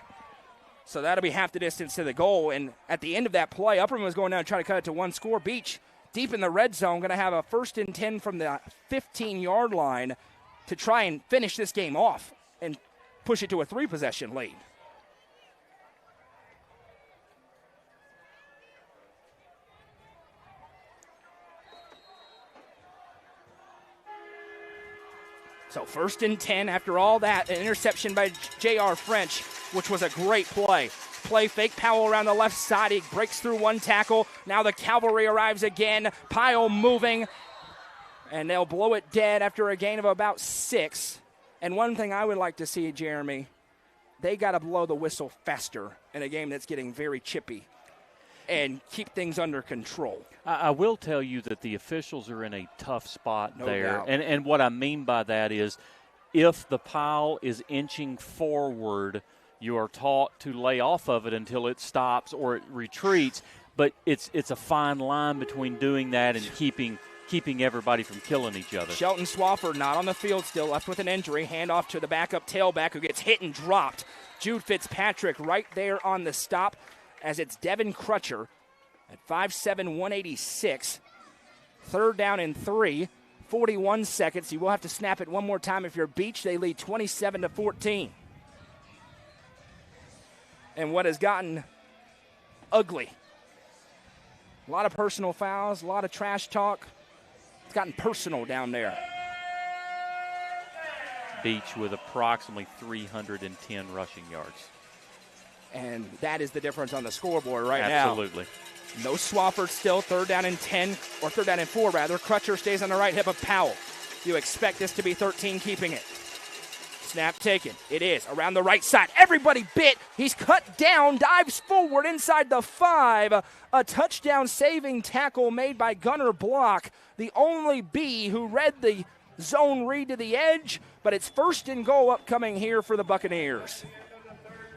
So that'll be half the distance to the goal. And at the end of that play, Upperman was going down and trying to cut it to one score. Beech, deep in the red zone, going to have a 1st and 10 from the 15-yard line to try and finish this game off and push it to a 3-possession lead. So 1st and 10 after all that, an interception by J.R. French, which was a great play. Play fake, Powell around the left side. He breaks through one tackle. Now the cavalry arrives again. Pyle moving, and they'll blow it dead after a gain of about 6. And one thing I would like to see, Jeremy, they got to blow the whistle faster in a game that's getting very chippy and keep things under control. I will tell you that the officials are in a tough spot No there. doubt. And what I mean by that is if the pile is inching forward, you are taught to lay off of it until it stops or it retreats. But it's a fine line between doing that and keeping everybody from killing each other. Shelton Swafford not on the field still, left with an injury. Handoff to the backup tailback who gets hit and dropped. Jude Fitzpatrick right there on the stop as it's Devin Crutcher at 5'7", 186. 3rd down and 3, 41 seconds. You will have to snap it one more time if you're Beech. They lead 27-14. And what has gotten ugly. A lot of personal fouls, a lot of trash talk. It's gotten personal down there. Beech with approximately 310 rushing yards. And that is the difference on the scoreboard right Absolutely. now. No Swafford still, 3rd down and 10, or 3rd down and 4 rather. Crutcher stays on the right hip of Powell. You expect this to be 13 keeping it. Snap taken. It is around the right side. Everybody bit. He's cut down, dives forward inside the 5. A touchdown saving tackle made by Gunnar Block, the only B who read the zone read to the edge, but it's 1st and goal upcoming here for the Buccaneers.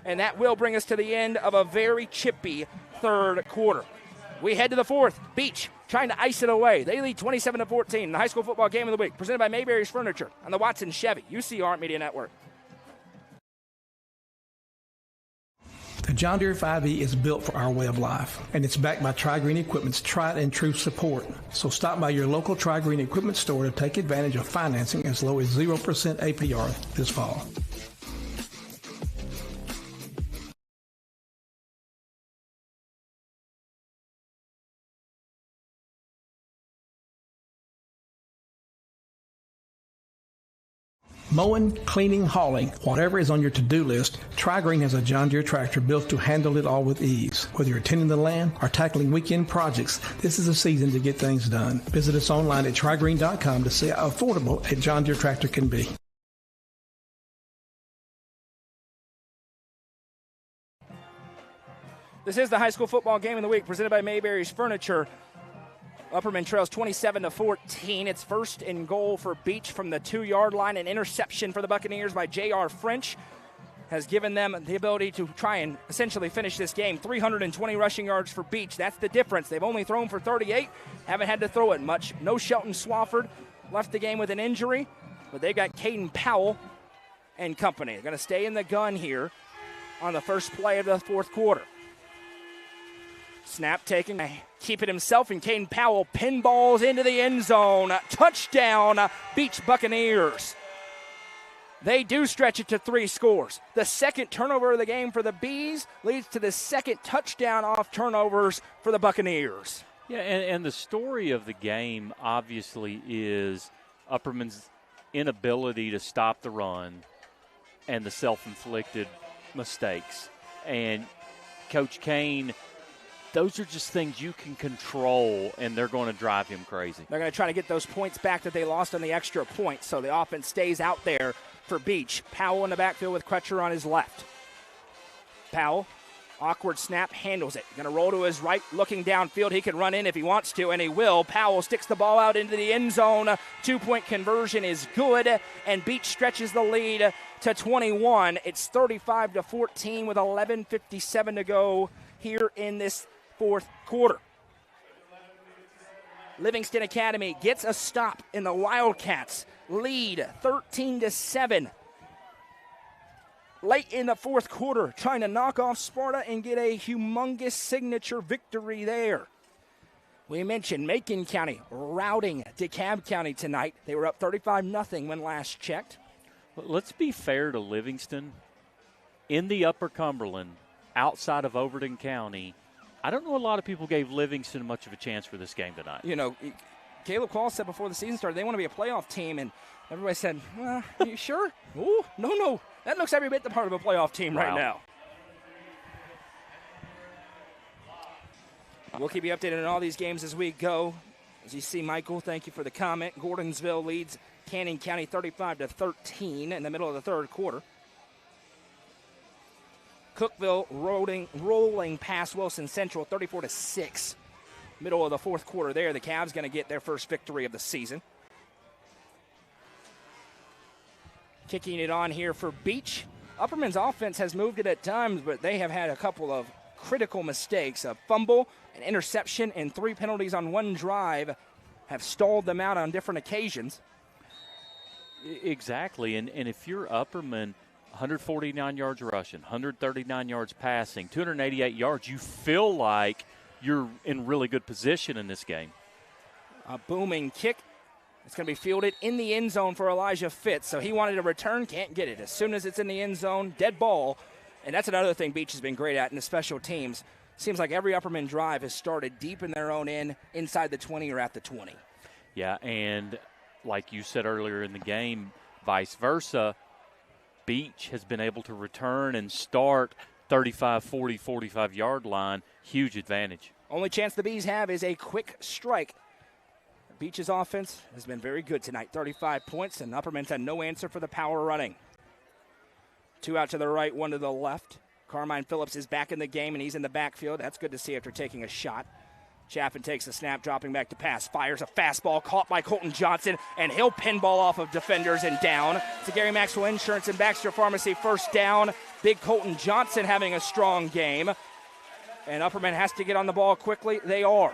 And that will bring us to the end of a very chippy 3rd quarter. We head to the 4th. Beech trying to ice it away. They lead 27-14 in the high school football game of the week, presented by Mayberry's Furniture on the Watson Chevy UCR Media Network. The John Deere 5E is built for our way of life, and it's backed by Tri-Green Equipment's tried and true support. So stop by your local Tri-Green Equipment store to take advantage of financing as low as 0% APR this fall. Mowing, cleaning, hauling, whatever is on your to-do list, Tri-Green has a John Deere tractor built to handle it all with ease. Whether you're tending the land or tackling weekend projects, this is a season to get things done. Visit us online at trigreen.com to see how affordable a John Deere tractor can be. This is the high school football game of the week, presented by Mayberry's Furniture. Upperman trails 27-14. It's 1st and goal for Beech from the 2-yard line. An interception for the Buccaneers by J.R. French has given them the ability to try and essentially finish this game. 320 rushing yards for Beech. That's the difference. They've only thrown for 38. Haven't had to throw it much. No Shelton Swafford. Left the game with an injury. But they've got Caden Powell and company. They're going to stay in the gun here on the first play of the 4th quarter. Snap taken, keep it himself, and Caden Powell pinballs into the end zone. Touchdown, Beech Buccaneers. They do stretch it to 3 scores. The 2nd turnover of the game for the Bees leads to the 2nd touchdown off turnovers for the Buccaneers. Yeah, and the story of the game obviously is Upperman's inability to stop the run and the self-inflicted mistakes. And Coach Kane, those are just things you can control, and they're going to drive him crazy. They're going to try to get those points back that they lost on the extra point, so the offense stays out there for Beech. Powell in the backfield with Crutcher on his left. Powell, awkward snap, handles it. Going to roll to his right, looking downfield. He can run in if he wants to, and he will. Powell sticks the ball out into the end zone. 2-point conversion is good, and Beech stretches the lead to 21. It's 35-14 with 11:57 to go here in this 4th quarter. Livingston Academy gets a stop in the Wildcats. Lead 13-7. Late in the fourth quarter, trying to knock off Sparta and get a humongous signature victory there. We mentioned Macon County routing DeKalb County tonight. They were up 35-0 when last checked. Let's be fair to Livingston. In the Upper Cumberland, outside of Overton County, I don't know a lot of people gave Livingston much of a chance for this game tonight. You know, Caleb Quall said before the season started they want to be a playoff team, and everybody said, are you sure? Ooh, no. That looks every bit the part of a playoff team right now. We'll keep you updated on all these games as we go. As you see, Michael, thank you for the comment. Gordonsville leads Canyon County 35-13 in the middle of the third quarter. Cookeville rolling past Wilson Central 34-6. Middle of the fourth quarter there. The Cavs going to get their first victory of the season. Kicking it on here for Beech. Upperman's offense has moved it at times, but they have had a couple of critical mistakes. A fumble, an interception, and 3 penalties on one drive have stalled them out on different occasions. Exactly, and if you're Upperman, 149 yards rushing, 139 yards passing, 288 yards, you feel like you're in really good position in this game. A booming kick. It's going to be fielded in the end zone for Elijah Fitz. So he wanted a return, can't get it. As soon as it's in the end zone, dead ball. And that's another thing Beech has been great at in the special teams. Seems like every Upperman drive has started deep in their own end, inside the 20 or at the 20. Yeah, and like you said earlier in the game, vice versa, Beech has been able to return and start 35, 40, 45-yard line. Huge advantage. Only chance the Bees have is a quick strike. Beech's offense has been very good tonight, 35 points, and Upperman's had no answer for the power running. 2 out to the right, 1 to the left. Carmine Phillips is back in the game, and he's in the backfield. That's good to see after taking a shot. Chaffin takes the snap, dropping back to pass. Fires a fastball caught by Colton Johnson, and he'll pinball off of defenders and down. To Gary Maxwell Insurance and Baxter Pharmacy, first down. Big Colton Johnson having a strong game. And Upperman has to get on the ball quickly. They are.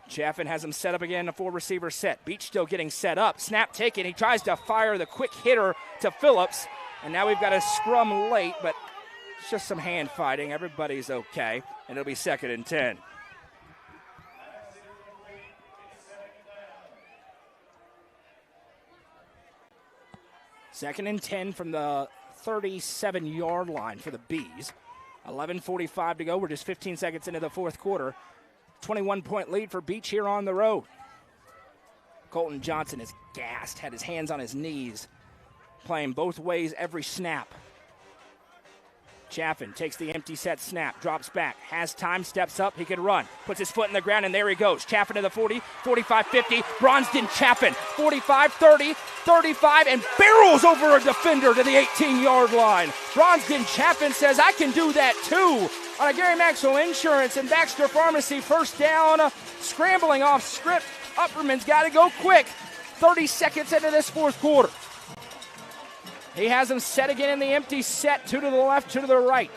Chaffin has him set up again, a 4-receiver set. Beech still getting set up. Snap taken. He tries to fire the quick hitter to Phillips. And now we've got a scrum late, but it's just some hand fighting. Everybody's okay. And it'll be 2nd and 10. Second and 10 from the 37-yard line for the Bees. 11:45 to go. We're just 15 seconds into the fourth quarter. 21-point lead for Beech here on the road. Colton Johnson is gassed, had his hands on his knees, playing both ways every snap. Chaffin takes the empty set snap, drops back, has time, steps up, he can run, puts his foot in the ground, and there he goes. Chaffin to the 40, 45, 50, Bronston Chaffin, 45, 30, 35, and barrels over a defender to the 18-yard line. Bronston Chaffin says, I can do that too. On a Gary Maxwell Insurance and Baxter Pharmacy, first down, scrambling off script. Upperman's got to go quick. 30 seconds into this fourth quarter. He has him set again in the empty set, 2 to the left, 2 to the right.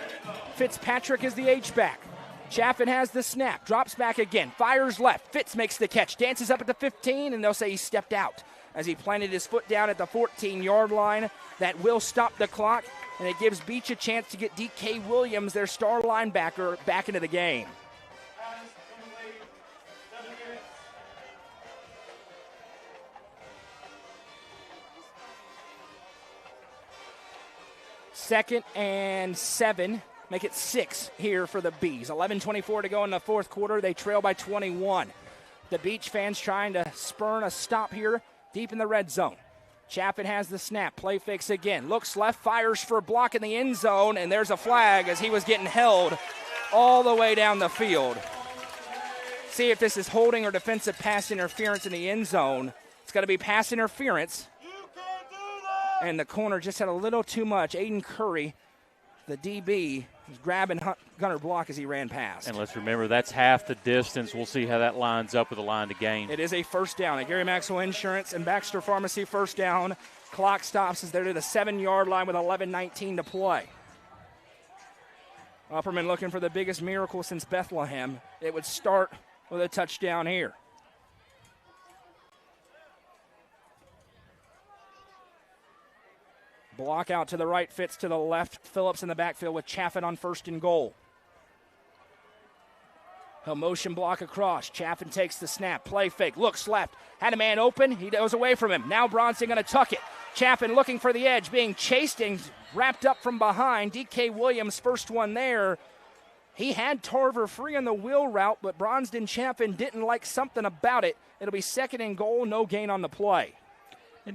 Fitzpatrick is the H-back. Chaffin has the snap, drops back again, fires left. Fitz makes the catch, dances up at the 15, and they'll say he stepped out as he planted his foot down at the 14-yard line. That will stop the clock, and it gives Beech a chance to get D.K. Williams, their star linebacker, back into the game. Second and 7, make it 6 here for the Bees. 11:24 to go in the fourth quarter. They trail by 21. The Beech fans trying to spurn a stop here deep in the red zone. Chaffin has the snap, play fakes again, looks left, fires for a block in the end zone, and there's a flag as he was getting held all the way down the field. See if this is holding or defensive pass interference in the end zone. It's going to be pass interference. And the corner just had a little too much. Aiden Curry, the DB, was grabbing Gunnar Block as he ran past. And let's remember, that's half the distance. We'll see how that lines up with the line to gain. It is a first down. At Gary Maxwell Insurance and Baxter Pharmacy, first down. Clock stops as they're to the 7-yard line with 11:19 to play. Upperman looking for the biggest miracle since Bethlehem. It would start with a touchdown here. Block out to the right, fits to the left. Phillips in the backfield with Chaffin on 1st and goal. He'll motion block across. Chaffin takes the snap. Play fake. Looks left. Had a man open. He goes away from him. Now Bronson going to tuck it. Chaffin looking for the edge. Being chased and wrapped up from behind. D.K. Williams, first one there. He had Tarver free on the wheel route, but Bronston Chaffin didn't like something about it. It'll be 2nd and goal. No gain on the play.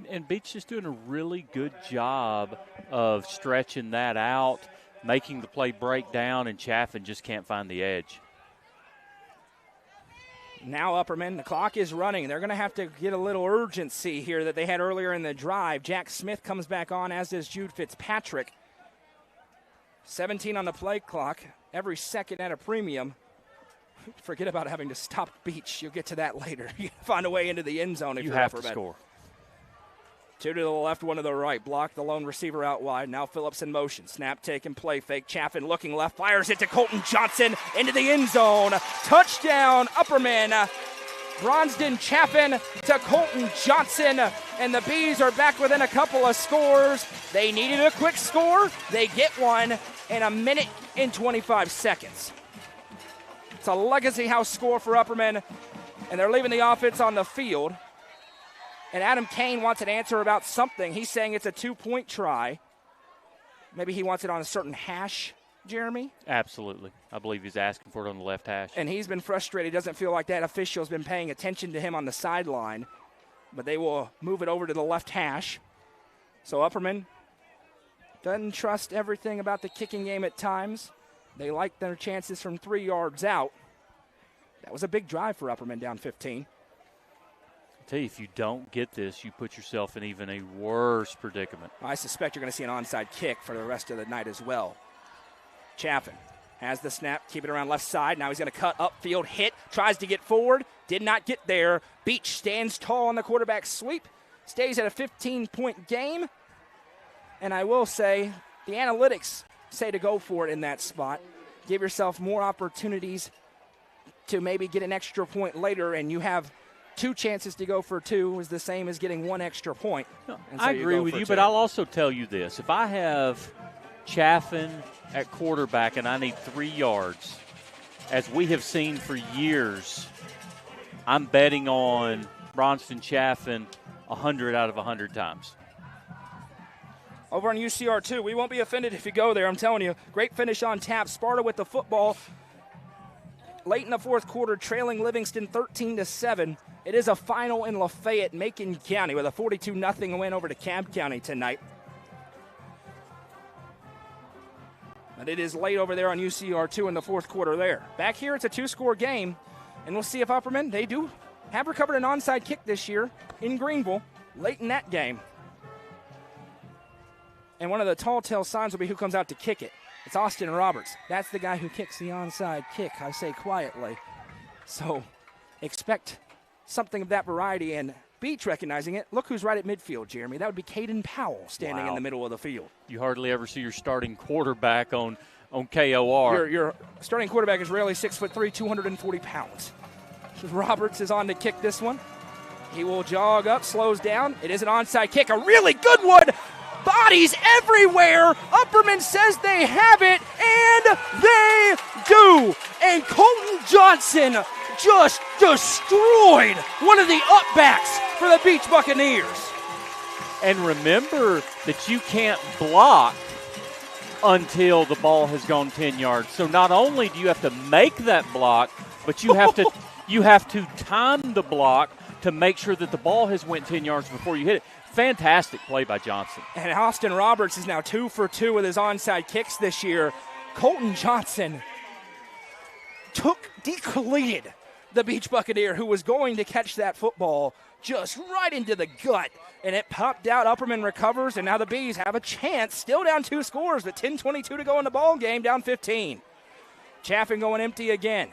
And Beech is doing a really good job of stretching that out, making the play break down, and Chaffin just can't find the edge. Now Upperman, the clock is running. They're going to have to get a little urgency here that they had earlier in the drive. Jack Smith comes back on, as does Jude Fitzpatrick. 17 on the play clock. Every second at a premium. Forget about having to stop Beech. You'll get to that later. You find a way into the end zone if you're have Upperman. to score. 2 to the left, 1 to the right. Block the lone receiver out wide. Now Phillips in motion. Snap taken, play fake. Chaffin looking left. Fires it to Colton Johnson into the end zone. Touchdown, Upperman. Bronston Chaffin to Colton Johnson. And the Bees are back within a couple of scores. They needed a quick score. They get one in 1 minute and 25 seconds. It's a Legacy House score for Upperman. And they're leaving the offense on the field. And Adam Kane wants an answer about something. He's saying it's a 2-point try. Maybe he wants it on a certain hash, Jeremy? Absolutely. I believe he's asking for it on the left hash. And he's been frustrated. He doesn't feel like that official's been paying attention to him on the sideline. But they will move it over to the left hash. So Upperman doesn't trust everything about the kicking game at times. They like their chances from 3 yards out. That was a big drive for Upperman down 15. Tell you, if you don't get this, you put yourself in even a worse predicament. I suspect you're going to see an onside kick for the rest of the night as well. Chaffin has the snap, keep it around left side. Now he's going to cut upfield, hit, tries to get forward, did not get there. Beech stands tall on the quarterback sweep, stays at a 15-point game. And I will say, the analytics say to go for it in that spot. Give yourself more opportunities to maybe get an extra point later, and you have 2 chances to go for 2 is the same as getting 1 extra point. No, so I agree with you, but I'll also tell you this. If I have Chaffin at quarterback and I need 3 yards, as we have seen for years, I'm betting on Bronston Chaffin 100 out of 100 times. Over on UCR2, we won't be offended if you go there, I'm telling you. Great finish on tap. Sparta with the football. Late in the 4th quarter, trailing Livingston 13-7. It is a final in Lafayette, Macon County, with a 42-0 win over to Cobb County tonight. But it is late over there on UCR2 in the 4th quarter there. Back here, it's a 2-score game, and we'll see if Upperman, they do have recovered an onside kick this year in Greenville, late in that game. And one of the tall tale signs will be who comes out to kick it. It's Austin Roberts. That's the guy who kicks the onside kick, I say quietly. So expect something of that variety, and Beech recognizing it. Look who's right at midfield, Jeremy. That would be Caden Powell standing in the middle of the field. You hardly ever see your starting quarterback on KOR. Your starting quarterback is rarely 6'3", 240 pounds. Roberts is on to kick this one. He will jog up, slows down. It is an onside kick, a really good one. Bodies everywhere. Upperman says they have it, and they do. And Colton Johnson just destroyed one of the upbacks for the Beech Buccaneers. And remember that you can't block until the ball has gone 10 yards. So not only do you have to make that block, but you have to time the block to make sure that the ball has went 10 yards before you hit it. Fantastic play by Johnson. And Austin Roberts is now 2 for 2 with his onside kicks this year. Colton Johnson deleted the Beech Buccaneer, who was going to catch that football just right into the gut. And it popped out. Upperman recovers, and now the Bees have a chance. Still down 2 scores, but 10:22 to go in the ball game, down 15. Chaffin going empty again.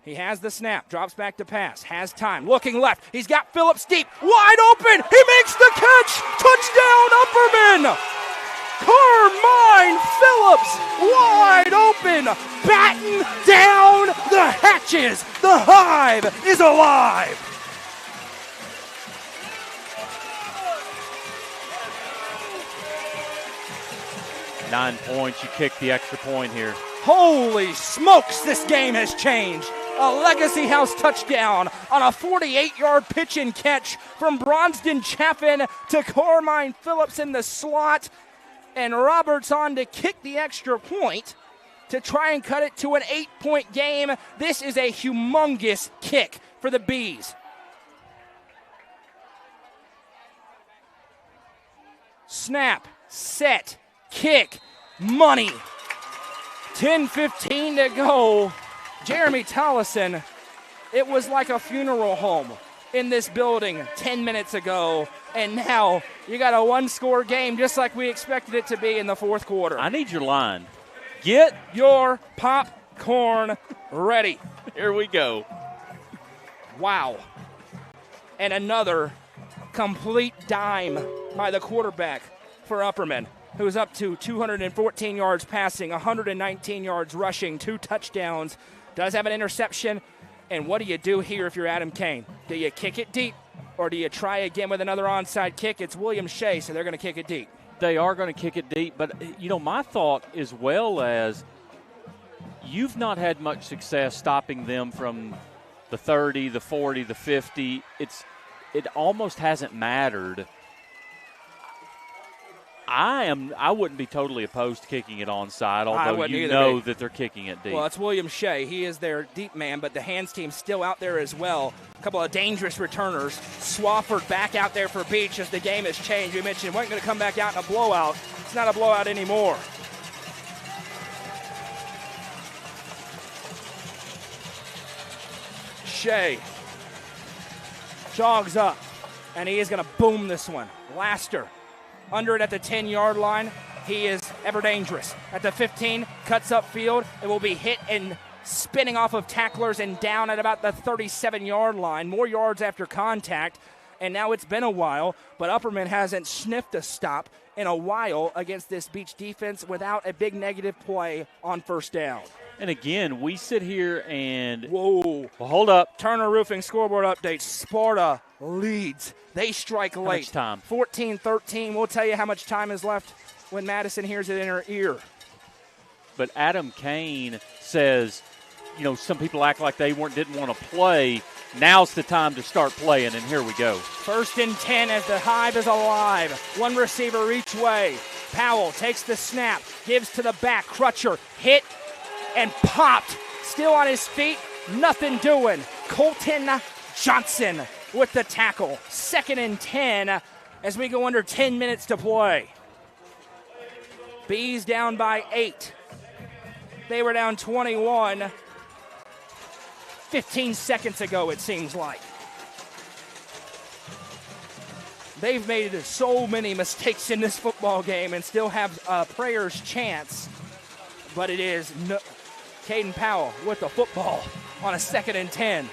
He has the snap, drops back to pass, has time, looking left. He's got Phillips deep, wide open. He makes the catch. Touchdown, Upperman. Carmine Phillips wide open, batten down the hatches. The Hive is alive. Nine points, you kick the extra point here. Holy smokes, this game has changed. A Legacy House touchdown on a 48-yard pitch and catch from Bronston Chaffin to Carmine Phillips in the slot. And Roberts on to kick the extra point to try and cut it to an 8-point game. This is a humongous kick for the Bees. Snap, set, kick, money. 10:15 to go. Jeremy Tollison, it was like a funeral home in this building 10 minutes ago, and now you got a one-score game just like we expected it to be in the fourth quarter. I need your line. Get your popcorn ready. Here we go. Wow. And another complete dime by the quarterback for Upperman, who's up to 214 yards passing, 119 yards rushing, 2 touchdowns. Does have an interception. And what do you do here if you're Adam Kane? Do you kick it deep, or do you try again with another onside kick? It's William Shea, so they're going to kick it deep. They are going to kick it deep. But, my thought as well as you've not had much success stopping them from the 30, the 40, the 50. It almost hasn't mattered. I wouldn't be totally opposed to kicking it onside, although you know that they're kicking it deep. Well, it's William Shea. He is their deep man, but the hands team's still out there as well. A couple of dangerous returners. Swafford back out there for Beech as the game has changed. We mentioned wasn't going to come back out in a blowout. It's not a blowout anymore. Shea jogs up, and he is going to boom this one. Laster under it at the 10-yard line. He is ever dangerous. At the 15, cuts upfield. It will be hit and spinning off of tacklers and down at about the 37-yard line. More yards after contact, and now it's been a while, but Upperman hasn't sniffed a stop in a while against this Beech defense without a big negative play on first down. And again, we sit here and... Whoa. Well, hold up. Turner Roofing scoreboard update. Sparta leads. They strike late. How much time? 14-13. We'll tell you how much time is left when Madison hears it in her ear. But Adam Kane says, some people act like they didn't want to play. Now's the time to start playing, and here we go. 1st and 10 as the Hive is alive. One receiver each way. Powell takes the snap, gives to the back. Crutcher hit and popped. Still on his feet, nothing doing. Colton Johnson with the tackle. 2nd and 10 as we go under 10 minutes to play. Bees down by 8. They were down 21 15 seconds ago, it seems like. They've made so many mistakes in this football game and still have a prayer's chance. But it is Caden Powell with the football on a 2nd and 10.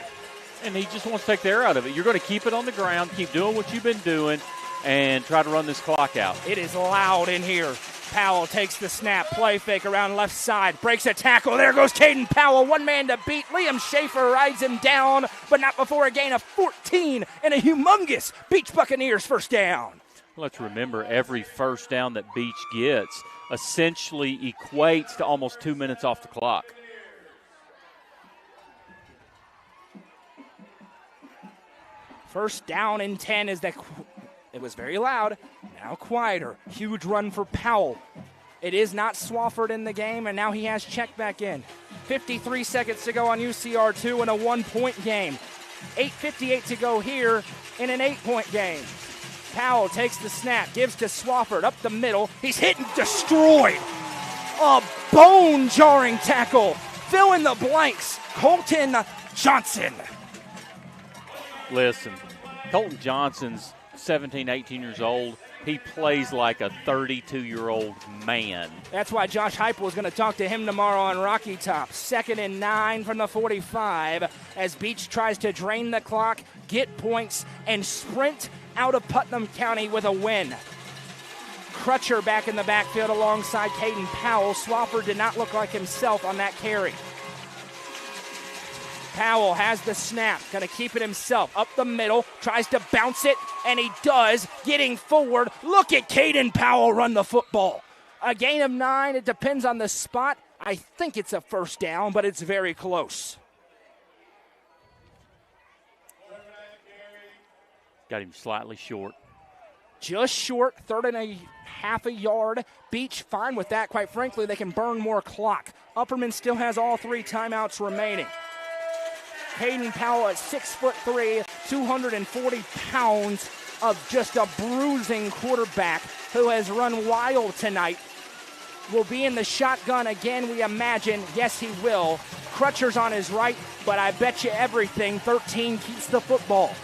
And he just wants to take the air out of it. You're going to keep it on the ground, keep doing what you've been doing, and try to run this clock out. It is loud in here. Powell takes the snap, play fake around left side, breaks a tackle. There goes Caden Powell, one man to beat. Liam Schaefer rides him down, but not before a gain of 14 and a humongous Beech Buccaneers first down. Let's remember, every first down that Beech gets essentially equates to almost 2 minutes off the clock. First down and 10 is that. It was very loud, now quieter. Huge run for Powell. It is not Swafford in the game, and now he has checked back in. 53 seconds to go on UCR2 in a 1-point game. 8:58 to go here in an 8-point game. Powell takes the snap, gives to Swafford up the middle. He's hit and destroyed. A bone-jarring tackle. Fill in the blanks. Colton Johnson. Listen, Colton Johnson's 17, 18 years old. He plays like a 32-year-old man. That's why Josh Heupel is going to talk to him tomorrow on Rocky Top. 2nd and 9 from the 45 as Beech tries to drain the clock, get points, and sprint out of Putnam County with a win. Crutcher back in the backfield alongside Caden Powell. Swafford did not look like himself on that carry. Powell has the snap, going to keep it himself. Up the middle, tries to bounce it, and he does, getting forward. Look at Caden Powell run the football. A gain of 9, it depends on the spot. I think it's a first down, but it's very close. Got him slightly short. Just short, 3.5 yard. Beech fine with that. Quite frankly, they can burn more clock. Upperman still has all 3 timeouts remaining. Caden Powell at 6'3", 240 pounds of just a bruising quarterback who has run wild tonight. Will be in the shotgun again, we imagine. Yes, he will. Crutcher's on his right, but I bet you everything 13 keeps the football.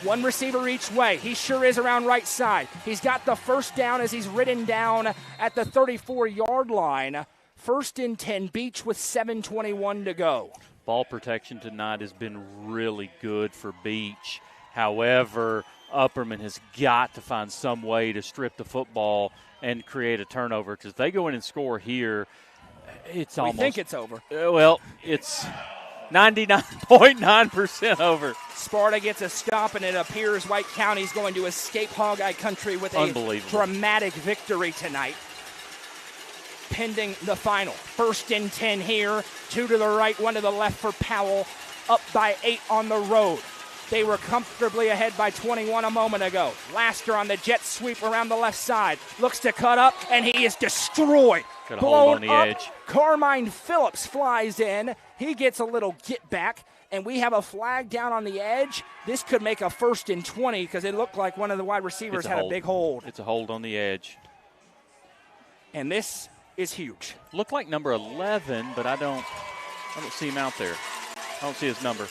One receiver each way. He sure is around right side. He's got the first down as he's ridden down at the 34-yard line. 1st and 10, Beech with 7:21 to go. Ball protection tonight has been really good for Beech. However, Upperman has got to find some way to strip the football and create a turnover, because if they go in and score here, it's almost. We think it's over. Well, it's 99.9% over. Sparta gets a stop, and it appears White County's going to escape Hogeye Country with a dramatic victory tonight. Pending the final. 1st and 10 here. 2 to the right, 1 to the left for Powell. Up by 8 on the road. They were comfortably ahead by 21 a moment ago. Laster on the jet sweep around the left side. Looks to cut up, and he is destroyed. Got a hold on the up. edge. Carmine Phillips flies in. He gets a little get back, and we have a flag down on the edge. This could make a 1st and 20 because it looked like one of the wide receivers had a big hold. It's a hold on the edge. And this is huge. Looked like number 11, but I don't see him out there. I don't see his number.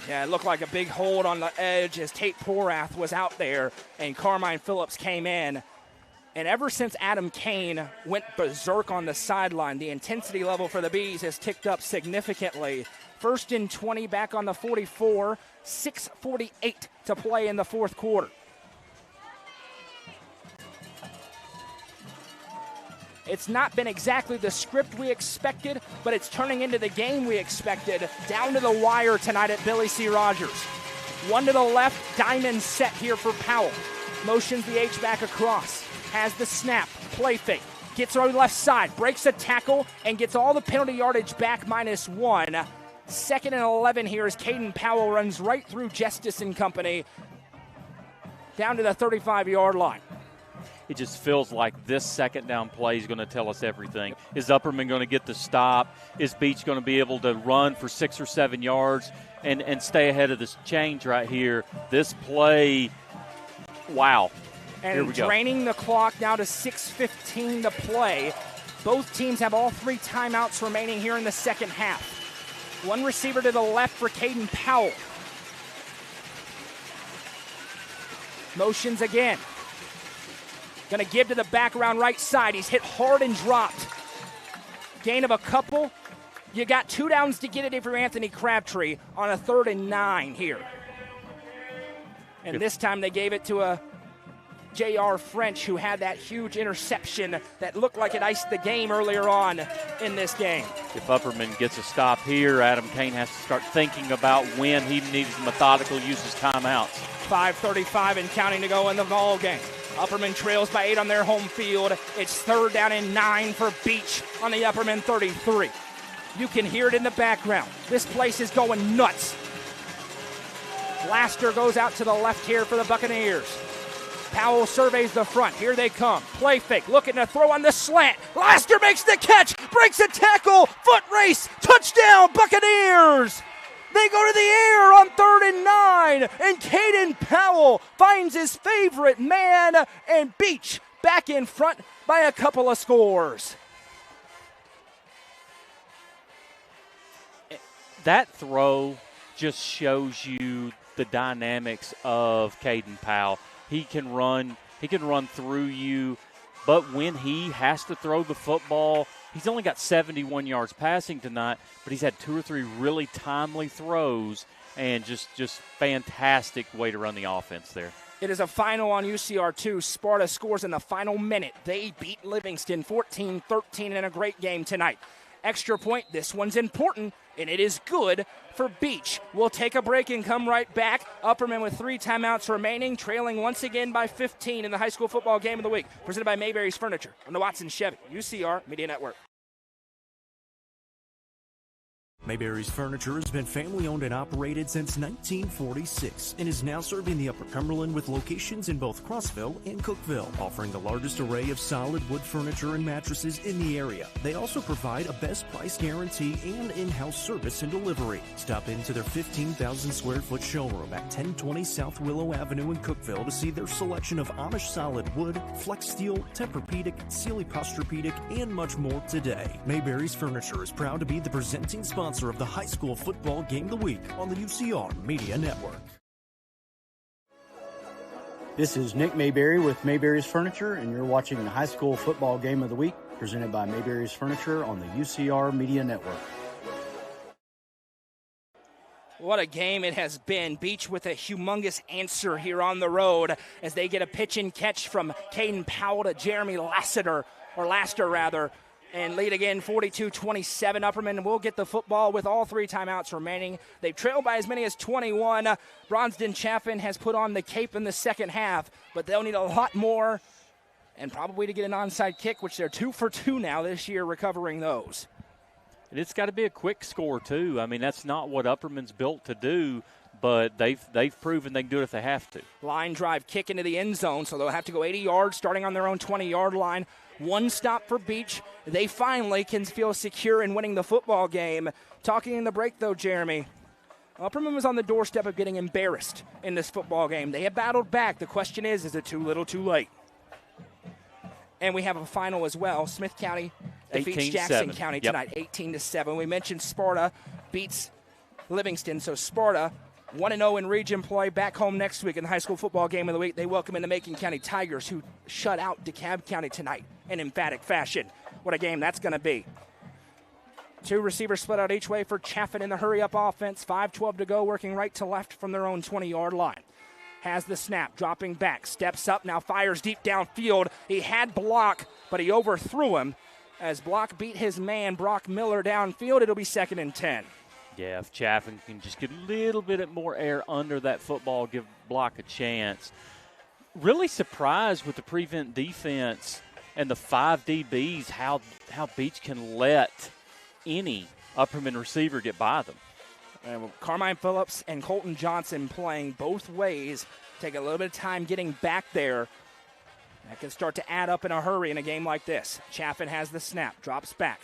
Yeah, it looked like a big hold on the edge as Tate Porath was out there and Carmine Phillips came in. And ever since Adam Kane went berserk on the sideline, the intensity level for the Bees has ticked up significantly. 1st and 20 back on the 44, 6:48 to play in the 4th quarter. It's not been exactly the script we expected, but it's turning into the game we expected. Down to the wire tonight at Billy C. Rogers. 1 to the left, diamond set here for Powell. Motions the H-back across. Has the snap, play fake. Gets on the left side, breaks a tackle, and gets all the penalty yardage back -1. 2nd and 11 here as Caden Powell runs right through Justice and company down to the 35-yard line. It just feels like this 2nd down play is going to tell us everything. Is Upperman going to get the stop? Is Beech going to be able to run for 6 or 7 yards and stay ahead of this change right here? This play, wow. And here we go. Draining the clock now to 6:15 to play. Both teams have all 3 timeouts remaining here in the 2nd half. 1 receiver to the left for Caden Powell. Motions again. Going to give to the back around right side. He's hit hard and dropped. Gain of a couple. You got 2 downs to get it if you're Anthony Crabtree on a 3rd and 9 here. And this time they gave it to a J.R. French, who had that huge interception that looked like it iced the game earlier on in this game. If Upperman gets a stop here, Adam Kane has to start thinking about when he needs methodical use of timeouts. 5:35 and counting to go in the ball game. Upperman trails by 8 on their home field. It's 3rd down and 9 for Beech on the Upperman 33. You can hear it in the background. This place is going nuts. Laster goes out to the left here for the Buccaneers. Powell surveys the front. Here they come. Play fake. Looking to throw on the slant. Laster makes the catch. Breaks a tackle. Foot race. Touchdown, Buccaneers. They go to the air on 3rd and 9. And Caden Powell finds his favorite man. And Beech back in front by a couple of scores. That throw just shows you the dynamics of Caden Powell. He can run through you, but when he has to throw the football, he's only got 71 yards passing tonight, but he's had 2 or 3 really timely throws and just fantastic way to run the offense there. It is a final on UCR2. Sparta scores in the final minute. They beat Livingston 14-13 in a great game tonight. Extra point, this one's important, and it is good for Beech. We'll take a break and come right back. Upperman with 3 timeouts remaining, trailing once again by 15 in the high school football game of the week. Presented by Mayberry's Furniture on the Watson Chevy UCR Media Network. Mayberry's Furniture has been family-owned and operated since 1946 and is now serving the Upper Cumberland with locations in both Crossville and Cookville, offering the largest array of solid wood furniture and mattresses in the area. They also provide a best price guarantee and in-house service and delivery. Stop into their 15,000 square foot showroom at 1020 South Willow Avenue in Cookville to see their selection of Amish solid wood, flex steel, Tempur-Pedic, Sealy Posturepedic, and much more today. Mayberry's Furniture is proud to be the presenting sponsor of the high school football game of the week on the UCR Media Network. This is Nick Mayberry with Mayberry's Furniture, and you're watching the high school football game of the week presented by Mayberry's Furniture on the UCR Media Network. What a game it has been. Beech with a humongous answer here on the road as they get a pitch and catch from Caden Powell to Jeremy Laster, and lead again 42-27. Upperman will get the football with all 3 timeouts remaining. They've trailed by as many as 21. Bronzedon Chaffin has put on the cape in the second half, but they'll need a lot more and probably to get an onside kick, which they're 2 for 2 now this year recovering those. And it's got to be a quick score, too. I mean, that's not what Upperman's built to do, but they've proven they can do it if they have to. Line drive kick into the end zone, so they'll have to go 80 yards starting on their own 20-yard line. 1 stop for Beech. They finally can feel secure in winning the football game. Talking in the break, though, Jeremy, Upperman was on the doorstep of getting embarrassed in this football game. They have battled back. The question is it too little, too late? And we have a final as well. Smith County defeats Jackson County tonight, 18-7. We mentioned Sparta beats Livingston, so Sparta 1-0 in region play, back home next week in the high school football game of the week. They welcome in the Macon County Tigers, who shut out DeKalb County tonight in emphatic fashion. What a game that's going to be. 2 receivers split out each way for Chaffin in the hurry-up offense. 5:12 to go, working right to left from their own 20-yard line. Has the snap, dropping back, steps up, now fires deep downfield. He had Block, but he overthrew him. As Block beat his man, Brock Miller, downfield, it'll be 2nd and 10. Yeah, if Chaffin can just get a little bit more air under that football, give Block a chance. Really surprised with the prevent defense and the 5 DBs, how Beech can let any Upperman receiver get by them. And with Carmine Phillips and Colton Johnson playing both ways, take a little bit of time getting back there. That can start to add up in a hurry in a game like this. Chaffin has the snap, drops back,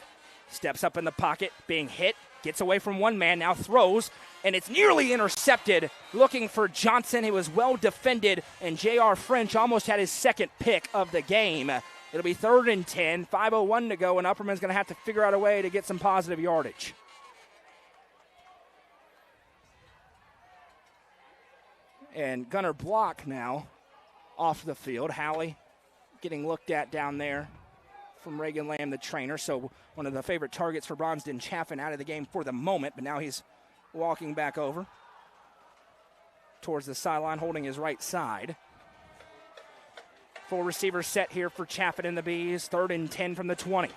steps up in the pocket, being hit, gets away from one man, now throws, and it's nearly intercepted. Looking for Johnson. He was well defended, and J.R. French almost had his 2nd pick of the game. It'll be 3rd and 10, 5:01 to go, and Upperman's going to have to figure out a way to get some positive yardage. And Gunnar Block now off the field. Hallie getting looked at down there from Reagan Lamb, the trainer. So one of the favorite targets for Bronzedon Chaffin out of the game for the moment, but now he's walking back over towards the sideline, holding his right side. 4 receivers set here for Chaffin and the Bees. 3rd and 10 from the 20.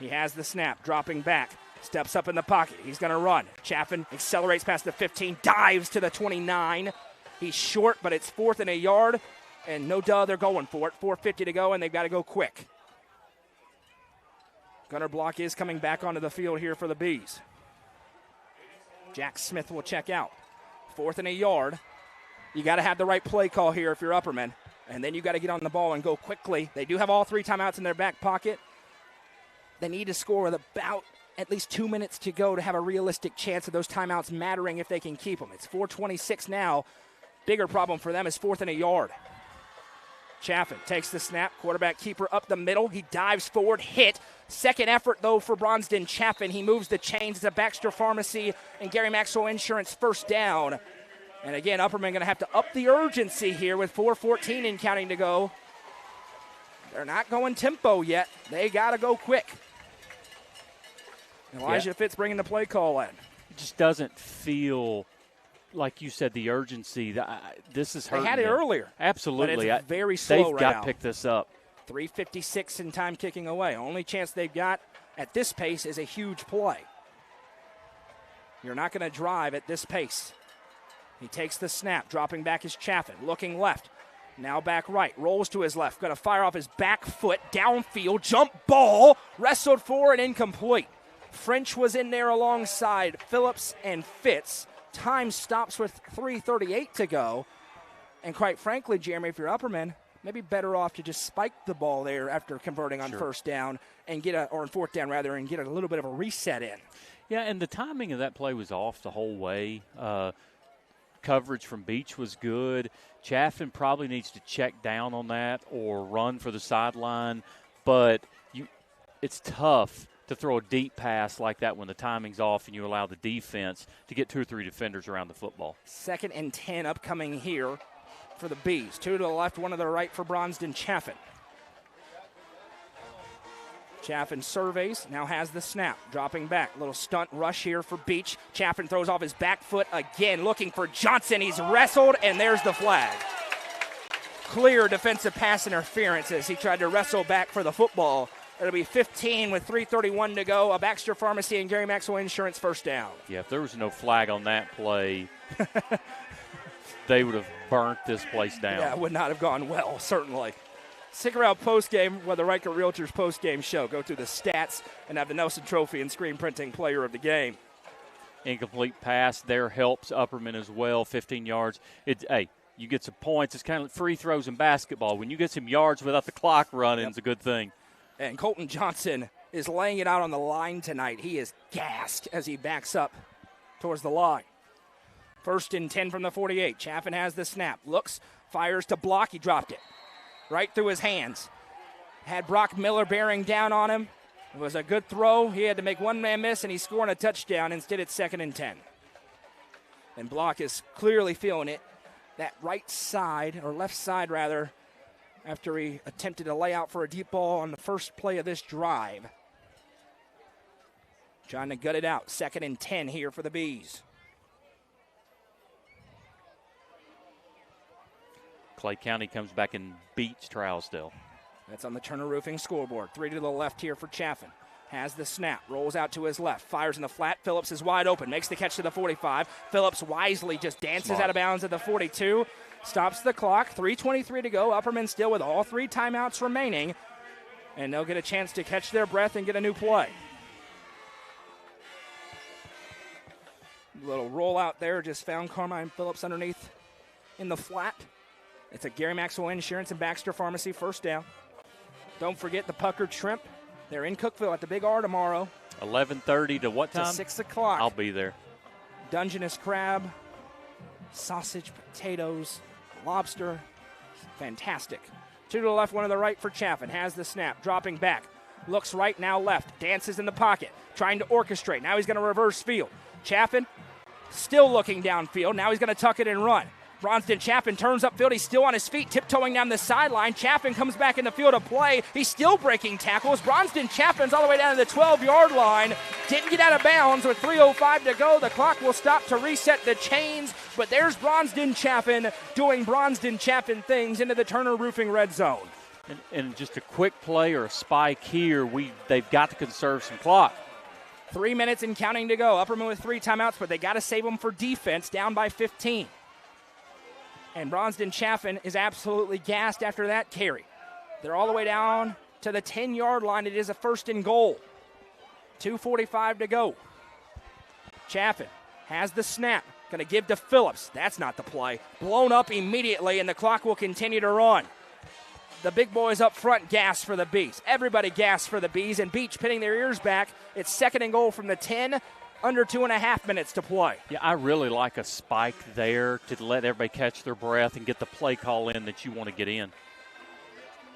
He has the snap, dropping back. Steps up in the pocket. He's going to run. Chaffin accelerates past the 15, dives to the 29. He's short, but it's 4th and a yard. And no duh, they're going for it. 4:50 to go, and they've got to go quick. Gunnar Block is coming back onto the field here for the Bees. Jack Smith will check out. 4th and a yard. You got to have the right play call here if you're Upperman. And then you got to get on the ball and go quickly. They do have all 3 timeouts in their back pocket. They need to score with about at least 2 minutes to go to have a realistic chance of those timeouts mattering if they can keep them. It's 4:26 now. Bigger problem for them is 4th and a yard. Chaffin takes the snap, quarterback keeper up the middle. He dives forward, hit. 2nd effort, though, for Bronzedon Chaffin. He moves the chains. It's a Baxter Pharmacy and Gary Maxwell Insurance 1st down. And again, Upperman going to have to up the urgency here with 4:14 and counting to go. They're not going tempo yet. They got to go quick. Elijah Fitz bringing the play call in. just doesn't feel, like you said, the urgency. This is hurting. They had it earlier. Absolutely. But it's very slow They've got to pick this up. 3:56 in time kicking away. Only chance they've got at this pace is a huge play. You're not going to drive at this pace. He takes the snap. Dropping back is Chaffin. Looking left. Now back right. Rolls to his left. Going to fire off his back foot. Downfield. Jump ball. Wrestled forward. Incomplete. French was in there alongside Phillips and Fitz. Time stops with 3:38 to go. And quite frankly, Jeremy, if you're Upperman, maybe better off to just spike the ball there after converting on first down and or on fourth down rather, and get a little bit of a reset in. Yeah, and the timing of that play was off the whole way. Coverage from Beech was good. Chaffin probably needs to check down on that or run for the sideline. But it's tough to throw a deep pass like that when the timing's off and you allow the defense to get 2 or 3 defenders around the football. 2nd and 10 upcoming here for the Bees. 2 to the left, 1 to the right for Bronston Chaffin. Chaffin surveys, now has the snap, dropping back. Little stunt rush here for Beech. Chaffin throws off his back foot again, looking for Johnson. He's wrestled, and there's the flag. Clear defensive pass interference as he tried to wrestle back for the football. It'll be 15 with 3:31 to go. A Baxter Pharmacy and Gary Maxwell Insurance first down. Yeah, if there was no flag on that play, they would have burnt this place down. Yeah, it would not have gone well, certainly. Stick around postgame with the Riker Realtors postgame show. Go through the stats and have the Nelson Trophy and screen printing player of the game. Incomplete pass there helps Upperman as well, 15 yards. You get some points. It's kind of like free throws in basketball. When you get some yards without the clock running, it's a good thing. And Colton Johnson is laying it out on the line tonight. He is gassed as he backs up towards the line. 1st and 10 from the 48. Chaffin has the snap. Looks, fires to block. He dropped it right through his hands. Had Brock Miller bearing down on him. It was a good throw. He had to make one man miss, and he's scoring a touchdown. Instead, it's 2nd and 10. And Block is clearly feeling it. That right side, or left side rather, after he attempted to lay out for a deep ball on the first play of this drive. Trying to gut it out. 2nd and 10 here for the Bees. Clay County comes back in Beech Trousdale. That's on the Turner Roofing scoreboard. 3 to the left here for Chaffin. Has the snap, rolls out to his left, fires in the flat. Phillips is wide open, makes the catch to the 45. Phillips wisely just dances out of bounds at the 42. Stops the clock, 3:23 to go. Upperman still with all 3 timeouts remaining. And they'll get a chance to catch their breath and get a new play. Little rollout there, just found Carmine Phillips underneath in the flat. It's a Gary Maxwell Insurance and Baxter Pharmacy first down. Don't forget the Puckered Shrimp. They're in Cookeville at the Big R tomorrow. 11:30 to what time? To 6 o'clock. I'll be there. Dungeness crab, sausage, potatoes, lobster. Fantastic. 2 to the left, 1 to the right for Chaffin. Has the snap, dropping back. Looks right, now left. Dances in the pocket, trying to orchestrate. Now he's going to reverse field. Chaffin still looking downfield. Now he's going to tuck it and run. Bronston Chaffin turns upfield. He's still on his feet, tiptoeing down the sideline. Chaffin comes back in the field of play. He's still breaking tackles. Bronston Chaffin's all the way down to the 12-yard line. Didn't get out of bounds with 3:05 to go. The clock will stop to reset the chains, but there's Bronston Chaffin doing Bronston Chaffin things into the Turner Roofing red zone. And just a quick play or a spike here, they've got to conserve some clock. 3 minutes and counting to go. Upperman with 3 timeouts, but they got to save them for defense, down by 15. And Bronston Chaffin is absolutely gassed after that carry. They're all the way down to the 10-yard line. It is a 1st and goal. 2:45 to go. Chaffin has the snap. Going to give to Phillips. That's not the play. Blown up immediately, and the clock will continue to run. The big boys up front gas for the Bees. Everybody gas for the Bees, and Beech pinning their ears back. It's 2nd and goal from the 10. Under 2.5 minutes to play. Yeah, I really like a spike there to let everybody catch their breath and get the play call in that you want to get in.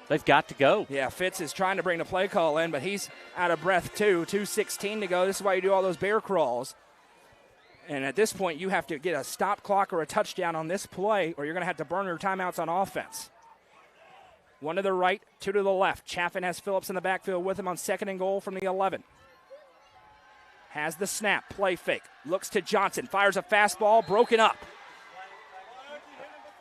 They've got to go. Yeah, Fitz is trying to bring the play call in, but he's out of breath too. 2:16 to go. This is why you do all those bear crawls. And at this point, you have to get a stop clock or a touchdown on this play, or you're going to have to burn your timeouts on offense. 1 to the right, 2 to the left. Chaffin has Phillips in the backfield with him on 2nd and goal from the 11. has the snap, play fake, looks to Johnson, fires a fastball, broken up.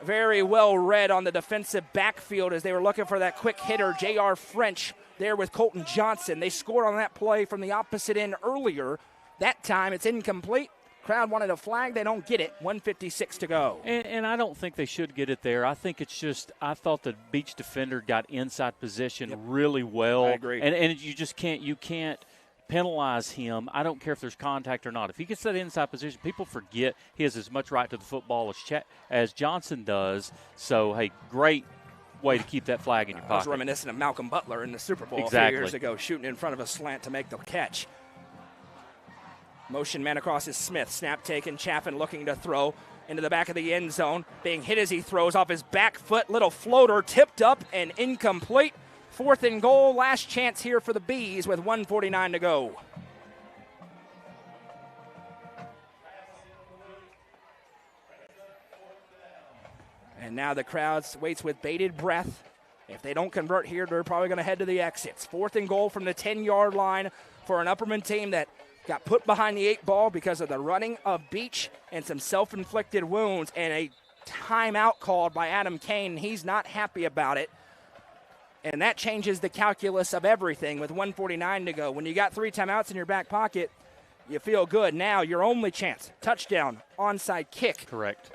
Very well read on the defensive backfield as they were looking for that quick hitter, J.R. French, there with Colton Johnson. They scored on that play from the opposite end earlier. That time it's incomplete. Crowd wanted a flag. They don't get it. 1:56 to go. And I don't think they should get it there. I think it's just I thought the Beech defender got inside position really well. I agree. And you just can't penalize him. I don't care if there's contact or not. If he gets that inside position, people forget he has as much right to the football as Johnson does. So, hey, great way to keep that flag in your pocket. I was reminiscent of Malcolm Butler in the Super Bowl a few years ago, shooting in front of a slant to make the catch. Motion man across is Smith. Snap taken. Chaffin looking to throw into the back of the end zone. Being hit as he throws off his back foot. Little floater tipped up and incomplete. 4th and goal. Last chance here for the Bees with 1:49 to go. And now the crowd waits with bated breath. If they don't convert here, they're probably going to head to the exits. 4th and goal from the 10-yard line for an Upperman team that got put behind the 8 ball because of the running of Beech and some self-inflicted wounds and a timeout called by Adam Kane. He's not happy about it. And that changes the calculus of everything with 1:49 to go. When you got 3 timeouts in your back pocket, you feel good. Now your only chance, touchdown, onside kick. Correct.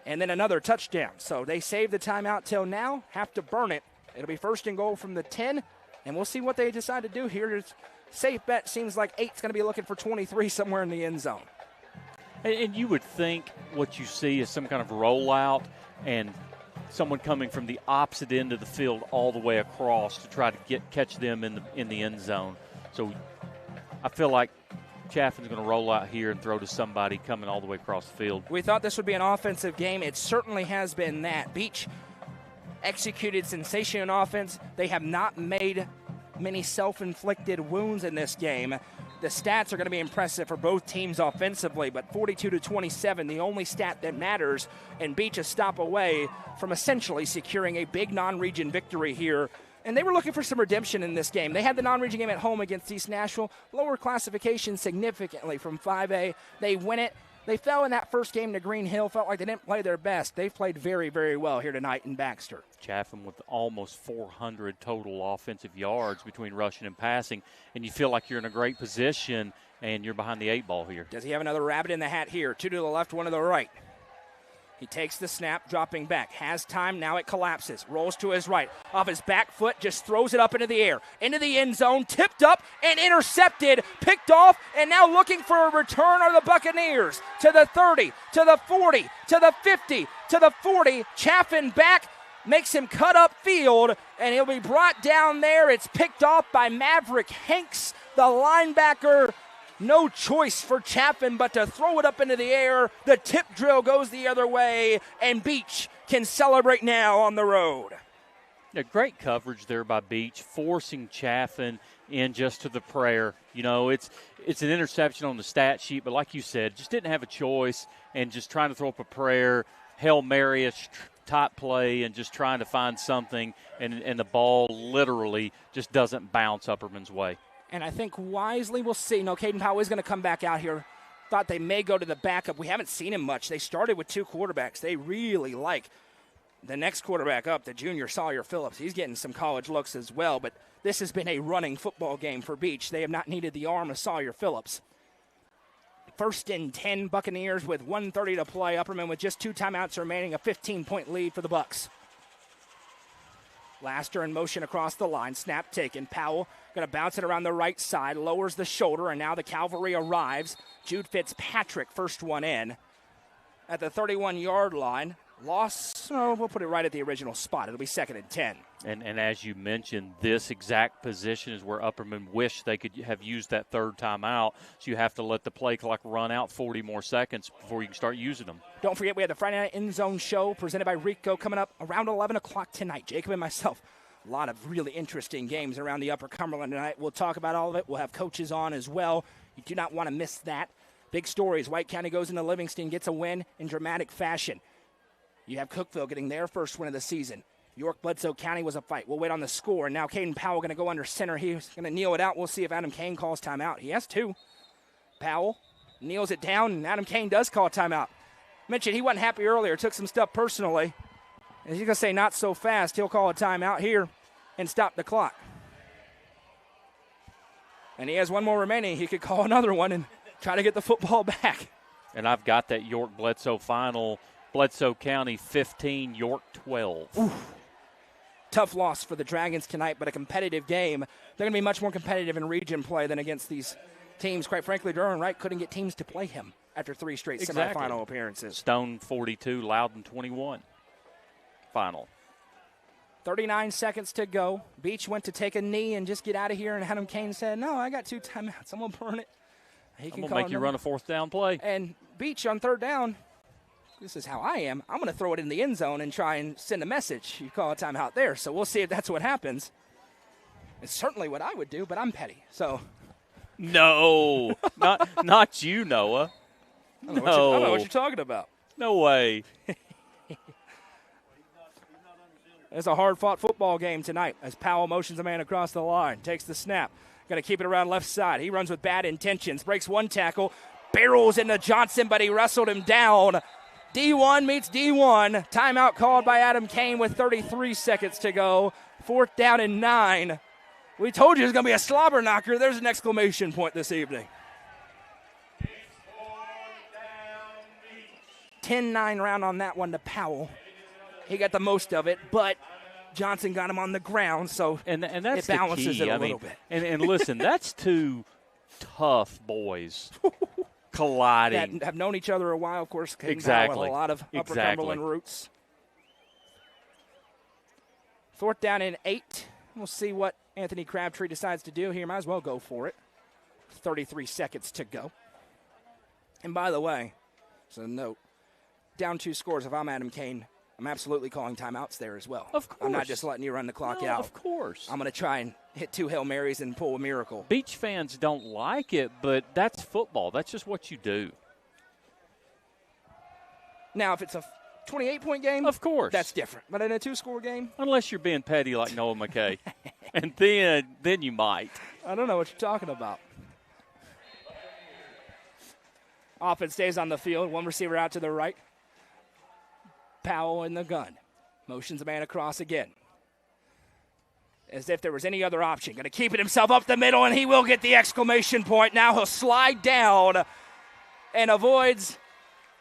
And then another touchdown. So they save the timeout till now, have to burn it. It'll be 1st and goal from the 10, and we'll see what they decide to do here. Safe bet seems like 8's going to be looking for 23 somewhere in the end zone. And you would think what you see is some kind of rollout and someone coming from the opposite end of the field all the way across to try to catch them in the end zone. So I feel like Chaffin's going to roll out here and throw to somebody coming all the way across the field. We thought this would be an offensive game. It certainly has been that. Beech executed sensation on offense. They have not made many self-inflicted wounds in this game. The stats are going to be impressive for both teams offensively, but 42-27, the only stat that matters, and Beech a stop away from essentially securing a big non-region victory here. And they were looking for some redemption in this game. They had the non-region game at home against East Nashville, lower classification significantly from 5A. They win it. They fell in that first game to Green Hill, felt like they didn't play their best. They've played very, very well here tonight in Baxter. Chaffin with almost 400 total offensive yards between rushing and passing, and you feel like you're in a great position and you're behind the 8 ball here. Does he have another rabbit in the hat here? 2 to the left, 1 to the right. He takes the snap, dropping back. Has time, now it collapses. Rolls to his right. Off his back foot, just throws it up into the air. Into the end zone, tipped up and intercepted. Picked off, and now looking for a return are the Buccaneers. To the 30, to the 40, to the 50, to the 40. Chaffin back, makes him cut up field, and he'll be brought down there. It's picked off by Maverick Hanks, the linebacker. No choice for Chaffin but to throw it up into the air. The tip drill goes the other way, and Beech can celebrate now on the road. Yeah, great coverage there by Beech, forcing Chaffin in just to the prayer. You know, it's an interception on the stat sheet, but like you said, just didn't have a choice and just trying to throw up a prayer, Hail Mary-ish top play and just trying to find something, and the ball literally just doesn't bounce Upperman's way. And I think wisely we'll see. No, Caden Powell is going to come back out here. Thought they may go to the backup. We haven't seen him much. They started with 2 quarterbacks. They really like the next quarterback up, the junior Sawyer Phillips. He's getting some college looks as well, but this has been a running football game for Beech. They have not needed the arm of Sawyer Phillips. 1st and 10 Buccaneers with 1:30 to play. Upperman with just 2 timeouts remaining, a 15-point lead for the Bucs. Laster in motion across the line. Snap taken. Powell going to bounce it around the right side. Lowers the shoulder, and now the cavalry arrives. Jude Fitzpatrick, first one in. At the 31-yard line. Loss, we'll put it right at the original spot. It'll be 2nd and 10. And as you mentioned, this exact position is where Upperman wish they could have used that 3rd timeout. So you have to let the play clock run out 40 more seconds before you can start using them. Don't forget, we have the Friday Night End Zone Show presented by Rico coming up around 11 o'clock tonight. Jacob and myself, a lot of really interesting games around the Upper Cumberland tonight. We'll talk about all of it. We'll have coaches on as well. You do not want to miss that. Big stories. White County goes into Livingston, gets a win in dramatic fashion. You have Cookeville getting their first win of the season. York Bledsoe County was a fight. We'll wait on the score. And now Caden Powell going to go under center. He's going to kneel it out. We'll see if Adam Kane calls timeout. He has 2. Powell kneels it down, and Adam Kane does call a timeout. Mentioned he wasn't happy earlier, took some stuff personally. And he's going to say not so fast. He'll call a timeout here and stop the clock. And he has one more remaining. He could call another one and try to get the football back. And I've got that York-Bledsoe final. Bledsoe County 15, York 12. Oof. Tough loss for the Dragons tonight, but a competitive game. They're going to be much more competitive in region play than against these teams. Quite frankly, Durham Wright couldn't get teams to play him after 3 straight semifinal appearances. Stone 42, Loudon 21. Final. 39 seconds to go. Beech went to take a knee and just get out of here, and Adam Kane said, no, I got 2 timeouts. I'm going to burn it. I'm going to make you run a 4th down play. And Beech on 3rd down, this is how I am. I'm going to throw it in the end zone and try and send a message. You call a timeout there, so we'll see if that's what happens. It's certainly what I would do, but I'm petty. So, no, not you, Noah. I don't know what you're talking about. No way. It's a hard-fought football game tonight as Powell motions a man across the line, takes the snap. Going to keep it around left side. He runs with bad intentions, breaks 1 tackle, barrels into Johnson, but he wrestled him down. D1 meets D1. Timeout called by Adam Kane with 33 seconds to go. 4th down and 9. We told you it was going to be a slobber knocker. There's an exclamation point this evening. 10-9 round on that one to Powell. He got the most of it, but Johnson got him on the ground, so and that's it balances the key. it a little bit. And listen, that's 2 tough boys colliding. That have known each other a while, of course. Exactly. With a lot of Upper Cumberland roots. 4th down and 8. We'll see what Anthony Crabtree decides to do here. Might as well go for it. 33 seconds to go. And by the way, so note, down 2 scores if I'm Adam Kane, I'm absolutely calling timeouts there as well. Of course. I'm not just letting you run the clock out. Of course. I'm going to try and hit 2 Hail Marys and pull a miracle. Beech fans don't like it, but that's football. That's just what you do. Now, if it's a 28-point game, of course, that's different. But in a 2-score game, unless you're being petty like Noah McKay, and then you might. I don't know what you're talking about. Offense stays on the field. 1 receiver out to the right. Powell in the gun. Motions a man across again. As if there was any other option. Going to keep it himself up the middle, and he will get the exclamation point. Now he'll slide down and avoids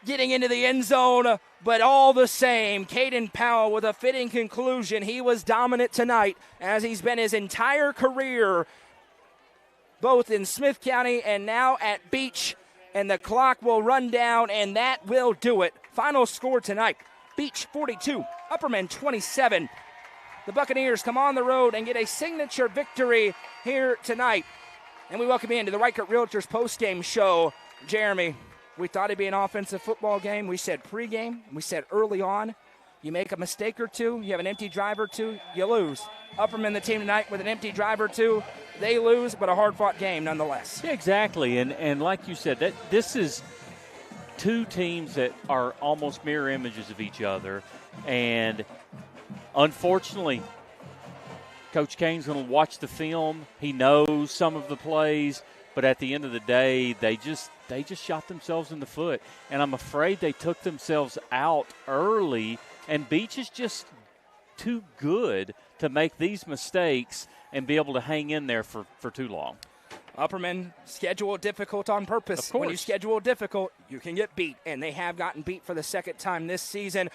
getting into the end zone. But all the same, Caden Powell with a fitting conclusion. He was dominant tonight, as he's been his entire career, both in Smith County and now at Beech. And the clock will run down, and that will do it. Final score tonight. Beech 42, Upperman 27. The Buccaneers come on the road and get a signature victory here tonight. And we welcome you into the Reichert Realtors postgame show. Jeremy, we thought it'd be an offensive football game. We said pregame. We said early on. You make a mistake or two, you have an empty drive or two, you lose. Upperman, the team tonight, with an empty drive or two, they lose, but a hard-fought game nonetheless. Yeah, exactly. And like you said, this is 2 teams that are almost mirror images of each other. And unfortunately, Coach Kane's going to watch the film. He knows some of the plays, but at the end of the day, they just shot themselves in the foot. And I'm afraid they took themselves out early, and Beech is just too good to make these mistakes and be able to hang in there for too long. Upperman schedule difficult on purpose. Of course. When you schedule difficult, you can get beat, and they have gotten beat for the 2nd time this season.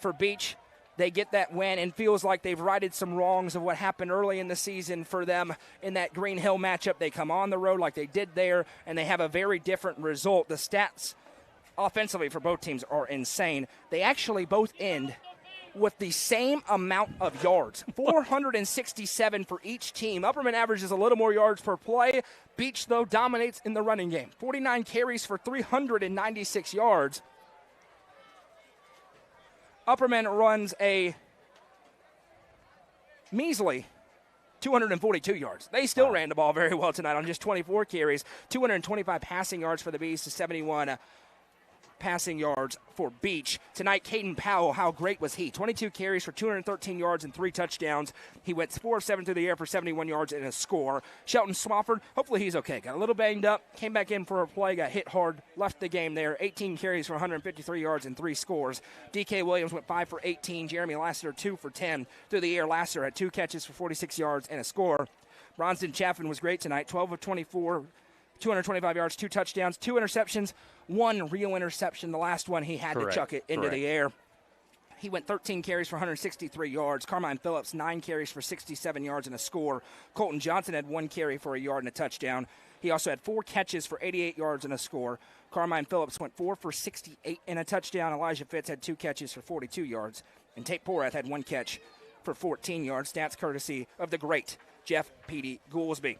For Beech, they get that win and feels like they've righted some wrongs of what happened early in the season for them in that Green Hill matchup. They come on the road like they did there, and they have a very different result. The stats offensively for both teams are insane. They actually both end with the same amount of yards, 467 for each team. Upperman averages a little more yards per play. Beech, though, dominates in the running game. 49 carries for 396 yards. Upperman runs a measly 242 yards. They still ran the ball very well tonight on just 24 carries. 225 passing yards for the Bees to 71 passing yards for Beech. Tonight, Caden Powell, how great was he? 22 carries for 213 yards and 3 touchdowns. He went 4 of 7 through the air for 71 yards and a score. Shelton Swafford, hopefully he's okay. Got a little banged up, came back in for a play, got hit hard, left the game there. 18 carries for 153 yards and 3 scores. DK Williams went 5 for 18. Jeremy Lassiter 2 for 10 through the air. Lassiter had 2 catches for 46 yards and a score. Bronston Chaffin was great tonight, 12 of 24, 225 yards, 2 touchdowns, 2 interceptions, 1 real interception. The last one he had to chuck it into the air. He went 13 carries for 163 yards. Carmine Phillips, 9 carries for 67 yards and a score. Colton Johnson had 1 carry for a yard and a touchdown. He also had 4 catches for 88 yards and a score. Carmine Phillips went 4 for 68 and a touchdown. Elijah Fitz had 2 catches for 42 yards. And Tate Porath had 1 catch for 14 yards. Stats courtesy of the great Jeff Petey Goolsby.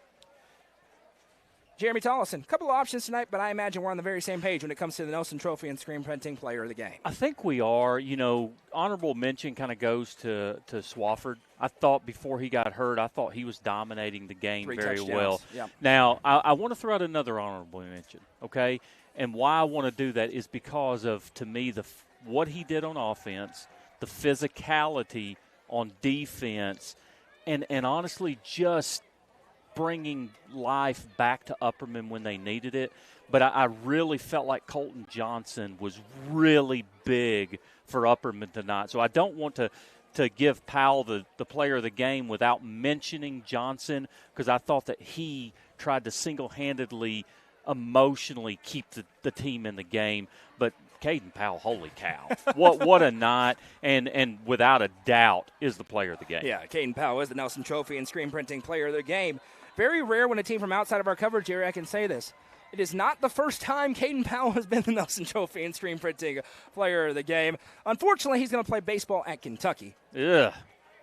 Jeremy Tollison, a couple of options tonight, but I imagine we're on the very same page when it comes to the Nelson Trophy and Screen Printing Player of the Game. I think we are. You know, honorable mention kind of goes to Swafford. I thought before he got hurt, I thought he was dominating the game 3 very touchdowns. well. Yep. Now, I want to throw out another honorable mention, okay? And why I want to do that is because of, to me, what he did on offense, the physicality on defense, and honestly just bringing life back to Upperman when they needed it. But I really felt like Colton Johnson was really big for Upperman tonight. So I don't want to give Powell the player of the game without mentioning Johnson, because I thought that he tried to single-handedly, emotionally keep the team in the game. But Caden Powell, holy cow. What a night, and without a doubt is the player of the game. Yeah, Caden Powell is the Nelson Trophy and Screen Printing Player of the Game. Very rare when a team from outside of our coverage, Jerry, I can say this. It is not the first time Caden Powell has been the Nelson Trophy and Screen Printing Player of the Game. Unfortunately, he's going to play baseball at Kentucky. Ugh.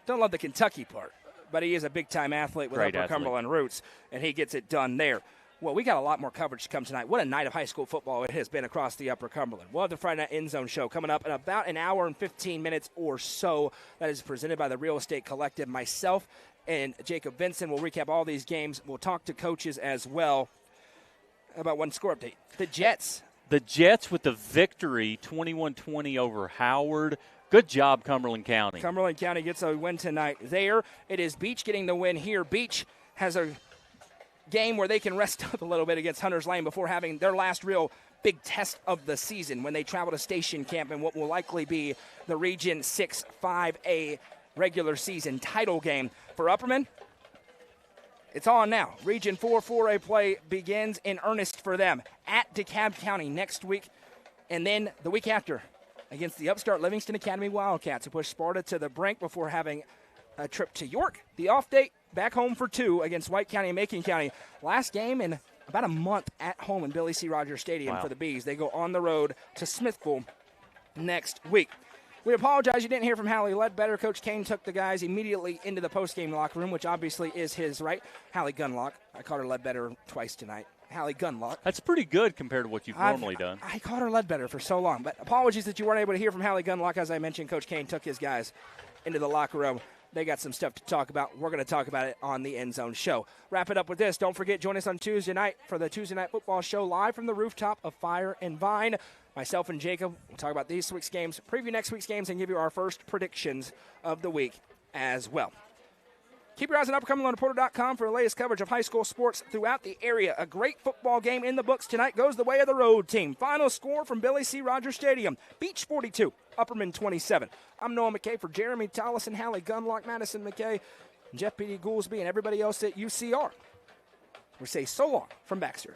Don't love the Kentucky part, but he is a big-time athlete with Upper Cumberland roots, and he gets it done there. Well, we got a lot more coverage to come tonight. What a night of high school football it has been across the Upper Cumberland. We'll have the Friday Night End Zone show coming up in about an hour and 15 minutes or so. That is presented by the Real Estate Collective. Myself and Jacob Benson will recap all these games. We'll talk to coaches as well. How about one score update? The Jets. The Jets with the victory, 21-20 over Howard. Good job, Cumberland County. Cumberland County gets a win tonight there. It is Beech getting the win here. Beech has a game where they can rest up a little bit against Hunters Lane before having their last real big test of the season when they travel to Station Camp in what will likely be the Region 6 5A regular season title game. For Upperman, it's on now. Region 4 4A play begins in earnest for them at DeKalb County next week, and then the week after against the upstart Livingston Academy Wildcats, who push Sparta to the brink before having a trip to York. The off date, back home for 2 against White County and Macon County. Last game in about a month at home in Billy C. Rogers Stadium for the Bees. They go on the road to Smithville next week. We apologize you didn't hear from Hallie Ledbetter. Coach Kane took the guys immediately into the postgame locker room, which obviously is his right. Hallie Gunlock. I called her Ledbetter twice tonight. Hallie Gunlock. That's pretty good compared to what you've normally done. I called her Ledbetter for so long, but apologies that you weren't able to hear from Hallie Gunlock. As I mentioned, Coach Kane took his guys into the locker room. They got some stuff to talk about. We're going to talk about it on the End Zone show. Wrap it up with this. Don't forget, join us on Tuesday night for the Tuesday Night Football show live from the rooftop of Fire and Vine. Myself and Jacob will talk about this week's games, preview next week's games, and give you our first predictions of the week as well. Keep your eyes on UpperCumberlandReporter.com for the latest coverage of high school sports throughout the area. A great football game in the books tonight goes the way of the road team. Final score from Billy C. Rogers Stadium. Beech 42, Upperman 27. I'm Noah McKay for Jeremy Tollison, Hallie Gunlock, Madison McKay, Jeff Petey Goolsby, and everybody else at UCR. We say so long from Baxter.